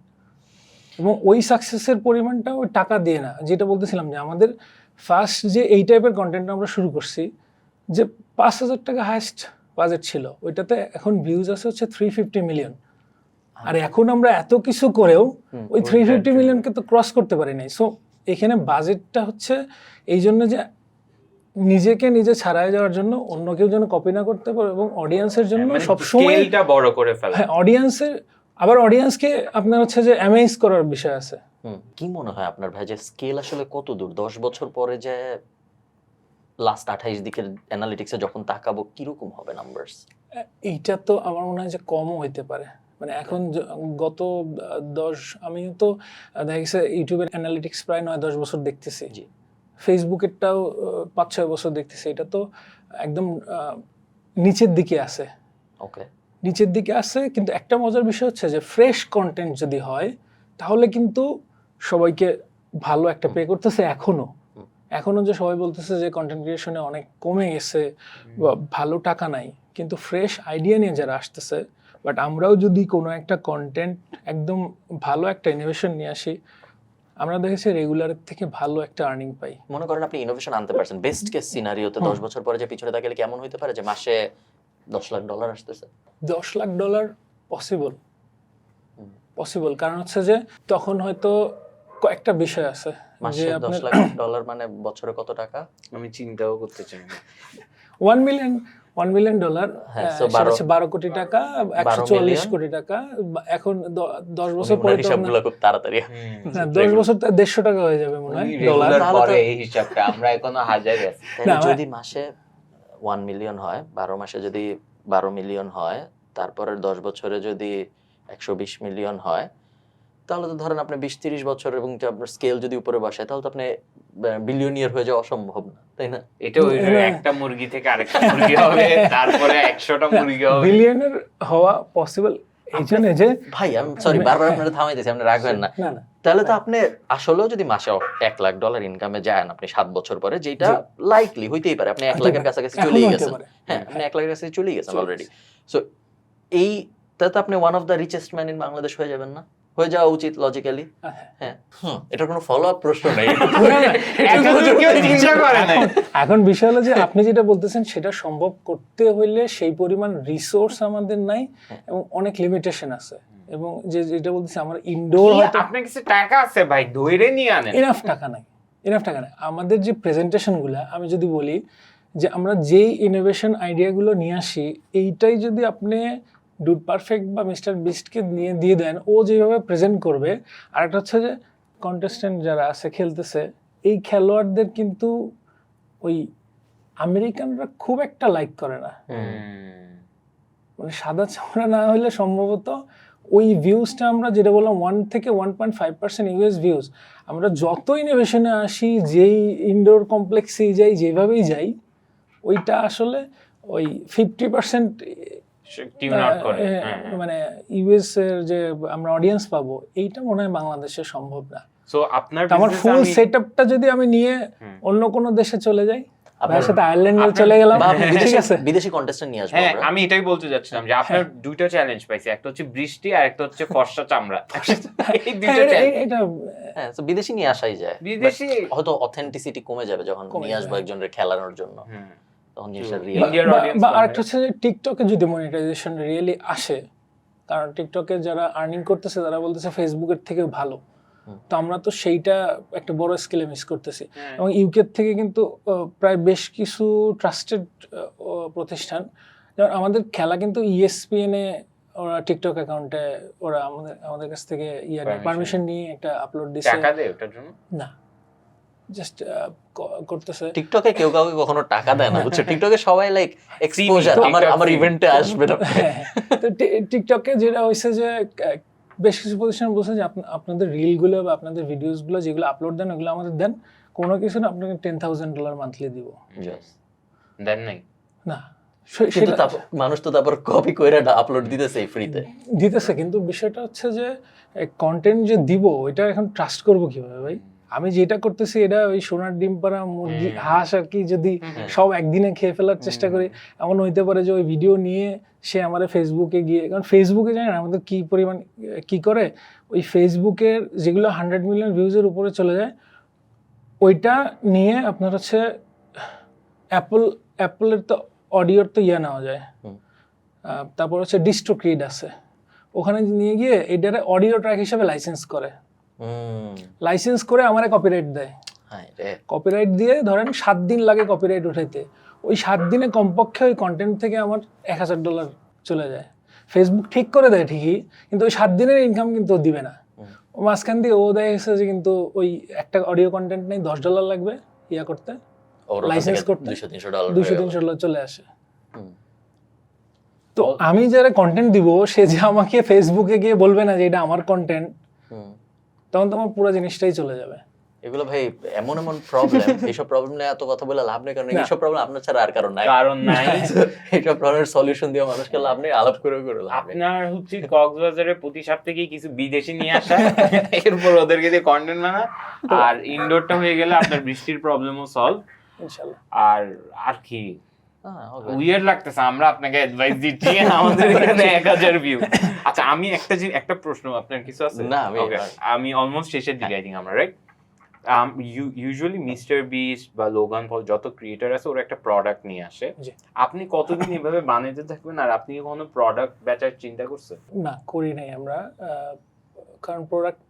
এবং ওই সাকসেসের পরিমাণটা ওই টাকা দিয়ে না, যেটা বলতেছিলাম যে আমাদের ফার্স্ট যে এই টাইপের কন্টেন্ট আমরা শুরু করছি, যে 5,000 টাকা হাইস্ট বাজেট ছিল, ওইটাতে এখন ভিউজ আছে হচ্ছে 350 মিলিয়ন। আর এখন আমরা এত কিছু করেও ওই ওটার 350 জন্য। মিলিয়নকে তো ক্রস করতে পারি নাই। সো এখানে বাজেটটা হচ্ছে এই জন্য যে নিজেকে নিজে ছাড়াই যাওয়ার জন্য, অন্য কেউ যেন কপি না করতে পারে, এবং অডিয়েন্সের জন্য মানে সবসময় স্কেলটা বড় করে ফেলা। হ্যাঁ অডিয়েন্সের, আবার অডিয়েন্সকে আপনার হচ্ছে যে অ্যামেজ করার বিষয় আছে। কি মনে হয় আপনার ভাই যে স্কেল আসলে কত দূর 10 বছর পরে যে লাস্ট 28 দিকের অ্যানালিটিক্সে যখন তাকাবো কিরকম হবে নাম্বারস? এইটা তো আমার মনে হয় যে কমও হইতে পারে। মানে এখন গত 10 আমি তো দেখা গেছে ইউটিউবের অ্যানালিটিক্স প্রায় 9-10 বছর দেখতেছি, জি। ফেসবুকেরটাও 5-6 বছর দেখতেছি। এটা তো একদম নিচের দিকে আছে, ওকে। নিচের দিকে আছে। কিন্তু একটা মজার বিষয় হচ্ছে যে ফ্রেশ কন্টেন্ট যদি হয় তাহলে কিন্তু সবাইকে ভালো একটা পে করতেছে এখনো যে সবাই বলতেছে যে কন্টেন্ট ক্রিয়েশনে অনেক কমে গেছে বা ভালো টাকা নাই, কিন্তু ফ্রেশ আইডিয়া নিয়ে যারা আসতেছে, বাট আমরাও যদি কোনো একটা কন্টেন্ট একদম ভালো একটা ইনোভেশন নিয়ে আসি, আমরা দেখেছি রেগুলারের থেকে ভালো একটা আর্নিং পাই। মনে করেন আপনি ইনোভেশন আনতে পারছেন, বেস্ট কেস সিনারিওতে 10 বছর পরে যে পিছনে তাকালে কেমন হইতে পারে যে মাসে $10 লাখ আসতেছে? $10 লাখ পসিবল, কারণ হচ্ছে যে তখন হয়তো কয়েকটা বিষয় আছে মাসে যে $10 আপনার লাখ মানে বছরে কত টাকা? আমি চিন্তাও করতে চাই না। $1 মিলিয়ন হ্যাঁ, so সেটা হচ্ছে 12 কোটি টাকা, 144 কোটি টাকা। এখন 10 বছর পরে তো হিসাবগুলো খুব তাড়াতাড়ি। 10 বছর তো 150 টাকা হয়ে যাবে মনে হয় উনি ডলার। regular তাহলে তো- করে এই হিসাবটা, আমরা এখনো হাজারে আছি। তাহলে না, যদি মাসে 1 মিলিয়ন হয়, 12 মাসে যদি 12 মিলিয়ন হয়, তারপরের 10 বছরে যদি 120 মিলিয়ন হয়, তাহলে তো ধরেন আপনি 20-30 বছর এবং আপনার স্কেল যদি উপরে বসায় তাহলে তো আপনি বিলিয়নিয়ার হয়ে যাওয়া অসম্ভব না, তাই না? এটা ওই যে একটা মুরগি থেকে আরেকটা মুরগি হবে, তারপরে 100টা মুরগি হবে। বিলিয়নের হওয়া পসিবল এই জন্য যে ভাই আমি সরি বারবার আপনারা থামাইতেছি, আপনি রাখবেন না। না না তাহলে তো আপনি আসলেও যদি মাসে $1 লাখ ইনকামে যান আপনি 7 বছর পরে, যেটা লাইকলি হইতেই পারে, আপনি 1 লাখের কাছাকাছি এখনো চলেই হতে গেছেন। পারে। হ্যাঁ, আপনি 1 লাখের কাছাকাছি চলেই গেছেন চলে অলরেডি। সো এই তাতে আপনি one of the richest man in Bangladesh হয়ে যাবেন না? হয়ে যাওয়া উচিত লজিক্যালি। হ্যাঁ, এটার কোনো ফলো আপ প্রশ্ন নেই। এখনো কেউ চিন্তা করে নাই। এখন বিষয় হলো যে আপনি যেটা বলতেছেন সেটা সম্ভব করতে হইলে সেই পরিমাণ রিসোর্স আমাদের নাই এবং অনেক লিমিটেশন আছে, এবং যেটা বলতেছি আমার ইনডোর কি, হয়তো আপনার কাছে টাকা আছে ভাই, ধরে নিয়ে আনেন। এনাফ টাকা নাই। আমাদের যে প্রেজেন্টেশনগুলো আমি যদি বলি যে আমরা যেই ইনোভেশন আইডিয়াগুলো নিয়ে আসি, এইটাই যদি আপনি ডুড পারফেক্ট বা মিস্টার বিস্টকে নিয়ে দিয়ে দেন, ও যেভাবে প্রেজেন্ট করবে। আর একটা হচ্ছে যে কন্টেস্টেন্ট যারা আছে খেলতেছে, এই খেলোয়াড়দের কিন্তু ওই আমেরিকানরা খুব একটা লাইক করে না। মানে সাদা চামড়া না হলে সম্ভবত ওই ভিউজটা আমরা যেটা বললাম 1 থেকে 1.5% ইউএস ভিউজ, আমরা যত ইনোভেশনে আসি, যেই ইনডোর কমপ্লেক্সে যাই, যেভাবেই যাই, ওইটা আসলে ওই 50% টিউন আউট করে। মানে ইউএস এর যে আমরা অডিয়েন্স পাবো, এইটা মনে হয় বাংলাদেশে সম্ভব না। সো আপনার আমার business ফুল আমি- সেটআপটা যদি আমি নিয়ে অন্য কোনো দেশে চলে যাই, আপনার- ভাইয়ের সাথে আয়ারল্যান্ডে আপনার- চলে গেলাম, বা আপনি ঠিক আছে, বিদেশি কন্টেস্টেন্ট নিয়ে আসবো হ্যাঁ, আমরা। আমি এটাই বলতে যাচ্ছিলাম যে আপনার দুইটা চ্যালেঞ্জ পাইছি, একটা হচ্ছে বৃষ্টি আর একটা হচ্ছে ফর্সা চামড়া। এই দুইটা হ্যাঁ, challenge। এটা হ্যাঁ, তো বিদেশি নিয়ে আসাই যায়। বিদেশি But হয়তো অথেন্টিসিটি কমে যাবে যখন কমে নিয়ে আসবো যাবে। একজনের খেলানোর জন্য, হুম। তখন জিনিসটা True. রিয়েল। Indian audience বা কমে। আরেকটা হচ্ছে যে টিকটকে যদি মনিটাইজেশন রিয়েলি আসে, কারণ টিকটকে যারা আর্নিং করতেছে তারা বলতেছে ফেসবুকের থেকে ভালো, তো আমরা তো সেইটা একটা বড় স্কেলে মিস করতেছি। হ্যাঁ। এবং ইউকে থেকে কিন্তু প্রায় বেশ কিছু ট্রাস্টেড প্রতিষ্ঠান, যেমন আমাদের খেলা কিন্তু ESPN এ ওরা টিকটক অ্যাকাউন্টে ওরা আমাদের কাছ থেকে পারমিশন নিয়ে একটা আপলোড দিছে। টাকা দেয় ওটার জন্য? না, জাস্ট করতেছে। টিকটকে কেউ কাউকে কখনো টাকা দেয় না, বুঝছো? টিকটকে সবাই লাইক এক্সপোজার, আমার TikTok আমার free। ইভেন্টে আসবে না। হ্যাঁ, তো টিকটকে যেটা হয়েছে যে বেশ কিছু প্রতিষ্ঠান বলছে যে আপনাদের রিলগুলো বা আপনাদের ভিডিওসগুলো যেগুলো আপলোড দেন ওগুলো আমাদের দেন, কোনো কিছু না, আপনাকে $10,000 মান্থলি দিব। Just. দেন নাই। না, কিন্তু সেটা মানুষ তো তারপর কপি করে আপলোড দিতেছে ফ্রিতে। দিতেছে, কিন্তু বিষয়টা হচ্ছে যে কন্টেন্ট যে দিব এটা এখন ট্রাস্ট করবো কিভাবে ভাই? আমি যেটা করতেছি এটা ওই সোনার ডিম পাড়া মুরগি হাঁস আর কি, যদি সব একদিনে খেয়ে ফেলার চেষ্টা করি, এমন হইতে পারে যে ওই ভিডিও নিয়ে সে আমাদের ফেসবুকে গিয়ে, কারণ ফেসবুকে জানেন আমাদের কি পরিমাণ কি করে, ওই ফেসবুকের যেগুলো 100 মিলিয়ন ভিউজের উপরে চলে যায়, ওইটা নিয়ে আপনার হচ্ছে অ্যাপলের তো অডিওর তো নেওয়া যায়, তারপর হচ্ছে ডিস্ট্রোক্রিড আছে, ওখানে নিয়ে গিয়ে এটারে অডিও ট্র্যাক হিসেবে লাইসেন্স করে, হুম, লাইসেন্স করে আমারে কপিরাইট দেয়। হ্যাঁ রে। কপিরাইট দিয়ে ধরেন 7 দিন লাগে কপিরাইট উঠাইতে, ওই 7 দিনে কমপক্ষে ওই কন্টেন্ট থেকে আমার $1000 চলে যায়। ফেসবুক ঠিক করে দেয় ঠিকই, কিন্তু ওই 7 দিনের ইনকাম কিন্তু ও দিবে না। ও মাঝখান দিয়ে ও দেয় গেছে যে কিন্তু ওই একটা অডিও কন্টেন্ট নেই $10 লাগবে ইয়া করতে, লাইসেন্স করতে, $200-300 $200-300 চলে আসে। তো আমি যারা কন্টেন্ট দিব সে যে আমাকে ফেসবুকে গিয়ে বলবে না যে এটা আমার কন্টেন্ট, তখন তো আমার পুরো জিনিসটাই চলে যাবে। এগুলো ভাই এমন এমন প্রবলেম, এইসব প্রবলেম নিয়ে এত কথা বলে লাভ নেই, কারণ এইসব প্রবলেম আপনার ছাড়া আর কারণ নাই। এইসব প্রবলেমের সলিউশন দিয়ে মানুষকে লাভ নেই, আলাপ করে লাভ নেই। আপনার হচ্ছে কক্সবাজারে প্রতি সপ্তাহে কিছু বিদেশি নিয়ে আসা, এরপর ওদেরকে দিয়ে কন্টেন্ট বানা, আর ইনডোরটা হয়ে গেলে আপনার বৃষ্টির প্রবলেমও সলভ ইনশাআল্লাহ। আর কি উইয়ার্ড লাগতেছে আমরা আপনাকে অ্যাডভাইস দিচ্ছি, আমাদের এখানে 1000 ভিউ। আচ্ছা আমি একটা প্রশ্ন, আপনার কিছু আছে? না, আমি অলমোস্ট শেষের দিকে আই থিং আমরা, রাইট? ইউজুয়ালি মিস্টার বিস্ট বা লোগান পল যত ক্রিয়েটর আছে ওরা একটা প্রোডাক্ট নিয়ে আসে, আপনি কতদিন এভাবে বানাইতে থাকবেন? আর আপনি কি কোনো প্রোডাক্ট বেচার চিন্তা করছেন? না, করি নাই আমরা, কারণ প্রোডাক্ট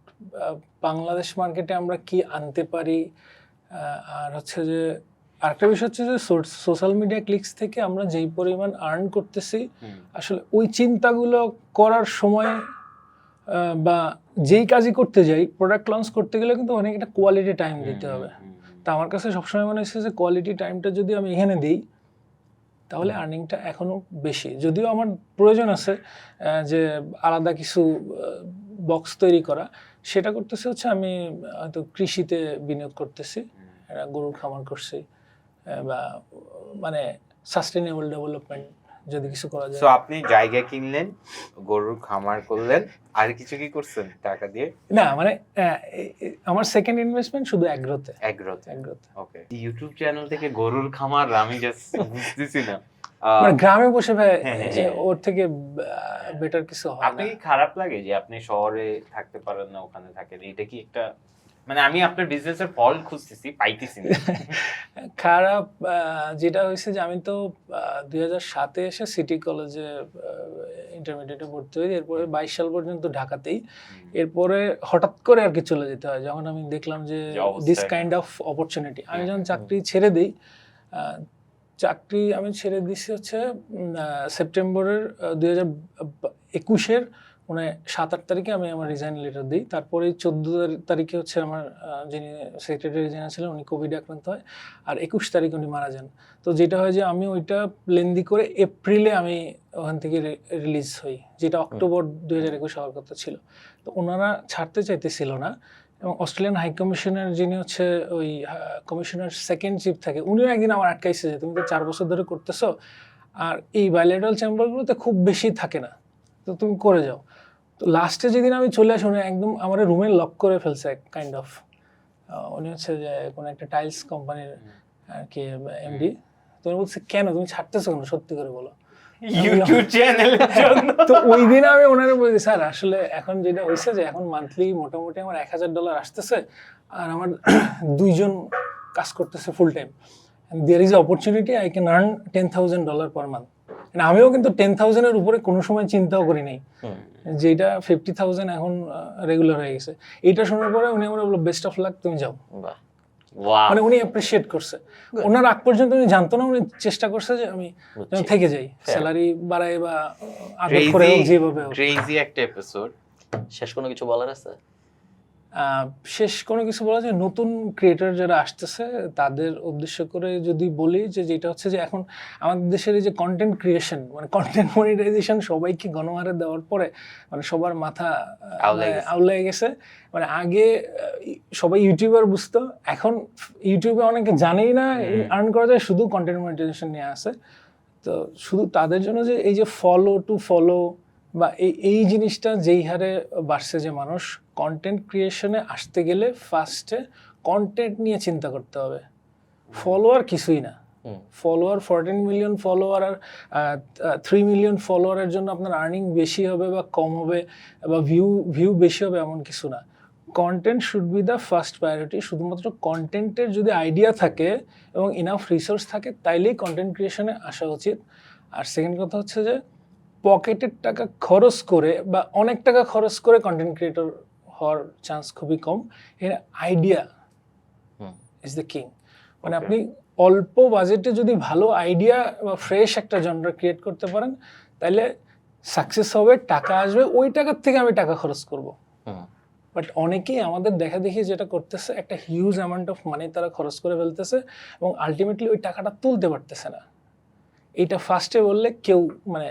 বাংলাদেশ মার্কেটে আমরা কি আনতে পারি, আর হচ্ছে যে আরেকটা বিষয় হচ্ছে যে সোশ্যাল মিডিয়া ক্লিকস থেকে আমরা যেই পরিমাণ আর্ন করতেছি, আসলে ওই চিন্তাগুলো করার সময় বা যেই কাজই করতে যাই, প্রোডাক্ট লঞ্চ করতে গেলে কিন্তু অনেক একটা কোয়ালিটি টাইম দিতে হবে। তা আমার কাছে সবসময় মনে হচ্ছে যে কোয়ালিটি টাইমটা যদি আমি এখানে দিই তাহলে আর্নিংটা এখনো বেশি। যদিও আমার প্রয়োজন আছে যে আলাদা কিছু বক্স তৈরি করা, সেটা করতেছে হচ্ছে আমি হয়তো কৃষিতে বিনিয়োগ করতেছি, গরুর খামার করছি, বা মানে সাস্টেনেবল ডেভেলপমেন্ট যদি কিছু করা যায়। সো আপনি জায়গা কিনলেন, গরুর খামার করলেন, আর কিছু কি করছেন টাকা দিয়ে? না মানে আমার সেকেন্ড ইনভেস্টমেন্ট শুধু অ্যাগ্রোতে। ওকে, ইউটিউব চ্যানেল থেকে গরুর খামার আমি জাস্ট বুঝতেছি না, মানে গ্রামে বসে ওর থেকে বেটার কিছু হয় না। আপনি কি খারাপ লাগে যে আপনি শহরে থাকতে পারেন না, ওখানে থাকেন? এটা কি একটা, মানে আমি আপনার বিজনেসের ফল খুঁজতেছি, পাইতেছি না। খারাপ যেটা হয়েছে যে আমি তো 2007-এ এসে সিটি কলেজে ইন্টারমিডিয়েটে ভর্তি হই, এরপরে 22 সাল পর্যন্ত ঢাকাতেই। এরপরে হঠাৎ করে আর কি চলে যেতে হয় যখন আমি দেখলাম যে দিস কাইন্ড অফ অপরচুনিটি। আমি যখন চাকরি ছেড়ে দিই, চাকরি আমি ছেড়ে দিচ্ছি হচ্ছে সেপ্টেম্বরের 2021-এর মানে 7-8 তারিখে আমি আমার রিজাইন লেটার দিই। তারপরে 14 তারিখে হচ্ছে আমার যিনি সেক্রেটারি জেনারেল ছিলেন উনি কোভিডে আক্রান্ত হয়, আর 21 তারিখে উনি মারা যান। তো যেটা হয় যে আমি ওইটা লেন্দি করে এপ্রিলে আমি ওখান থেকে রিলিজ হই, যেটা অক্টোবর 2021 হওয়ার কথা ছিল। তো ওনারা ছাড়তে চাইতেছিল না, এবং অস্ট্রেলিয়ান হাই কমিশনার যিনি হচ্ছে ওই কমিশনার সেকেন্ড চিফ থাকে, উনিও একদিন আমার আটকাইছে যে তুমি তো 4 বছর ধরে করতেছো, আর এই বাইলেটারাল চেম্বারগুলোতে খুব বেশি থাকে না, তো তুমি করে যাও। তো লাস্টে যেদিন আমি চলে আসি উনি একদম আমার রুমে লক করে ফেলছে কাইন্ড অফ। উনি হচ্ছে যে কোনো একটা টাইলস কোম্পানির আর কি এমডি। তো উনি বলছে কেন তুমি ছাড়তেছো কেন, সত্যি করে বলো ইউটিউব চ্যানেলের জন্য। তো ওই দিন আমি ওনারে বলছি স্যার আসলে এখন যেটা হয়েছে যে এখন মান্থলি মোটামুটি আমার $1000 আসতেছে, আর আমার 2 জন কাজ করতেছে full time, there is opportunity I can earn $10,000 per month. আমিও কিন্তু 10,000-এর উপরে কোনো সময় চিন্তাও করি নাই, যেটা 50,000 এখন রেগুলার হয়ে গেছে। এইটা শোনার পরে উনি আমার বললো বেস্ট অফ লাক, তুমি যাও। মানে উনি অ্যাপ্রিশিয়েট করছে। ওনার আগ পর্যন্ত উনি জানতো না, উনি চেষ্টা করছে যে আমি যেন থেকে যাই, স্যালারি বাড়াই বা আদর করে হোক, যেভাবে হোক। ক্রেজি একটা এপিসোড। শেষ কোনো কিছু বলার আছে? শেষ কোনো কিছু বলা যায়, নতুন ক্রিয়েটর যারা আসতেছে তাদের উদ্দেশ্য করে যদি বলি যে যেটা হচ্ছে যে এখন আমাদের দেশের এই যে কন্টেন্ট ক্রিয়েশন মানে কন্টেন্ট মনিটাইজেশন সবাইকে গণহারে দেওয়ার পরে মানে সবার মাথা আউলাই গেছে। মানে আগে সবাই ইউটিউবার বুঝতো, এখন ইউটিউবে অনেকে জানেই না আর্ন করা যায়, শুধু কন্টেন্ট মনিটাইজেশন নিয়ে আসে। তো শুধু তাদের জন্য যে এই যে ফলো টু ফলো বা এই জিনিসটা যেই হারে বাড়ছে, যে মানুষ কন্টেন্ট ক্রিয়েশনে আসতে গেলে ফার্স্টে কন্টেন্ট নিয়ে চিন্তা করতে হবে, ফলোয়ার কিছুই না। ফলোয়ার 14 মিলিয়ন ফলোয়ার আর 3 মিলিয়ন ফলোয়ারের জন্য আপনার আর্নিং বেশি হবে বা কম হবে বা ভিউ বেশি হবে এমন কিছু না। Content should be the first priority. শুধুমাত্র কন্টেন্টের যদি আইডিয়া থাকে এবং ইনাফ রিসোর্স থাকে তাইলেই কন্টেন্ট ক্রিয়েশনে আসা উচিত। আর সেকেন্ড কথা হচ্ছে যে পকেটের টাকা খরচ করে বা অনেক টাকা খরচ করে কন্টেন্ট ক্রিয়েটর হওয়ার চান্স খুবই কম। এর idea hmm. Is the king. মানে Okay. আপনি অল্প বাজেটে যদি ভালো আইডিয়া বা ফ্রেশ একটা জনরা ক্রিয়েট করতে পারেন, তাহলে সাকসেস হবে, টাকা আসবে, ওই টাকার থেকে আমি টাকা খরচ করব। হুম। বাট অনেকেই আমাদের দেখা দেখি যেটা করতেছে, একটা হিউজ অ্যামাউন্ট অফ মানি তারা খরচ করে ফেলতেছে এবং আলটিমেটলি ওই টাকাটা তুলতে পারতেছে না। এটা ফার্স্টে বললে কেউ মানে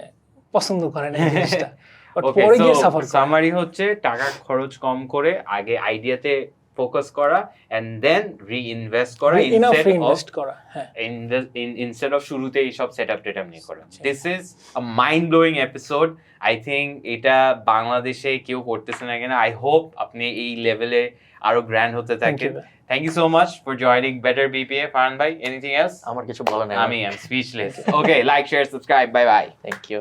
পছন্দ করে না এই জিনিসটা, বাট ওকে, পরে গিয়ে সো সাফার করে। সামারি হচ্ছে টাকা খরচ কম করে আগে আইডিয়াতে ফোকাস করা এন্ড দেন রিইনভেস্ট করা ইনাফ ইনস্টেড অফ ইনভেস্ট করা। হ্যাঁ, instead of শুরুতে এইসব সেটআপ টেটআপ নিয়ে করা। This is a mind blowing episode. I think এটা বাংলাদেশে কেউ করতেছে না কেন। আই হোপ আপনি এই লেভেলে আরো গ্র্যান্ড হতে থ্যাংক ইউ। থাকেন। Thank you so much for joining better BPA. Farhan ভাই, এনিথিং এলস? আমার কিছু বলা নেই। আমি am speechless. Okay, like share subscribe, bye bye. Thank you.